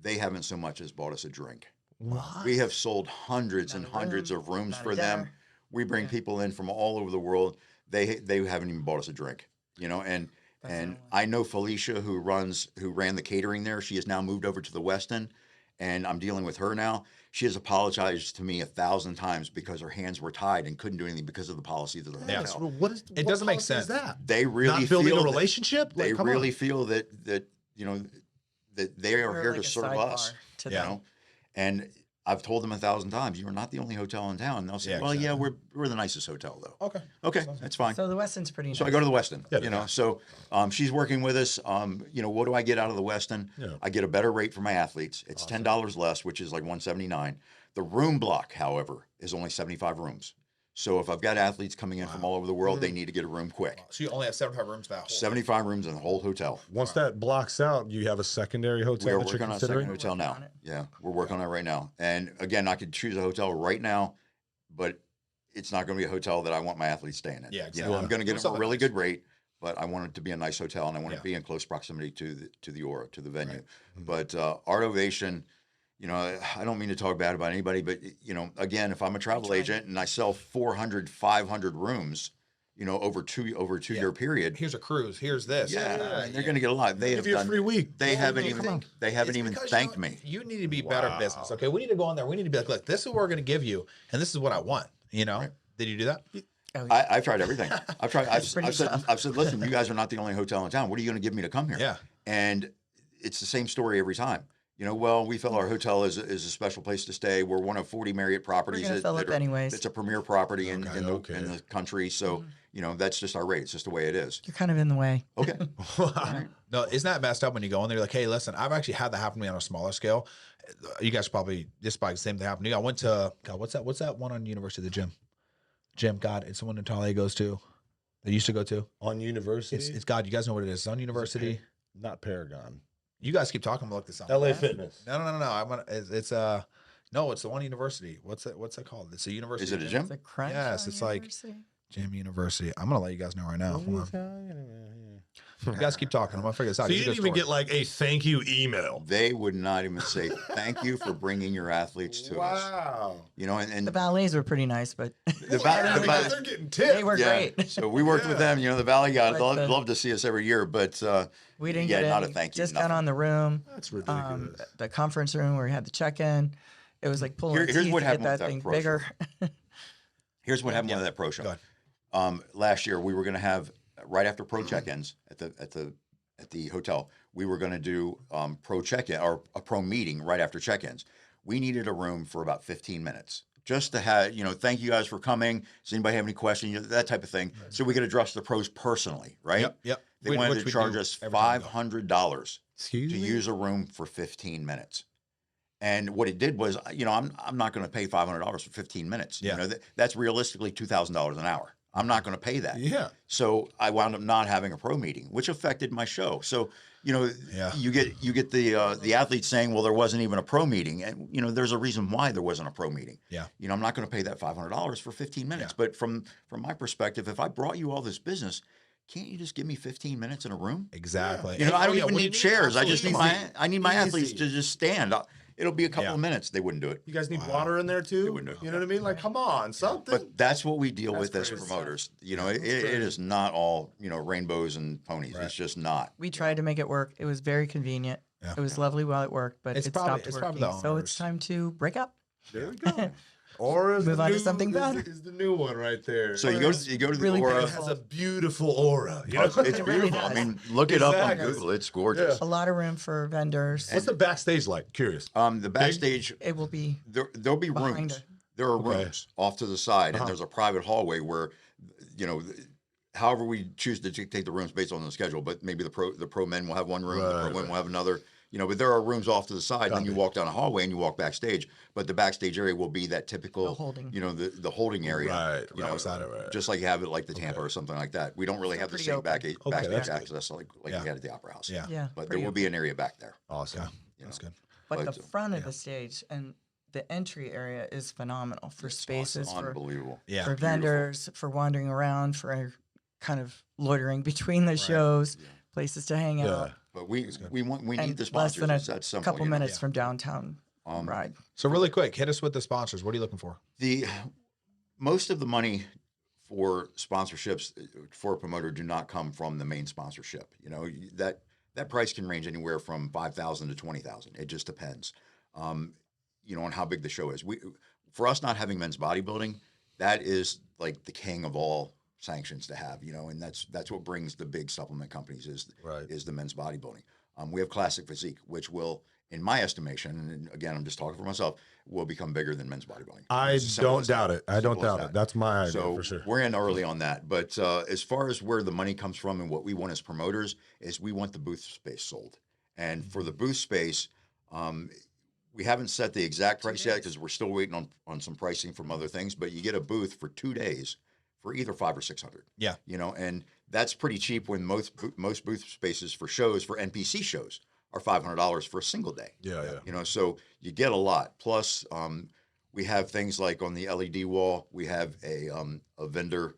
[SPEAKER 1] they haven't so much as bought us a drink. We have sold hundreds and hundreds of rooms
[SPEAKER 3] not a
[SPEAKER 1] for them.
[SPEAKER 3] dinner.
[SPEAKER 1] We bring people in from all over the world. They haven't even bought us a drink, you know. And I know Felicia, who ran the catering there. She has now moved over to the Westin, and I'm dealing with her now. She has apologized to me 1,000 times because her hands were tied and couldn't do anything because of the policies of the hotel.
[SPEAKER 2] It doesn't make sense.
[SPEAKER 1] They really
[SPEAKER 4] Not building
[SPEAKER 1] feel
[SPEAKER 4] a
[SPEAKER 1] that-
[SPEAKER 4] relationship.
[SPEAKER 1] They
[SPEAKER 4] Like, come
[SPEAKER 1] really
[SPEAKER 4] on.
[SPEAKER 1] feel that you know that they are
[SPEAKER 3] We're
[SPEAKER 1] here
[SPEAKER 3] like
[SPEAKER 1] to
[SPEAKER 3] a
[SPEAKER 1] serve
[SPEAKER 3] sidebar
[SPEAKER 1] us.
[SPEAKER 3] to
[SPEAKER 1] You
[SPEAKER 3] them.
[SPEAKER 1] know, and I've told them 1,000 times, you are not the only hotel in town. And they'll say,
[SPEAKER 2] Yeah,
[SPEAKER 1] well, yeah,
[SPEAKER 2] exactly.
[SPEAKER 1] we're the nicest hotel though.
[SPEAKER 2] Okay.
[SPEAKER 1] Okay, that's fine.
[SPEAKER 3] So the Westin's pretty nice.
[SPEAKER 1] So I go to the Westin,
[SPEAKER 4] Yeah,
[SPEAKER 1] you know.
[SPEAKER 4] yeah.
[SPEAKER 1] So she's working with us. You know, what do I get out of the Westin?
[SPEAKER 4] Yeah.
[SPEAKER 1] I get a better rate for my athletes. It's $10 less, which is like $179. The room block, however, is only 75 rooms. So if I've got athletes coming in from all over the world, they need to get a room quick.
[SPEAKER 2] So you only have 75 rooms for that whole
[SPEAKER 1] 75 rooms in the whole hotel.
[SPEAKER 4] Once that blocks out, you have a secondary
[SPEAKER 1] We
[SPEAKER 4] hotel
[SPEAKER 1] are
[SPEAKER 4] that you're
[SPEAKER 1] working on a second
[SPEAKER 4] considering.
[SPEAKER 1] hotel
[SPEAKER 3] Working
[SPEAKER 1] now.
[SPEAKER 3] on it.
[SPEAKER 1] Yeah, we're working on it right now. And again, I could choose a hotel right now, but it's not going to be a hotel that I want my athletes staying in.
[SPEAKER 2] Yeah,
[SPEAKER 1] You know,
[SPEAKER 2] exactly.
[SPEAKER 1] I'm going to get them a
[SPEAKER 2] Something
[SPEAKER 1] really
[SPEAKER 2] nice.
[SPEAKER 1] good rate, but I want it to be a nice hotel, and I want it
[SPEAKER 2] Yeah.
[SPEAKER 1] to be in close proximity to the Aura, to the venue.
[SPEAKER 2] Right.
[SPEAKER 1] But Art Ovation, you know, I don't mean to talk bad about anybody, but you know, again, if I'm a travel agent and I sell 400, 500 rooms, you know, over a 2 year period,
[SPEAKER 2] Here's a cruise. Here's this.
[SPEAKER 1] they're going to get a lot. They
[SPEAKER 4] Give
[SPEAKER 1] have
[SPEAKER 4] you a
[SPEAKER 1] done.
[SPEAKER 4] free week.
[SPEAKER 1] They haven't
[SPEAKER 2] you
[SPEAKER 1] even.
[SPEAKER 2] think?
[SPEAKER 1] They haven't
[SPEAKER 2] It's
[SPEAKER 1] even
[SPEAKER 2] because,
[SPEAKER 1] thanked
[SPEAKER 2] you know,
[SPEAKER 1] me.
[SPEAKER 2] You need to be better at business. Okay, we need to go in there. We need to be like, this is what we're going to give you, and this is what I want. You know?
[SPEAKER 1] Right.
[SPEAKER 2] Did you do that?
[SPEAKER 3] Oh, yeah.
[SPEAKER 1] I've tried everything. I've tried.
[SPEAKER 3] pretty tough.
[SPEAKER 1] I've said, listen, you guys are not the only hotel in town. What are you going to give me to come here?
[SPEAKER 2] Yeah.
[SPEAKER 1] And it's the same story every time. You know, well, we feel our hotel is a special place to stay. We're one of 40 Marriott properties.
[SPEAKER 3] gonna fill up anyways.
[SPEAKER 1] It's a premier property in
[SPEAKER 4] Okay.
[SPEAKER 1] the country. So, you know, that's just our rate. It's just the way it is.
[SPEAKER 3] You're kind of in the way.
[SPEAKER 1] Okay.
[SPEAKER 2] No, isn't that messed up when you go in there? You're like, hey, listen, I've actually had that happen to me on a smaller scale. You guys probably the same thing happened to you. I went to God, what's that one on University? The gym. God, it's the one Natalia goes to. They used to go to.
[SPEAKER 4] On University.
[SPEAKER 2] It's God. You guys know what it is. It's on University.
[SPEAKER 4] Not Paragon.
[SPEAKER 2] You guys keep talking. I'm gonna look this up.
[SPEAKER 4] LA Fitness.
[SPEAKER 2] No. I'm gonna. It's no. It's the one University. What's that called? It's a university.
[SPEAKER 1] Is it a
[SPEAKER 2] gym.
[SPEAKER 1] gym?
[SPEAKER 3] The Crunch.
[SPEAKER 2] Yes, it's like- Gym University. I'm gonna let you guys know right now. Hold on. You guys keep talking. I'm gonna figure this out.
[SPEAKER 4] So you
[SPEAKER 2] It's a
[SPEAKER 4] didn't
[SPEAKER 2] good
[SPEAKER 4] even
[SPEAKER 2] story.
[SPEAKER 4] get like a thank you email.
[SPEAKER 1] They would not even say thank you for bringing your athletes to us.
[SPEAKER 4] Wow.
[SPEAKER 1] You know, and
[SPEAKER 3] The ballets were pretty nice, but
[SPEAKER 1] the Valley.
[SPEAKER 4] They're getting
[SPEAKER 3] they
[SPEAKER 4] tipped.
[SPEAKER 3] were
[SPEAKER 1] Yeah.
[SPEAKER 3] great.
[SPEAKER 1] So we worked with them. You know, the Valley guys
[SPEAKER 3] But
[SPEAKER 1] love to see us every year, but
[SPEAKER 3] We didn't
[SPEAKER 1] yeah,
[SPEAKER 3] get
[SPEAKER 1] not
[SPEAKER 3] any.
[SPEAKER 1] a thank you.
[SPEAKER 3] Just got
[SPEAKER 1] nothing.
[SPEAKER 3] on the room.
[SPEAKER 4] That's ridiculous.
[SPEAKER 3] The conference room where we had the check-in. It was like pulling
[SPEAKER 1] Here's
[SPEAKER 3] teeth
[SPEAKER 1] what
[SPEAKER 3] to get
[SPEAKER 1] happened with
[SPEAKER 3] that
[SPEAKER 1] that
[SPEAKER 3] thing
[SPEAKER 1] pro
[SPEAKER 3] bigger.
[SPEAKER 1] Here's what happened with that pro show.
[SPEAKER 2] Go
[SPEAKER 1] Last year, we were going to have right after pro check-ins at the hotel. We were going to do pro check-in or a pro meeting right after check-ins. We needed a room for about 15 minutes just to have, you know, thank you guys for coming. Does anybody have any questions? You know, that type of thing. So we could address the pros personally, right?
[SPEAKER 2] Yep.
[SPEAKER 1] They
[SPEAKER 2] Which
[SPEAKER 1] wanted
[SPEAKER 2] we
[SPEAKER 1] to charge
[SPEAKER 2] do
[SPEAKER 1] us
[SPEAKER 2] every time we go.
[SPEAKER 1] $500
[SPEAKER 4] Excuse
[SPEAKER 1] to
[SPEAKER 4] me.
[SPEAKER 1] use a room for 15 minutes. And what it did was, you know, I'm not going to pay $500 for 15 minutes.
[SPEAKER 2] Yeah.
[SPEAKER 1] You know, that's realistically $2,000 an hour. I'm not going to pay that.
[SPEAKER 4] Yeah.
[SPEAKER 1] So I wound up not having a pro meeting, which affected my show. So, you know,
[SPEAKER 2] Yeah.
[SPEAKER 1] you get the athletes saying, well, there wasn't even a pro meeting. And, you know, there's a reason why there wasn't a pro meeting.
[SPEAKER 2] Yeah.
[SPEAKER 1] You know, I'm not going to pay that $500 for 15 minutes.
[SPEAKER 2] Yeah.
[SPEAKER 1] But from my perspective, if I brought you all this business, can't you just give me 15 minutes in a room?
[SPEAKER 2] Exactly.
[SPEAKER 1] You know, I don't
[SPEAKER 2] Yeah,
[SPEAKER 1] even
[SPEAKER 2] what do you
[SPEAKER 1] need chairs. I just need
[SPEAKER 2] Absolutely.
[SPEAKER 1] my athletes to just stand. It'll be a couple
[SPEAKER 2] Yeah.
[SPEAKER 1] of minutes. They wouldn't do it.
[SPEAKER 4] You guys need water in there too?
[SPEAKER 1] wouldn't do it.
[SPEAKER 4] You know what I mean? Like, come on, something.
[SPEAKER 1] But that's what we deal
[SPEAKER 4] That's
[SPEAKER 1] with as
[SPEAKER 4] crazy.
[SPEAKER 1] promoters. You know, it is not all, you know, rainbows and ponies.
[SPEAKER 2] Right.
[SPEAKER 1] It's just not.
[SPEAKER 3] We tried to make it work. It was very convenient.
[SPEAKER 2] Yeah.
[SPEAKER 3] It was lovely while it worked, but
[SPEAKER 2] It's
[SPEAKER 3] it
[SPEAKER 2] probably-
[SPEAKER 3] stopped
[SPEAKER 2] it's
[SPEAKER 3] working.
[SPEAKER 2] probably the
[SPEAKER 3] So
[SPEAKER 2] owners.
[SPEAKER 3] it's time to break up.
[SPEAKER 4] there we go. Aura is
[SPEAKER 3] Move
[SPEAKER 4] the
[SPEAKER 3] on to
[SPEAKER 4] new-
[SPEAKER 3] something
[SPEAKER 4] is
[SPEAKER 3] better.
[SPEAKER 4] the- Is the new one right there.
[SPEAKER 1] So you go to the
[SPEAKER 3] Really
[SPEAKER 1] Aura.
[SPEAKER 4] It
[SPEAKER 3] beautiful.
[SPEAKER 4] has a beautiful aura. You know?
[SPEAKER 1] It's beautiful. I mean, look it up on
[SPEAKER 4] Exactly.
[SPEAKER 1] Google. It's gorgeous.
[SPEAKER 3] A lot of room for vendors.
[SPEAKER 4] What's the backstage like? Curious.
[SPEAKER 1] The backstage,
[SPEAKER 3] It will be
[SPEAKER 1] there'll be
[SPEAKER 3] Behind
[SPEAKER 1] rooms.
[SPEAKER 3] it.
[SPEAKER 1] There are
[SPEAKER 4] Okay.
[SPEAKER 1] rooms off to the side, and there's a private hallway where, you know, however we choose to dictate the rooms based on the schedule. But maybe the pro men will have one room, the pro women will have another. You know, but there are rooms off to the side. Then you walk down a hallway and you walk backstage. But the backstage area will be that typical,
[SPEAKER 3] The holding.
[SPEAKER 1] you know, the holding area.
[SPEAKER 4] Right,
[SPEAKER 1] You know,
[SPEAKER 4] right.
[SPEAKER 1] just like you have it like the Tampa or something like that. We don't really have the
[SPEAKER 3] pretty
[SPEAKER 1] same
[SPEAKER 3] open.
[SPEAKER 1] backstage
[SPEAKER 4] that's good.
[SPEAKER 1] access like
[SPEAKER 2] Yeah.
[SPEAKER 1] we had at the Opera House.
[SPEAKER 2] Yeah.
[SPEAKER 3] yeah.
[SPEAKER 1] But there
[SPEAKER 3] pretty
[SPEAKER 1] will be an area back there.
[SPEAKER 4] Awesome.
[SPEAKER 2] Yeah.
[SPEAKER 1] You
[SPEAKER 2] That's
[SPEAKER 1] know.
[SPEAKER 2] good.
[SPEAKER 3] But
[SPEAKER 1] But,
[SPEAKER 3] the front of the stage and the entry area is phenomenal for spaces, for
[SPEAKER 1] Unbelievable.
[SPEAKER 2] Yeah.
[SPEAKER 3] for vendors, for wandering around, for kind of loitering between the shows, places to hang
[SPEAKER 4] Yeah.
[SPEAKER 3] out.
[SPEAKER 1] But we need
[SPEAKER 3] And
[SPEAKER 1] the
[SPEAKER 3] less
[SPEAKER 1] sponsors.
[SPEAKER 3] than
[SPEAKER 1] It's that
[SPEAKER 3] a
[SPEAKER 1] simple.
[SPEAKER 3] couple
[SPEAKER 1] you know?
[SPEAKER 3] minutes from downtown Right.
[SPEAKER 2] So really quick, hit us with the sponsors. What are you looking for?
[SPEAKER 1] Most of the money for sponsorships for a promoter do not come from the main sponsorship. You know, that price can range anywhere from $5,000 to $20,000. It just depends, you know, on how big the show is. For us not having men's bodybuilding, that is like the king of all sanctions to have, you know, and that's what brings the big supplement companies is the men's bodybuilding. We have classic physique, which will, in my estimation, and again, I'm just talking for myself, will become bigger than men's bodybuilding.
[SPEAKER 4] I don't doubt it. I don't doubt it. That's my idea
[SPEAKER 1] so
[SPEAKER 4] for sure.
[SPEAKER 1] We're in early on that. But as far as where the money comes from and what we want as promoters is we want the booth space sold. And for the booth space, we haven't set the exact price yet because we're still waiting on some pricing from other things. But you get a booth for 2 days for either $500 or $600.
[SPEAKER 2] Yeah.
[SPEAKER 1] You know, and that's pretty cheap when most booth spaces for shows, for NPC shows, are $500 for a single day.
[SPEAKER 4] Yeah.
[SPEAKER 1] You know, so you get a lot. Plus, we have things like on the LED wall, we have a vendor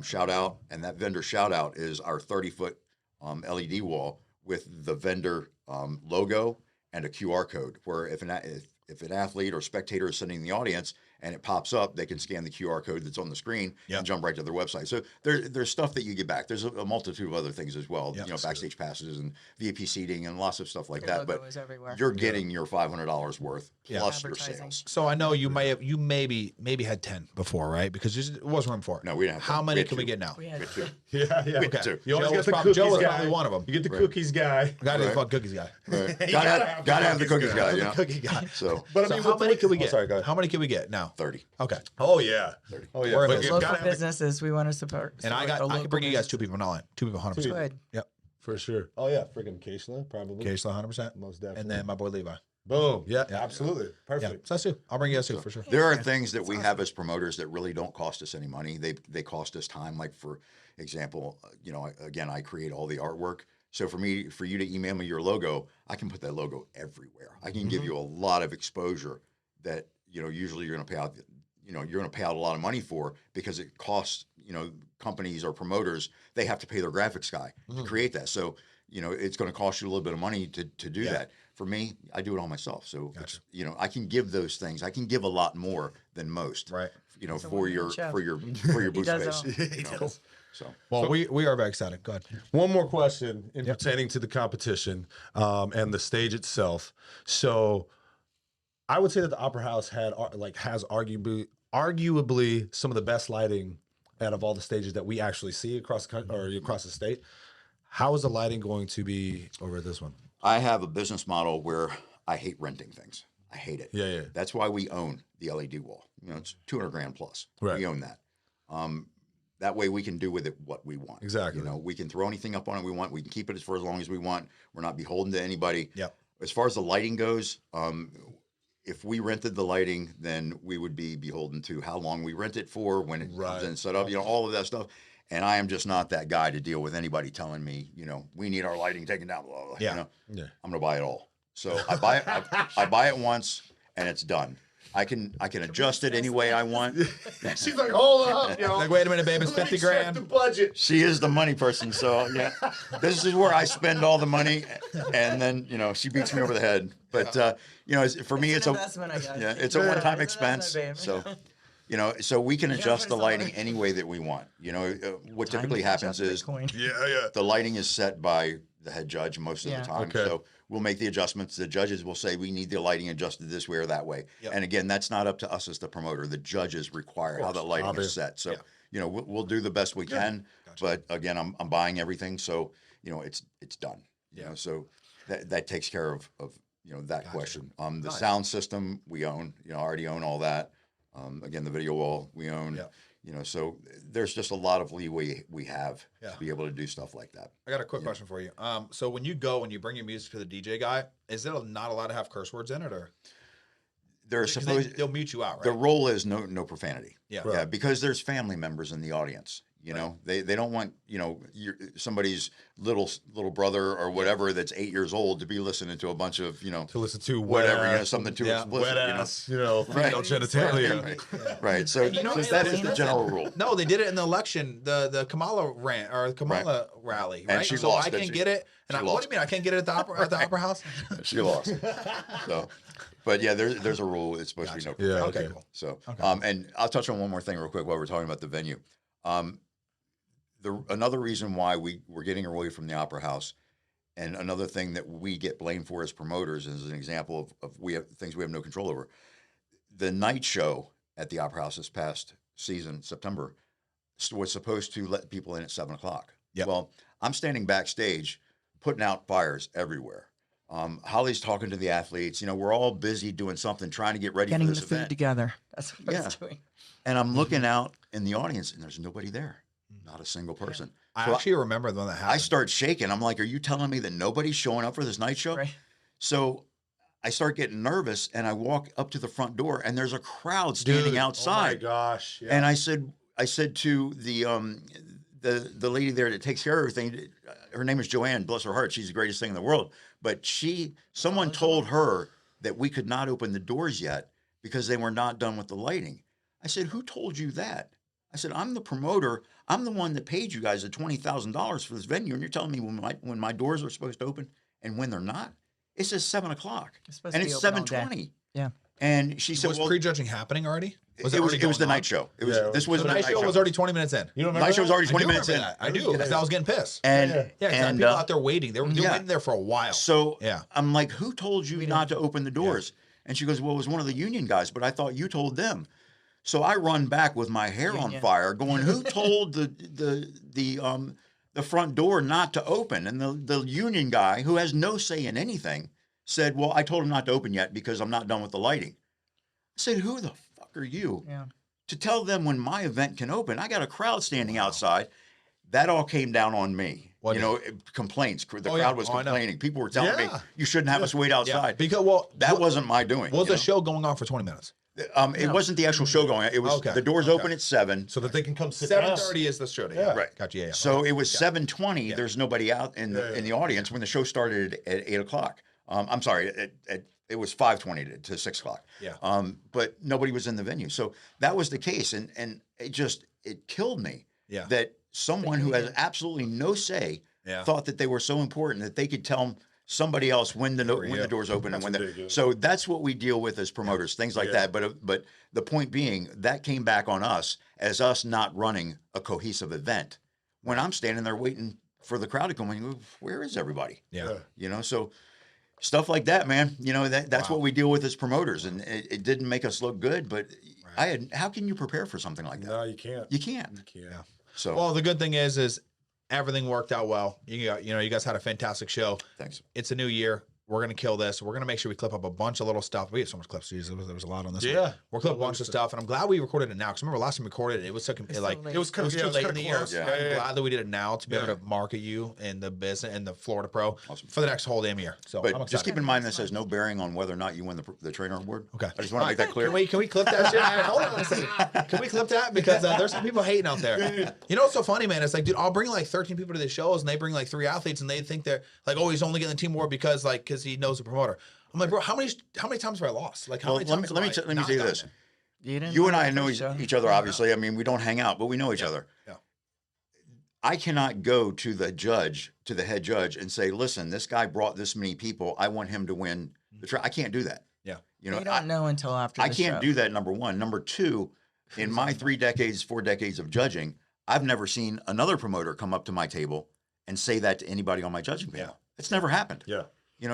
[SPEAKER 1] shout out, and that vendor shout out is our 30-foot LED wall with the vendor logo and a QR code. Where if an athlete or spectator is sitting in the audience and it pops up, they can scan the QR code that's on the screen and jump right to their website. So there's stuff that you get back. There's a multitude of other things as well, you know, backstage passes and VIP seating and lots of stuff like that. But you're getting your $500 worth plus your sales.
[SPEAKER 2] So I know you maybe had 10 before, right? Because it wasn't room for it.
[SPEAKER 1] No, we didn't have
[SPEAKER 2] How
[SPEAKER 1] 10.
[SPEAKER 2] many can we get now?
[SPEAKER 1] We had 2.
[SPEAKER 4] Yeah.
[SPEAKER 1] Okay.
[SPEAKER 4] You always get the
[SPEAKER 2] Joe
[SPEAKER 4] cookies
[SPEAKER 2] was
[SPEAKER 4] guy.
[SPEAKER 2] probably one of them.
[SPEAKER 4] You get the cookies guy.
[SPEAKER 2] Gotta be the cookies guy.
[SPEAKER 1] Right. Gotta have the cookies guy, you know?
[SPEAKER 2] Cookie guy.
[SPEAKER 1] So,
[SPEAKER 4] But I mean,
[SPEAKER 2] how many can we get?
[SPEAKER 4] Sorry, go ahead.
[SPEAKER 2] How many can we get now?
[SPEAKER 1] 30.
[SPEAKER 2] Okay.
[SPEAKER 4] Oh yeah. Oh yeah.
[SPEAKER 2] We're
[SPEAKER 4] But
[SPEAKER 2] in
[SPEAKER 4] you
[SPEAKER 3] Local
[SPEAKER 4] gotta have the-
[SPEAKER 3] businesses, we want to support.
[SPEAKER 2] And I can bring you guys 2 people, not lying. 2 people, 100%.
[SPEAKER 3] Good.
[SPEAKER 2] Yep.
[SPEAKER 4] for sure. Oh yeah, freaking Keishla, probably.
[SPEAKER 2] Keishla, 100%.
[SPEAKER 4] Most definitely.
[SPEAKER 2] And then my boy Levi.
[SPEAKER 4] Boom. Yeah, absolutely.
[SPEAKER 2] Yeah.
[SPEAKER 4] Perfect.
[SPEAKER 2] So that's two. I'll bring you guys two for sure.
[SPEAKER 1] There are things that we have as promoters that really don't cost us any money. They cost us time. Like for example, you know, again, I create all the artwork. So for you to email me your logo, I can put that logo everywhere. I can give you a lot of exposure that, you know, usually you're going to pay out, you know, you're going to pay out a lot of money for because it costs, you know, companies or promoters, they have to pay their graphics guy to create that. So, you know, it's going to cost you a little bit of money to do that. For me, I do it all myself. So, it's, you know, I can give those things. I can give a lot more than most.
[SPEAKER 2] Right.
[SPEAKER 1] You know,
[SPEAKER 3] He's a
[SPEAKER 1] for your
[SPEAKER 3] one-man show.
[SPEAKER 1] booth
[SPEAKER 3] does
[SPEAKER 1] space.
[SPEAKER 3] it all.
[SPEAKER 1] You know? So
[SPEAKER 2] Well, we are very excited. Go ahead.
[SPEAKER 4] One more question in pertaining to the competition and the stage itself. So, I would say that the Opera House has arguably some of the best lighting out of all the stages that we actually see across the country or across the state. How is the lighting going to be over at this one?
[SPEAKER 1] I have a business model where I hate renting things. I hate it.
[SPEAKER 4] Yeah.
[SPEAKER 1] That's why we own the LED wall. You know, it's $200,000 plus.
[SPEAKER 4] Right.
[SPEAKER 1] We own that. That way we can do with it what we want.
[SPEAKER 4] Exactly.
[SPEAKER 1] You know, we can throw anything up on it we want. We can keep it for as long as we want. We're not beholden to anybody.
[SPEAKER 2] Yep.
[SPEAKER 1] As far as the lighting goes, if we rented the lighting, then we would be beholden to how long we rent it for, when it comes in set up, you know, all of that stuff. And I am just not that guy to deal with anybody telling me, you know, we need our lighting taken down. Blah, blah,
[SPEAKER 2] Yeah.
[SPEAKER 1] You know,
[SPEAKER 4] Yeah.
[SPEAKER 1] I'm going to buy it all. So I buy it. I buy it once, and it's done. I can adjust it any way I want.
[SPEAKER 4] She's like, hold up, yo.
[SPEAKER 2] Like, wait a minute, babe, it's
[SPEAKER 4] Let me
[SPEAKER 2] 50
[SPEAKER 4] check
[SPEAKER 2] grand.
[SPEAKER 4] the budget.
[SPEAKER 1] She is the money person, so yeah. This is where I spend all the money, and then you know she beats me over the head. But you know, for me, it's
[SPEAKER 3] investment, I guess.
[SPEAKER 1] it's a one-time
[SPEAKER 3] It's an
[SPEAKER 1] expense.
[SPEAKER 3] investment, babe.
[SPEAKER 1] So you know, so we can adjust the
[SPEAKER 3] put it
[SPEAKER 1] lighting
[SPEAKER 3] somewhere.
[SPEAKER 1] any way that we want. You know, what
[SPEAKER 3] Time
[SPEAKER 1] typically
[SPEAKER 3] to catch
[SPEAKER 1] happens
[SPEAKER 3] up to
[SPEAKER 1] is
[SPEAKER 3] Bitcoin.
[SPEAKER 4] Yeah.
[SPEAKER 1] the lighting is set by the head judge most of
[SPEAKER 3] Yeah.
[SPEAKER 1] the time.
[SPEAKER 4] Okay.
[SPEAKER 1] So we'll make the adjustments. The judges will say we need the lighting adjusted this way or that way.
[SPEAKER 2] Yep.
[SPEAKER 1] And again, that's not up to us as the promoter. The judges require how the lighting
[SPEAKER 4] Obvious.
[SPEAKER 1] is set. So
[SPEAKER 2] Yeah.
[SPEAKER 1] you know we'll do the best we can. But again, I'm buying everything, so you know it's done. You know, so that takes care of you know that question. The sound system we own. You know, I already own all that. Again, the video wall we own.
[SPEAKER 2] Yep.
[SPEAKER 1] You know, so there's just a lot of leeway we have
[SPEAKER 2] Yeah.
[SPEAKER 1] to be able to do stuff like that.
[SPEAKER 2] I got a quick question for you. So when you go and you bring your music to the DJ guy, is it not allowed to have curse words in it, or
[SPEAKER 1] They're
[SPEAKER 2] 'cause
[SPEAKER 1] supposed
[SPEAKER 2] they'll mute you out, right?
[SPEAKER 1] the role is no profanity.
[SPEAKER 2] Yeah.
[SPEAKER 1] Yeah, because there's family members in the audience. You know, they don't want, you know, somebody's little brother or whatever that's 8 years old to be listening to a bunch of, you know,
[SPEAKER 4] To listen to
[SPEAKER 1] whatever, you know,
[SPEAKER 4] ass,
[SPEAKER 1] something too
[SPEAKER 2] Yeah.
[SPEAKER 1] explicit.
[SPEAKER 4] wet
[SPEAKER 1] You know?
[SPEAKER 4] ass, female genitalia.
[SPEAKER 1] Right. So
[SPEAKER 3] You know what
[SPEAKER 1] that
[SPEAKER 3] else
[SPEAKER 1] is the
[SPEAKER 3] is
[SPEAKER 1] general rule.
[SPEAKER 2] No, they did it in the election, the Kamala rant or Kamala rally, right?
[SPEAKER 1] And she
[SPEAKER 2] so
[SPEAKER 1] lost,
[SPEAKER 2] I
[SPEAKER 1] didn't
[SPEAKER 2] can't
[SPEAKER 1] she?
[SPEAKER 2] get it. And
[SPEAKER 1] She
[SPEAKER 2] what do
[SPEAKER 1] lost.
[SPEAKER 2] you mean I can't get it at the opera house?
[SPEAKER 1] She lost. So But yeah, there's a rule. It's supposed to be no
[SPEAKER 4] Yeah,
[SPEAKER 1] profanity.
[SPEAKER 4] okay.
[SPEAKER 2] Cool.
[SPEAKER 1] So,
[SPEAKER 2] Okay.
[SPEAKER 1] and I'll touch on one more thing real quick while we're talking about the venue. Another reason why we're getting away from the Opera House, and another thing that we get blamed for as promoters, is an example of we have things we have no control over. The night show at the Opera House this past season, September, was supposed to let people in at 7:00.
[SPEAKER 2] Yep.
[SPEAKER 1] Well, I'm standing backstage, putting out fires everywhere. Holly's talking to the athletes. We're all busy doing something, trying to get ready
[SPEAKER 3] Getting
[SPEAKER 1] for
[SPEAKER 3] the
[SPEAKER 1] this
[SPEAKER 3] food
[SPEAKER 1] event.
[SPEAKER 3] together. That's what I
[SPEAKER 1] Yeah.
[SPEAKER 3] was doing.
[SPEAKER 1] And I'm looking out in the audience, and there's nobody there. Not a single person.
[SPEAKER 2] I
[SPEAKER 1] So
[SPEAKER 2] actually remember when that happened.
[SPEAKER 1] I start shaking. I'm like, are you telling me that nobody's showing up for this night show?
[SPEAKER 3] Right.
[SPEAKER 1] So I start getting nervous, and I walk up to the front door, and there's a crowd standing outside.
[SPEAKER 4] Oh my gosh. Yeah.
[SPEAKER 1] And I said to the lady there that takes care of everything, her name is Joanne, bless her heart, she's the greatest thing in the world. But someone told her that we could not open the doors yet because they were not done with the lighting. I said, who told you that? I said, I'm the promoter. I'm the one that paid you guys the $20,000 for this venue, and you're telling me when my doors are supposed to open and when they're not? It says 7:00,
[SPEAKER 3] supposed
[SPEAKER 1] and
[SPEAKER 3] to be
[SPEAKER 1] it's
[SPEAKER 3] open all day.
[SPEAKER 1] 7:20.
[SPEAKER 3] Yeah.
[SPEAKER 1] And she said,
[SPEAKER 2] was
[SPEAKER 1] "Well,
[SPEAKER 2] prejudging happening already?
[SPEAKER 1] it was
[SPEAKER 2] already
[SPEAKER 1] the
[SPEAKER 2] going
[SPEAKER 1] night
[SPEAKER 2] on?
[SPEAKER 1] show. It was
[SPEAKER 4] Yeah,
[SPEAKER 1] this was
[SPEAKER 2] The
[SPEAKER 1] the
[SPEAKER 2] night show was already 20 minutes in.
[SPEAKER 4] You remember
[SPEAKER 1] night show was already
[SPEAKER 2] I
[SPEAKER 1] 20
[SPEAKER 2] do
[SPEAKER 1] minutes in,
[SPEAKER 2] remember that. I do, because I was getting pissed.
[SPEAKER 1] and
[SPEAKER 4] Yeah.
[SPEAKER 2] Yeah, 'cause I had
[SPEAKER 1] and
[SPEAKER 2] people out there waiting. They were
[SPEAKER 1] yeah.
[SPEAKER 2] waiting there for a while.
[SPEAKER 1] so
[SPEAKER 2] Yeah.
[SPEAKER 1] I'm like, who told you not to open the doors? And she goes, well, it was one of the union guys, but I thought you told them. So I run back with my hair on
[SPEAKER 3] Union.
[SPEAKER 1] fire, going, who told the front door not to open? And the union guy, who has no say in anything, said, well, I told him not to open yet because I'm not done with the lighting. I said, who the fuck are you
[SPEAKER 3] Yeah.
[SPEAKER 1] to tell them when my event can open? I got a crowd standing outside. That all came down on me.
[SPEAKER 2] What
[SPEAKER 1] Complaints. The
[SPEAKER 2] Oh, yeah.
[SPEAKER 1] crowd was
[SPEAKER 2] Oh, I know.
[SPEAKER 1] complaining. People were telling me,
[SPEAKER 2] Yeah.
[SPEAKER 1] you shouldn't have us wait outside.
[SPEAKER 2] Because
[SPEAKER 1] That wasn't my doing.
[SPEAKER 2] was
[SPEAKER 1] you
[SPEAKER 2] the
[SPEAKER 1] know?
[SPEAKER 2] show going on for 20 minutes?
[SPEAKER 1] It wasn't the actual show going on. It was
[SPEAKER 2] Okay.
[SPEAKER 1] the doors
[SPEAKER 2] Okay.
[SPEAKER 1] open at 7.
[SPEAKER 4] So that they can come sit down.
[SPEAKER 2] 7:30 is the show day.
[SPEAKER 4] Yeah.
[SPEAKER 1] Right.
[SPEAKER 2] Gotcha. Yeah.
[SPEAKER 1] So it was 7:20. There's nobody out in the audience when the show started at 8:00. I'm sorry, it was 5:20 to 6:00.
[SPEAKER 2] Yeah.
[SPEAKER 1] But nobody was in the venue. So that was the case, and it killed me.
[SPEAKER 2] Yeah.
[SPEAKER 1] That someone who has absolutely no say
[SPEAKER 2] Yeah.
[SPEAKER 1] thought that they were so important that they could tell somebody else when the doors open and when
[SPEAKER 4] ridiculous.
[SPEAKER 1] so that's what we deal with as promoters, things like that. But the point being that came back on us as us not running a cohesive event. When I'm standing there waiting for the crowd to come in, where is everybody?
[SPEAKER 2] Yeah.
[SPEAKER 1] So stuff like that, man. That's what we deal with as promoters, and it didn't make us look good. But how can you prepare for something like that?
[SPEAKER 4] No, you can't.
[SPEAKER 1] You can't.
[SPEAKER 4] Yeah.
[SPEAKER 1] So
[SPEAKER 2] Well, the good thing is everything worked out well. You guys had a fantastic show.
[SPEAKER 1] thanks.
[SPEAKER 2] It's a new year. We're going to kill this. We're going to make sure we clip up a bunch of little stuff. We have so much clips. Jeez, there was a lot on this
[SPEAKER 4] Yeah.
[SPEAKER 2] one. We'll clip a bunch of stuff. And I'm glad we recorded it now. Because remember last time we recorded it, it was so,
[SPEAKER 3] so
[SPEAKER 2] like,
[SPEAKER 3] late.
[SPEAKER 2] it was too late in the year.
[SPEAKER 4] close.
[SPEAKER 1] Yeah.
[SPEAKER 2] I'm glad that we did it now to be able to market you in the business and the Florida Pro for the next whole damn year. So I'm
[SPEAKER 1] But
[SPEAKER 2] excited.
[SPEAKER 1] just keep in mind this has no bearing on whether or not you win the trainer award.
[SPEAKER 2] Okay.
[SPEAKER 1] I just want to make that clear.
[SPEAKER 2] Can we clip that shit? Hold on a second. Can we clip that? Because there's some people hating out there. You know what's so funny, man? It's like, dude, I'll bring like 13 people to the shows and they bring like 3 athletes and they think they're like, oh, he's only getting the team award because he knows the promoter. I'm like, bro, how many times have I lost? Like, how
[SPEAKER 1] Well,
[SPEAKER 2] many
[SPEAKER 1] let me
[SPEAKER 2] times
[SPEAKER 1] let me
[SPEAKER 2] have I
[SPEAKER 1] let me
[SPEAKER 2] not
[SPEAKER 1] say
[SPEAKER 2] gotten
[SPEAKER 1] this.
[SPEAKER 2] there?
[SPEAKER 1] You and I know
[SPEAKER 3] the show.
[SPEAKER 1] each other, obviously. I mean, we don't hang out, but we know each other.
[SPEAKER 2] Yeah.
[SPEAKER 1] I cannot go to the head judge, and say, listen, this guy brought this many people. I want him to win the track. I can't do that.
[SPEAKER 2] Yeah.
[SPEAKER 3] You don't know until after
[SPEAKER 1] I
[SPEAKER 3] the
[SPEAKER 1] can't
[SPEAKER 3] show.
[SPEAKER 1] do that, number one. Number two, in my 4 decades of judging, I've never seen another promoter come up to my table and say that to anybody on my judging panel. It's never happened.
[SPEAKER 4] Yeah.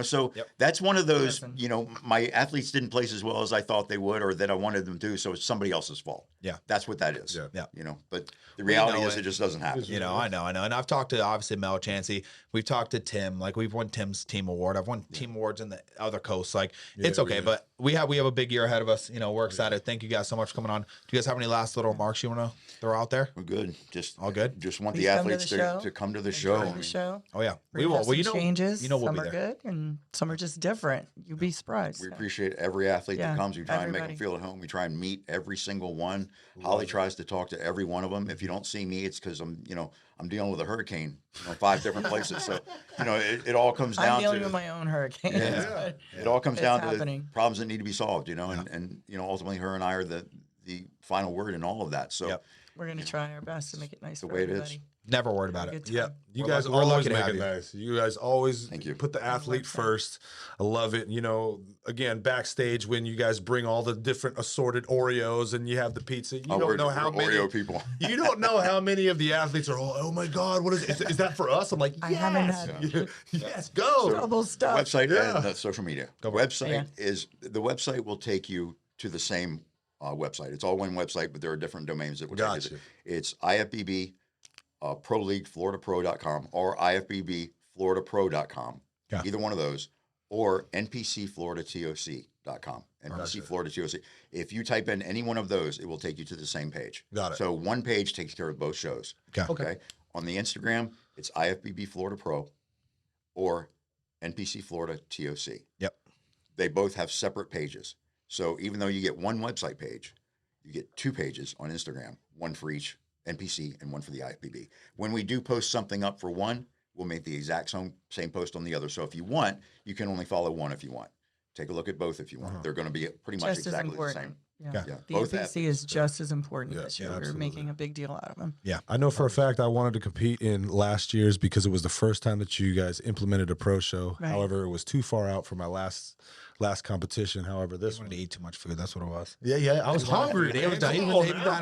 [SPEAKER 1] So
[SPEAKER 2] Yep.
[SPEAKER 1] that's one of those,
[SPEAKER 3] Listen.
[SPEAKER 1] my athletes didn't place as well as I thought they would or that I wanted them to, so it's somebody else's fault.
[SPEAKER 2] Yeah.
[SPEAKER 1] That's what that is.
[SPEAKER 4] Yeah.
[SPEAKER 2] Yeah.
[SPEAKER 1] But the reality
[SPEAKER 2] know
[SPEAKER 1] is
[SPEAKER 2] it.
[SPEAKER 1] it just doesn't happen.
[SPEAKER 2] I know. And I've talked to obviously Mel Chansey. We've talked to Tim. Like we've won Tim's team award. I've won team awards in the other coasts. Like it's okay, but we have a big year ahead of us. We're excited. Thank you guys so much for coming on. Do you guys have any last little remarks you want to throw out there?
[SPEAKER 1] We're good. Just
[SPEAKER 2] All good?
[SPEAKER 1] Just want
[SPEAKER 3] Please
[SPEAKER 1] the
[SPEAKER 3] come to
[SPEAKER 1] athletes
[SPEAKER 3] the show.
[SPEAKER 1] to come to the show.
[SPEAKER 3] Enjoy the show.
[SPEAKER 2] Oh yeah,
[SPEAKER 3] We
[SPEAKER 2] we will.
[SPEAKER 3] have
[SPEAKER 2] Well,
[SPEAKER 3] some changes.
[SPEAKER 2] we'll
[SPEAKER 3] some
[SPEAKER 2] be
[SPEAKER 3] are
[SPEAKER 2] there.
[SPEAKER 3] good and some are just different. You'll be surprised.
[SPEAKER 1] We appreciate every athlete that
[SPEAKER 3] Yeah,
[SPEAKER 1] comes. We try and make them
[SPEAKER 3] everybody.
[SPEAKER 1] feel at home. We try and meet every single one. Holly tries to talk to every one of them. If you don't see me, it's because I'm dealing with a hurricane, 5 different places. So, it all comes down
[SPEAKER 3] I'm dealing
[SPEAKER 1] to
[SPEAKER 3] with my own hurricane.
[SPEAKER 1] it all comes
[SPEAKER 3] It's
[SPEAKER 1] down
[SPEAKER 3] happening.
[SPEAKER 1] to problems that need to be solved, and ultimately her and I are the the final word in all of that. So
[SPEAKER 3] we're gonna try our best to make it nice
[SPEAKER 1] the
[SPEAKER 3] for
[SPEAKER 1] way it is.
[SPEAKER 3] everybody.
[SPEAKER 2] Never worried about
[SPEAKER 3] Good
[SPEAKER 2] it.
[SPEAKER 3] time.
[SPEAKER 4] Yeah, you
[SPEAKER 2] We're
[SPEAKER 4] guys
[SPEAKER 2] lucky- we're
[SPEAKER 4] always
[SPEAKER 2] lucky to
[SPEAKER 4] make
[SPEAKER 2] have
[SPEAKER 4] it
[SPEAKER 2] you.
[SPEAKER 4] nice. You guys always
[SPEAKER 1] Thank you.
[SPEAKER 4] put the athlete
[SPEAKER 3] website.
[SPEAKER 4] first. I love it. You know, again, backstage when you guys bring all the different assorted Oreos and you have the pizza, you don't know how
[SPEAKER 1] we're
[SPEAKER 4] many
[SPEAKER 1] Oreo people.
[SPEAKER 4] You don't know how many of the athletes are. Oh my God, what is it? Is that for us? I'm like, yes,
[SPEAKER 3] I haven't had
[SPEAKER 4] yes, go.
[SPEAKER 3] double stuff.
[SPEAKER 1] Website
[SPEAKER 4] Yeah.
[SPEAKER 1] and social media. Website is the website will take you to the same website. It's all one website, but there are different domains that will take
[SPEAKER 4] Gotcha.
[SPEAKER 1] you. It's IFBB Pro League FloridaPro.com or IFBB FloridaPro.com.
[SPEAKER 2] Gotcha.
[SPEAKER 1] Either one of those, or NPCFloridaTOC.com. NPC Florida TOC. If you type in any one of those, it will take you to the same page.
[SPEAKER 4] Got it.
[SPEAKER 1] So one page takes care of both shows.
[SPEAKER 2] Okay.
[SPEAKER 1] On the Instagram, it's IFBB Florida Pro or NPC Florida TOC.
[SPEAKER 2] Yep.
[SPEAKER 1] They both have separate pages. So even though you get one website page, you get two pages on Instagram, one for each NPC and one for the IFBB. When we do post something up for one, we'll make the exact same post on the other. So if you want, you can only follow one if you want. Take a look at both if you want. They're going to be pretty much
[SPEAKER 3] Just as
[SPEAKER 1] exactly the
[SPEAKER 3] important.
[SPEAKER 1] same.
[SPEAKER 3] Yeah.
[SPEAKER 1] Yeah,
[SPEAKER 3] The
[SPEAKER 1] both
[SPEAKER 3] NPC
[SPEAKER 1] athletes.
[SPEAKER 3] is just as important
[SPEAKER 4] Yeah,
[SPEAKER 3] this year.
[SPEAKER 4] yeah,
[SPEAKER 3] We're
[SPEAKER 4] absolutely.
[SPEAKER 3] making a big deal out of them.
[SPEAKER 2] Yeah.
[SPEAKER 4] I know for a fact I wanted to compete in last year's because it was the first time that you guys implemented a pro show.
[SPEAKER 3] Right.
[SPEAKER 4] However, it was too far out for my last competition. However, this
[SPEAKER 2] I
[SPEAKER 4] one.
[SPEAKER 2] wanted to eat too much food. That's what it was.
[SPEAKER 4] Yeah, I was hungry.
[SPEAKER 2] He was dining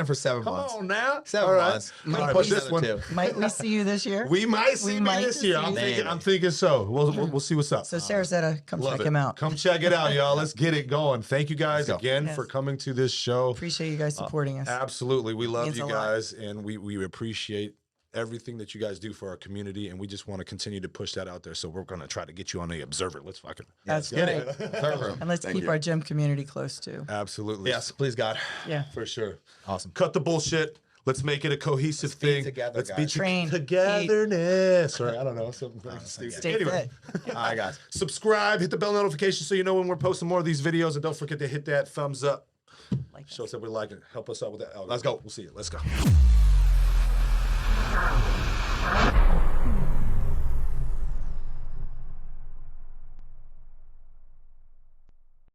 [SPEAKER 2] for 7
[SPEAKER 4] Come
[SPEAKER 2] months.
[SPEAKER 4] on now.
[SPEAKER 2] 7
[SPEAKER 4] All right.
[SPEAKER 2] months.
[SPEAKER 4] All
[SPEAKER 2] Might
[SPEAKER 4] right,
[SPEAKER 2] push
[SPEAKER 4] but
[SPEAKER 2] this one too.
[SPEAKER 3] Might we see you this year?
[SPEAKER 4] We might see me
[SPEAKER 3] might
[SPEAKER 4] this year.
[SPEAKER 3] see you.
[SPEAKER 4] I'm thinking so. We'll see what's up.
[SPEAKER 3] So Sarasota, come
[SPEAKER 4] Love
[SPEAKER 3] check
[SPEAKER 4] it.
[SPEAKER 3] him out.
[SPEAKER 4] Come check it out, y'all. Let's get it going. Thank you guys
[SPEAKER 2] Let's go.
[SPEAKER 4] again
[SPEAKER 3] Yes.
[SPEAKER 4] for coming to this show.
[SPEAKER 3] Appreciate you guys supporting us.
[SPEAKER 4] Absolutely. We love
[SPEAKER 3] Means
[SPEAKER 4] you
[SPEAKER 3] a lot.
[SPEAKER 4] guys and we appreciate everything that you guys do for our community, and we just want to continue to push that out there. So we're going to try to get you on the Observer. Let's fucking
[SPEAKER 3] That's
[SPEAKER 4] get
[SPEAKER 3] great.
[SPEAKER 4] it.
[SPEAKER 3] And let's
[SPEAKER 1] Thank
[SPEAKER 3] keep
[SPEAKER 1] you.
[SPEAKER 3] our gym community close too.
[SPEAKER 4] Absolutely.
[SPEAKER 2] Yes, please God.
[SPEAKER 3] Yeah.
[SPEAKER 4] For sure.
[SPEAKER 2] Awesome.
[SPEAKER 4] Cut the bullshit. Let's make it a cohesive
[SPEAKER 2] be
[SPEAKER 4] thing.
[SPEAKER 2] together,
[SPEAKER 4] Let's
[SPEAKER 2] guys.
[SPEAKER 4] be
[SPEAKER 3] Train,
[SPEAKER 4] togetherness. Or I don't know, something stupid.
[SPEAKER 3] Stay
[SPEAKER 4] Anyway,
[SPEAKER 3] fit.
[SPEAKER 2] All right, guys.
[SPEAKER 4] subscribe, hit the bell notification so you know when we're posting more of these videos, and don't forget to hit that thumbs up.
[SPEAKER 3] Like
[SPEAKER 4] Show us that we like it. Help us out with that algorithm.
[SPEAKER 2] Let's go.
[SPEAKER 4] We'll see it. Let's go.